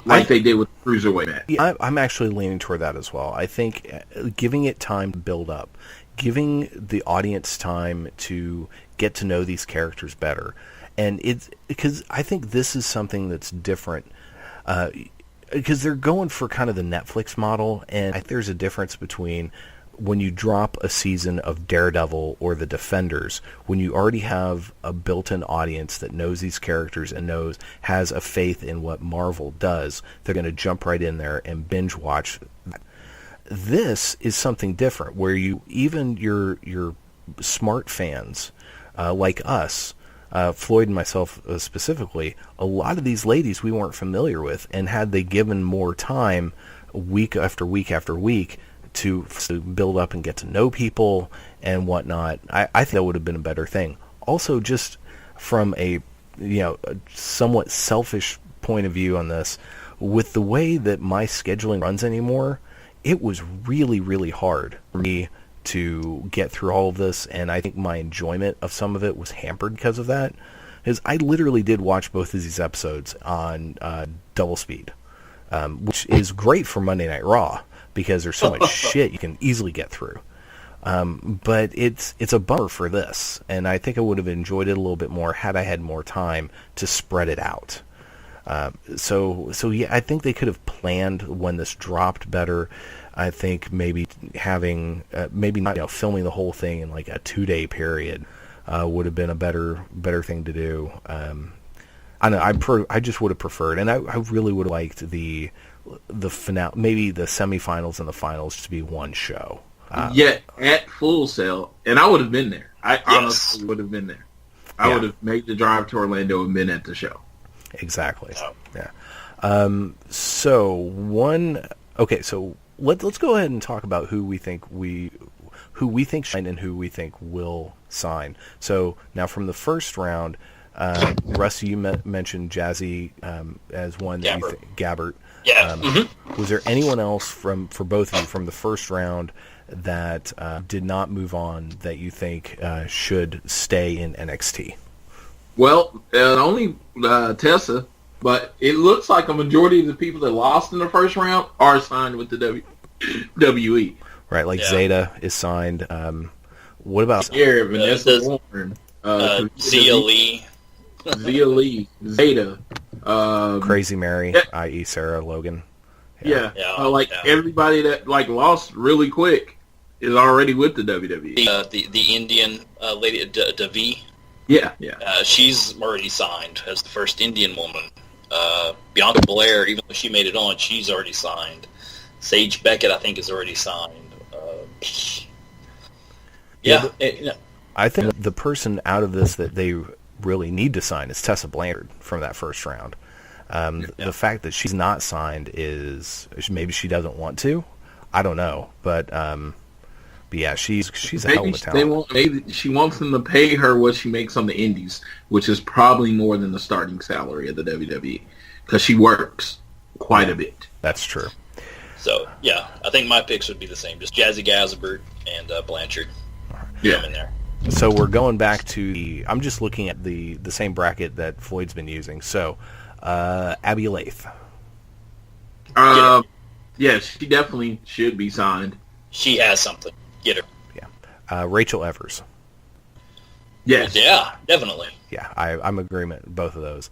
S1: Like they did with the Cruiserweight match.
S2: Yeah, I'm actually leaning toward that as well. I think giving it time to build up, giving the audience time to get to know these characters better. And it's because I think this is something that's different because they're going for kind of the Netflix model, and I think there's a difference between when you drop a season of Daredevil or The Defenders, when you already have a built-in audience that knows these characters and has a faith in what Marvel does, they're going to jump right in there and binge watch. This is something different, where even your smart fans like us, Floyd and myself specifically, a lot of these ladies we weren't familiar with, and had they given more time week after week after week to build up and get to know people and whatnot, I think that would have been a better thing. Also, just from a somewhat selfish point of view on this, with the way that my scheduling runs anymore, it was really, really hard for me to get through all of this, and I think my enjoyment of some of it was hampered because of that. Because I literally did watch both of these episodes on double speed, which is great for Monday Night Raw because there's so much shit you can easily get through. But it's a bummer for this, and I think I would have enjoyed it a little bit more had I had more time to spread it out. So yeah, I think they could have planned when this dropped better. I think maybe having maybe not filming the whole thing in like a 2-day period would have been a better thing to do. I don't know. I just would have preferred, and I really would have liked the finale, maybe the semifinals and the finals to be one show.
S1: At Full Sail, and I would have been there. I honestly would have been there. I would have made the drive to Orlando and been at the show.
S2: Exactly. Oh. Yeah. So let's go ahead and talk about who we think signed and who we think will sign. So now from the first round, Rusty, you mentioned Jazzy as one that you think, Gabbert.
S3: Yeah.
S2: Was there anyone else for both of you from the first round that did not move on that you think should stay in NXT?
S1: Well, only Tessa, but it looks like a majority of the people that lost in the first round are signed with the WWE.
S2: Right, like Zeta is signed. What about
S1: Vanessa Warren,
S3: Zia Lee,
S1: Zeta,
S2: Crazy Mary, i.e. Sarah Logan.
S1: Everybody that lost really quick is already with the WWE.
S3: The Indian lady, Devi.
S1: Yeah.
S3: She's already signed as the first Indian woman. Bianca Belair, even though she made it on, she's already signed. Sage Beckett, I think, is already signed.
S2: I think the person out of this that they really need to sign is Tessa Blanchard from that first round. The fact that she's not signed is maybe she doesn't want to. I don't know, but yeah, she's a hell of a talent.
S1: Maybe she wants them to pay her what she makes on the indies, which is probably more than the starting salary of the WWE, because she works quite a bit.
S2: That's true.
S3: So yeah, I think my picks would be the same, just Jazzy Gazabert and Blanchard.
S1: Yeah,
S3: in there.
S2: So we're going back to I'm just looking at the same bracket that Floyd's been using. So Abby Laith.
S1: Yeah, she definitely should be signed.
S3: She has something. Get her.
S2: Yeah. Rachel Evers.
S1: Yes.
S3: Yeah, definitely.
S2: Yeah, I'm in agreement with both of those.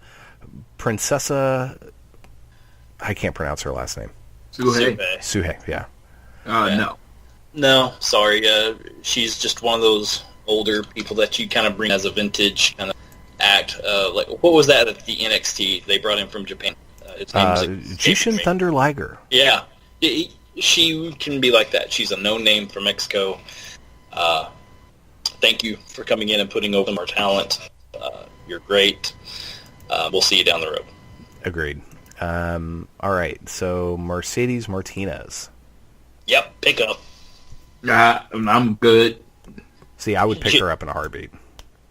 S2: I can't pronounce her last name. Suhei, yeah.
S1: No.
S3: No, sorry. She's just one of those older people that you kind of bring as a vintage kind of act. What was that at the NXT they brought in from Japan? His name's
S2: Jushin Thunder Liger.
S3: Yeah. She can be like that. She's a no-name from Mexico. Thank you for coming in and putting over our talent. You're great. We'll see you down the road.
S2: Agreed. All right, so Mercedes Martinez.
S3: Yep, pick up.
S1: I'm good.
S2: See, I would pick her up in a heartbeat.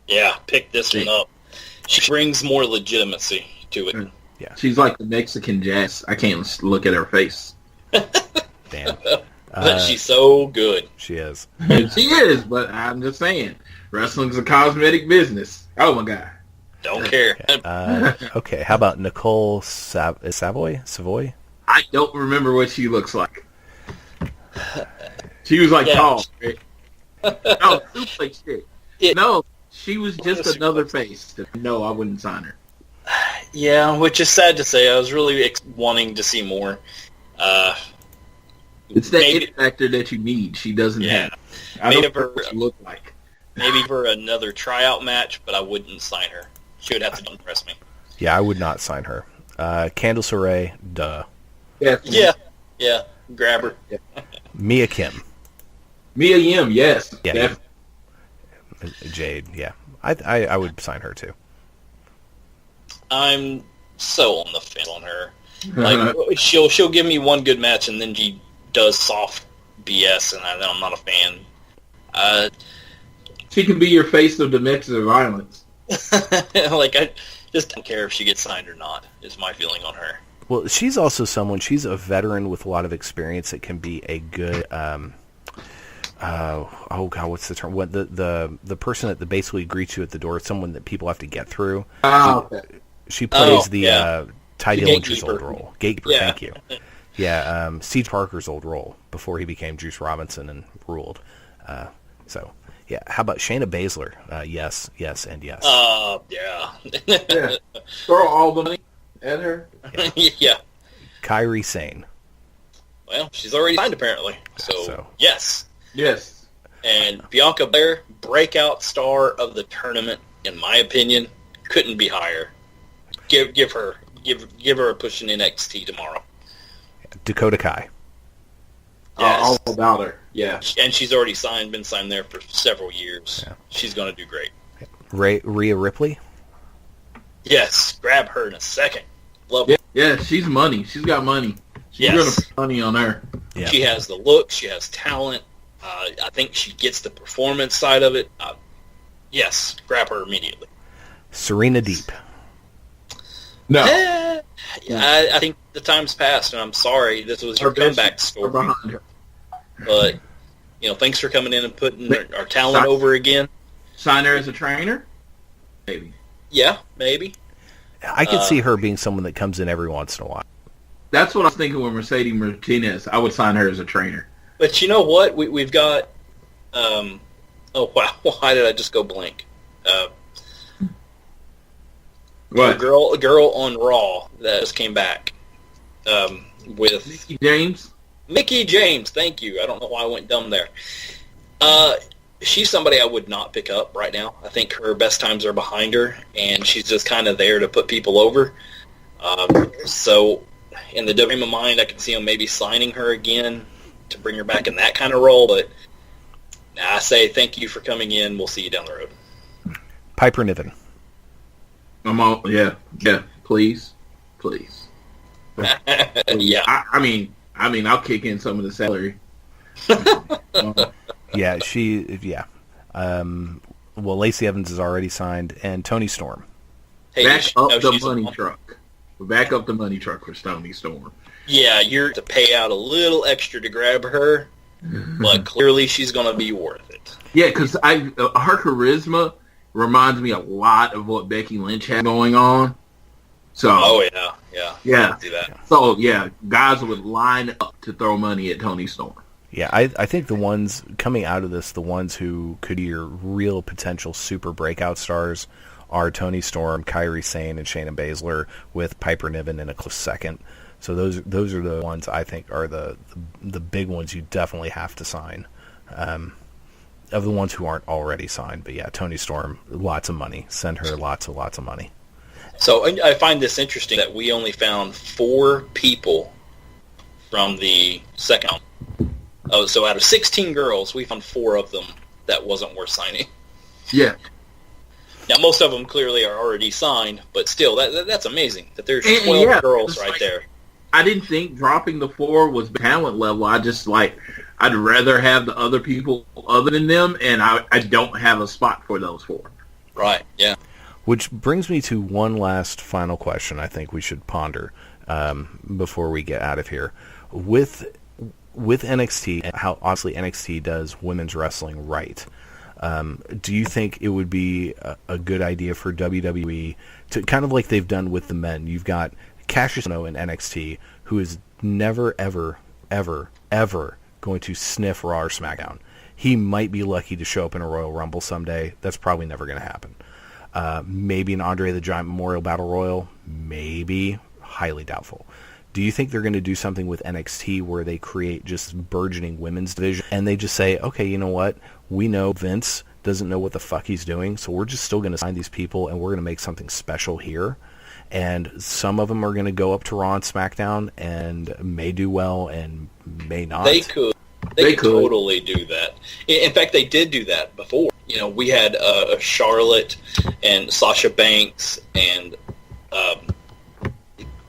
S3: Yeah, pick this one up. She brings more legitimacy to it.
S2: Yeah,
S1: she's like the Mexican Jazz. I can't look at her face.
S2: Damn.
S3: But she's so good.
S2: She is.
S1: She is, but I'm just saying, wrestling's a cosmetic business. Oh my god.
S3: Don't care.
S2: Okay, how about Nicole Savoy?
S1: I don't remember what she looks like. She was like tall. Right? No, suplex chick. No, she was just another face. No, I wouldn't sign her.
S3: Yeah, which is sad to say. I was really wanting to see more.
S1: It's that it factor that you need. She doesn't have. I don't know what she looked like.
S3: Maybe for another tryout match, but I wouldn't sign her. She would have to impress me.
S2: Yeah, I would not sign her. Candice LeRae, duh.
S3: Yeah. Grab her.
S1: Yeah.
S2: Mia Kim.
S1: Mia Yim, yes.
S2: Yeah. Jade, yeah. I would sign her too.
S3: I'm so on the fence on her. Like she'll give me one good match and then she does soft BS and then I'm not a fan.
S1: She can be your face of domestic violence.
S3: Like I just don't care if she gets signed or not. Is my feeling on her.
S2: Well, she's also someone. She's a veteran with a lot of experience that can be a good. Oh God, what's the term? What the person that basically greets you at the door? Someone that people have to get through.
S1: Okay.
S2: She plays Ty Dillinger's
S3: gatekeeper.
S2: old role. Gatekeeper.
S3: Yeah.
S2: Thank you. Yeah, Siege Parker's old role before he became Juice Robinson and ruled. So. Yeah, how about Shayna Baszler? Yes, and yes.
S3: Yeah.
S1: Throw all the money at her.
S3: Yeah.
S2: Kairi Sane.
S3: Well, she's already signed apparently. So yes.
S1: Yes.
S3: And Bianca Belair, breakout star of the tournament, in my opinion, couldn't be higher. Give her a push in NXT tomorrow.
S2: Dakota Kai.
S3: Yes.
S1: All about her. Yeah.
S3: And she's already been signed there for several years.
S2: Yeah.
S3: She's going to do great.
S2: Rhea Ripley.
S3: Yes, grab her in a second. Love her.
S1: Yeah, she's money. She's got money. She's going to put money on her.
S2: Yeah.
S3: She has the look. She has talent. I think she gets the performance side of it. Yes, grab her immediately.
S2: Serena Deep.
S1: No.
S3: I think the time's passed, and I'm sorry. This was your comeback story.
S1: Behind her.
S3: But, thanks for coming in and putting our talent over again.
S1: Sign her as a trainer? Maybe.
S3: Yeah, maybe.
S2: I could see her being someone that comes in every once in a while.
S1: That's what I was thinking with Mercedes Martinez. I would sign her as a trainer.
S3: But you know what? We've got... oh, wow. Why did I just go blank?
S1: What?
S3: A girl on Raw that just came back with...
S1: Mickie James?
S3: Mickie James, thank you. I don't know why I went dumb there. She's somebody I would not pick up right now. I think her best times are behind her, and she's just kind of there to put people over. So, in the WM mind, I can see them maybe signing her again to bring her back in that kind of role, but I say thank you for coming in. We'll see you down the road.
S2: Piper Niven.
S1: I'm all, yeah, please.
S3: Yeah.
S1: I mean, I'll kick in some of the salary.
S2: Well, Lacey Evans is already signed, and Toni Storm.
S3: Hey,
S1: Back up the money truck. Back up the money truck for Toni Storm.
S3: Yeah, you're to pay out a little extra to grab her, but clearly she's going to be worth it.
S1: Yeah, because her charisma reminds me a lot of what Becky Lynch had going on. So,
S3: yeah. I see that.
S1: So, yeah, guys would line up to throw money at Toni Storm.
S2: Yeah, I think the ones coming out of this, the ones who could be your real potential super breakout stars are Toni Storm, Kairi Sane, and Shayna Baszler, with Piper Niven in a close second. So those are the ones I think are the big ones you definitely have to sign. Of the ones who aren't already signed. But yeah, Toni Storm, lots of money. Send her lots of money.
S3: So I find this interesting that we only found 4 people from the second round. Oh, so out of 16 girls, we found 4 of them that wasn't worth signing.
S1: Yeah.
S3: Now, most of them clearly are already signed, but still, that's amazing that there's 12 girls right there.
S1: I didn't think dropping the 4 was talent level. I just I'd rather have the other people other than them, and I don't have a spot for those 4.
S3: Right, yeah.
S2: Which brings me to one last final question I think we should ponder before we get out of here. With NXT, how obviously NXT does women's wrestling right, do you think it would be a good idea for WWE to, kind of like they've done with the men, you've got Cassius Ohno in NXT, who is never, ever, ever, ever going to sniff Raw or SmackDown. He might be lucky to show up in a Royal Rumble someday. That's probably never going to happen. Maybe an Andre the Giant Memorial Battle Royal. Maybe. Highly doubtful. Do you think they're going to do something with NXT where they create just burgeoning women's division and they just say, okay, you know what? We know Vince doesn't know what the fuck he's doing, so we're just still going to sign these people and we're going to make something special here. And some of them are going to go up to Raw and SmackDown and may do well and may not.
S3: They could. They could totally do that. In fact, they did do that before. You know, we had Charlotte and Sasha Banks and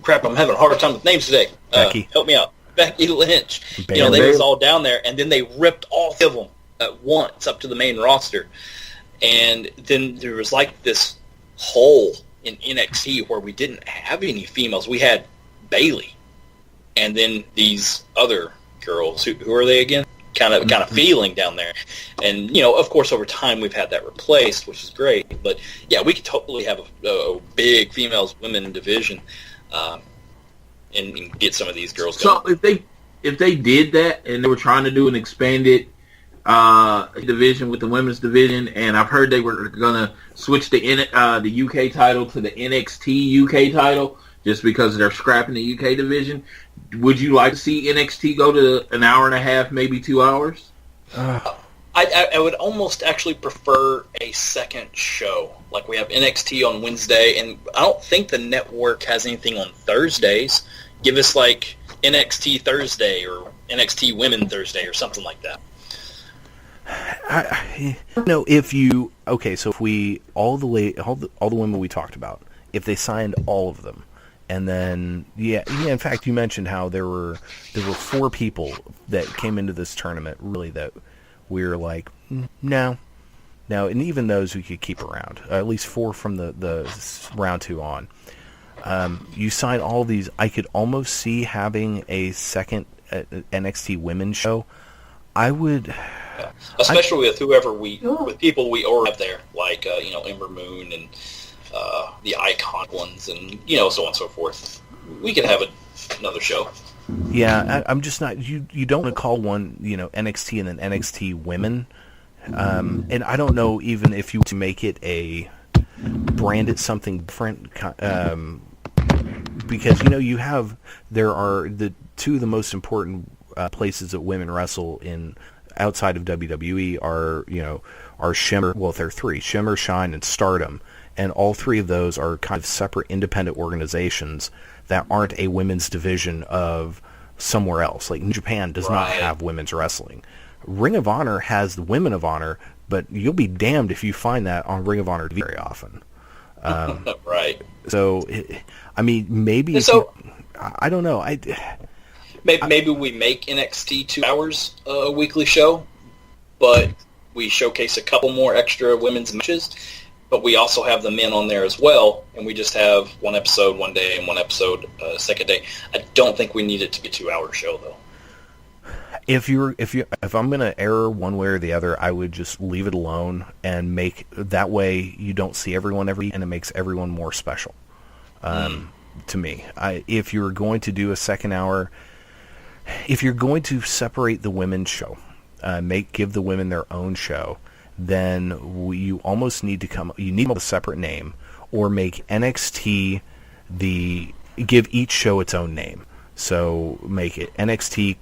S3: crap, I'm having a hard time with names today.
S2: Becky.
S3: Help me out. Becky Lynch.
S2: Bam,
S3: you know, they was all down there, and then they ripped all of them at once up to the main roster. And then there was like this hole in NXT where we didn't have any females. We had Bayley, and then these other girls. Who are they again? Kind of feeling down there. And, you know, of course, over time we've had that replaced, which is great. But, yeah, we could totally have a big females-women division and get some of these girls going.
S1: So if they did that and they were trying to do an expanded division with the women's division, and I've heard they were going to switch the UK title to the NXT UK title just because they're scrapping the UK division, would you like to see NXT go to an hour and a half, maybe 2 hours?
S3: I would almost actually prefer a second show. Like we have NXT on Wednesday, and I don't think the network has anything on Thursdays. Give us like NXT Thursday or NXT Women Thursday or something like that.
S2: So if we all the women we talked about, if they signed all of them, and then in fact you mentioned how there were 4 people that came into this tournament really that we were like no, and even those we could keep around, at least 4 from the round 2 on. You sign all of these. I could almost see having a second NXT women's show. I would.
S3: Especially with with people we already have there, like Ember Moon and the Icon ones, and so on and so forth. We could have another show.
S2: Yeah, I'm just not. You don't want to call one NXT and then NXT Women, and I don't know even if you to make it brand it something different, because there are the 2 of the most important places that women wrestle in. Outside of WWE are Shimmer. Well, there are 3: Shimmer, Shine, and Stardom, and all 3 of those are kind of separate, independent organizations that aren't a women's division of somewhere else. Like New Japan does not have women's wrestling. Ring of Honor has the Women of Honor, but you'll be damned if you find that on Ring of Honor very often.
S3: Right.
S2: So, I mean, maybe. So, I don't know.
S3: Maybe we make NXT 2 hours a weekly show, but we showcase a couple more extra women's matches, but we also have the men on there as well, and we just have one episode one day and one episode second day. I don't think we need it to be a 2-hour show, though.
S2: If I'm going to err one way or the other, I would just leave it alone and make that way you don't see everyone every week, and it makes everyone more special. To me, if you're going to do a second hour. If you're going to separate the women's show, give the women their own show, then you almost need to you need a separate name, or make NXT give each show its own name. So make it NXT :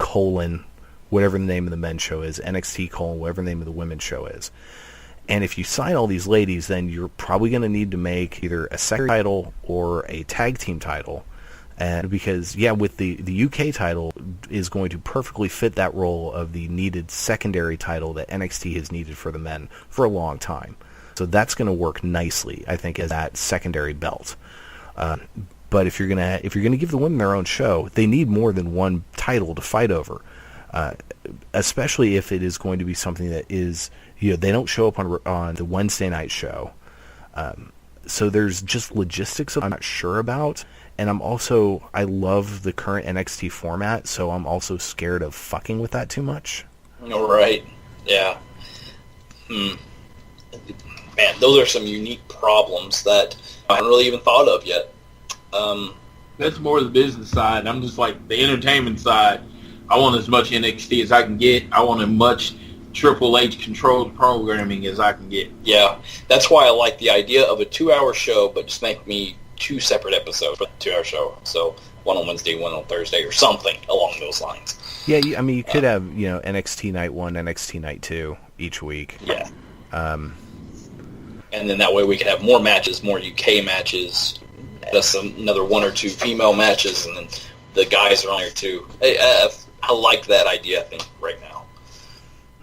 S2: whatever the name of the men's show is, NXT : whatever the name of the women's show is. And if you sign all these ladies, then you're probably going to need to make either a secondary title or a tag team title. And because, with the UK title is going to perfectly fit that role of the needed secondary title that NXT has needed for the men for a long time. So that's going to work nicely, I think, as that secondary belt. But if you're gonna give the women their own show, they need more than one title to fight over. Especially if it is going to be something that is, they don't show up on the Wednesday night show. So there's just logistics I'm not sure about. And I love the current NXT format, so I'm also scared of fucking with that too much.
S3: All right. Yeah. Man, those are some unique problems that I haven't really even thought of yet.
S1: That's more the business side. I'm just like the entertainment side. I want as much NXT as I can get. I want as much Triple H controlled programming as I can get.
S3: Yeah, that's why I like the idea of a 2-hour show, but just make me 2 separate episodes for the 2-hour show. So one on Wednesday, one on Thursday, or something along those lines.
S2: Yeah, you could have NXT Night 1, NXT Night 2 each week.
S3: Yeah. And then that way we could have more matches, more UK matches, just another 1 or 2 female matches, and then the guys are on there too. I like that idea, I think, right now.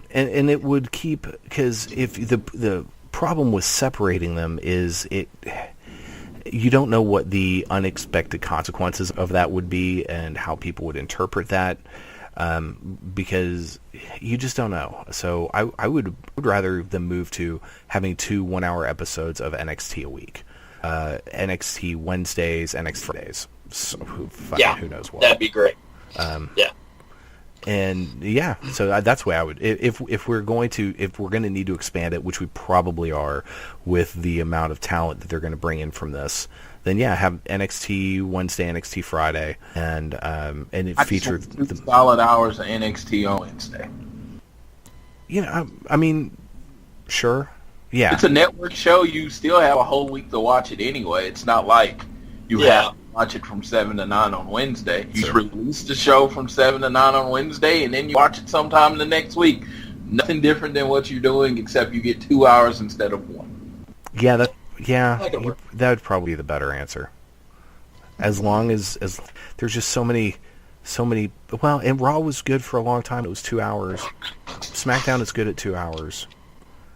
S2: And it would keep, because if the problem with separating them is you don't know what the unexpected consequences of that would be and how people would interpret that, because you just don't know. So I would rather them move to having 2 1-hour episodes of NXT a week. NXT Wednesdays, NXT Fridays. So who knows what.
S3: That'd be great.
S2: And so that's the way I would. If we're going to need to expand it, which we probably are, with the amount of talent that they're going to bring in from this, then have NXT Wednesday, NXT Friday, and it features
S1: solid hours of NXT on Wednesday.
S2: I mean, sure, yeah.
S1: It's a network show. You still have a whole week to watch it anyway. It's not like you have to watch it from 7 to 9 on Wednesday. You release the show from 7 to 9 on Wednesday, and then you watch it sometime the next week. Nothing different than what you're doing, except you get 2 hours instead of 1.
S2: That would probably be the better answer. As long as there's just so many. Well, and Raw was good for a long time. It was 2 hours. SmackDown is good at 2 hours.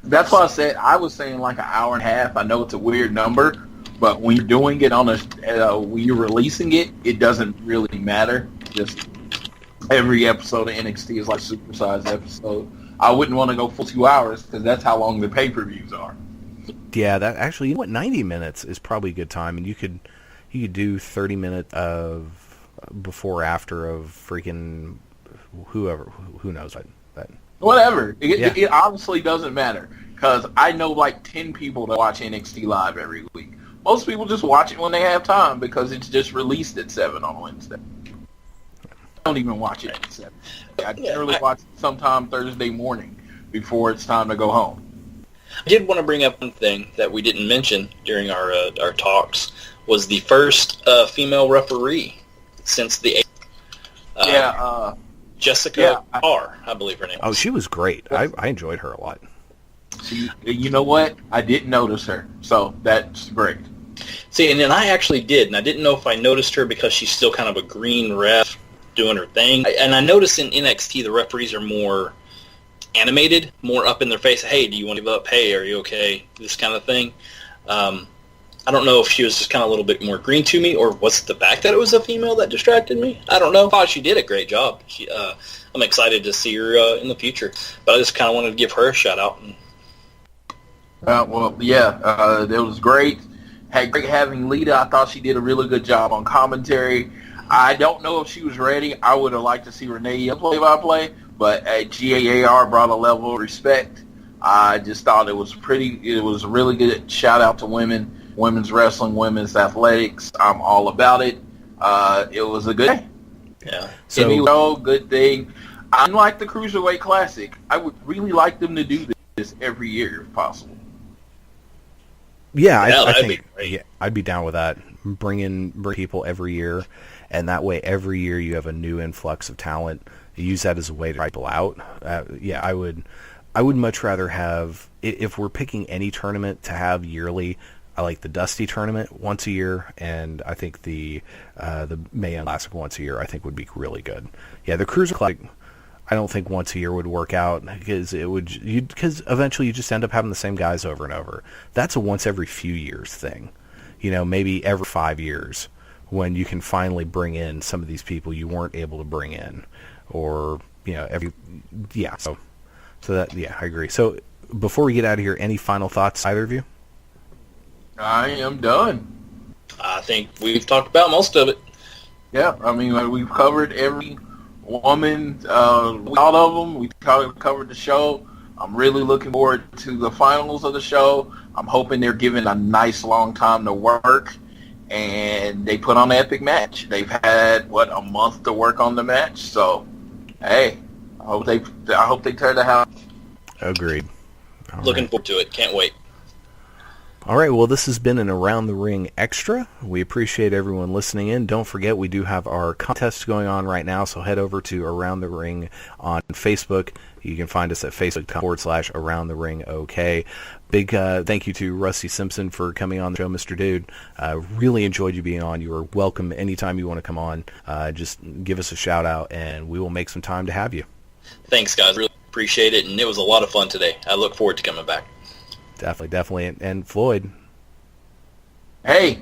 S1: That's why I was saying like an hour and a half. I know it's a weird number, but when you're doing it on when you're releasing it, it doesn't really matter. Just every episode of NXT is like a supersized episode. I wouldn't want to go full 2 hours because that's how long the pay-per-views are.
S2: Yeah, that actually, 90 minutes is probably a good time, and you could do 30 minutes of before after of freaking who knows what.
S1: Whatever. It honestly doesn't matter because I know like 10 people that watch NXT Live every week. Most people just watch it when they have time because it's just released at 7 on Wednesday. I don't even watch it at 7. I generally watch it sometime Thursday morning before it's time to go home.
S3: I did want to bring up one thing that we didn't mention during our talks was the first female referee since the Jessica R, I believe her name was.
S2: Oh, she was great. I enjoyed her a lot.
S1: You know what? I didn't notice her, so that's great.
S3: See, and then I actually did, and I didn't know if I noticed her because she's still kind of a green ref doing her thing. And I noticed in NXT the referees are more animated, more up in their face. Hey, do you want to give up? Hey, are you okay? This kind of thing. I don't know if she was just kind of a little bit more green to me, or was it the fact that it was a female that distracted me? I don't know. I thought she did a great job. I'm excited to see her in the future, but I just kind of wanted to give her a shout out.
S1: It was great. Had great having Lita. I thought she did a really good job on commentary. I don't know if she was ready. I would have liked to see Renee play-by-play, but GAAR brought a level of respect. I just thought it was a really good shout out to women's wrestling, women's athletics. I'm all about it. It was a good day.
S3: Yeah.
S1: So, good thing. Unlike the Cruiserweight Classic, I would really like them to do this every year if possible.
S2: Yeah, I think I'd be down with that. Bring people every year, and that way every year you have a new influx of talent. You use that as a way to people out. I would I would much rather have, if we're picking any tournament to have yearly, I like the Dusty tournament once a year, and I think the Mae Young Classic once a year I think would be really good. Yeah, the Cruiser Classic, I don't think once a year would work out because because eventually you just end up having the same guys over and over. That's a once every few years thing, maybe every 5 years when you can finally bring in some of these people you weren't able to bring in, or so that I agree. So before we get out of here, any final thoughts, either of you?
S1: I am done.
S3: I think we've talked about most of it.
S1: Yeah, I mean, we've covered every woman, all of them. We covered the show. I'm really looking forward to the finals of the show. I'm hoping they're given a nice long time to work, and they put on an epic match. They've had, a month to work on the match. So, hey, I hope they tear the house.
S2: Agreed.
S3: Looking forward to it. Can't wait.
S2: All right, well, this has been an Around the Ring Extra. We appreciate everyone listening in. Don't forget, we do have our contest going on right now, so head over to Around the Ring on Facebook. You can find us at facebook.com/Around the Ring OK. Big thank you to Rusty Simpson for coming on the show, Mr. Dude. Really enjoyed you being on. You are welcome anytime you want to come on. Just give us a shout-out, and we will make some time to have you.
S3: Thanks, guys. Really appreciate it, and it was a lot of fun today. I look forward to coming back.
S2: Definitely. And Floyd.
S1: Hey,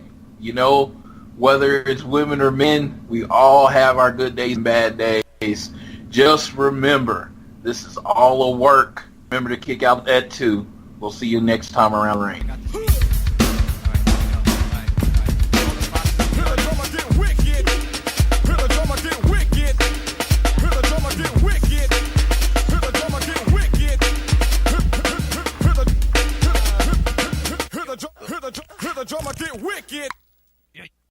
S1: whether it's women or men, we all have our good days and bad days. Just remember, this is all a work. Remember to kick out at 2. We'll see you next time around the ring.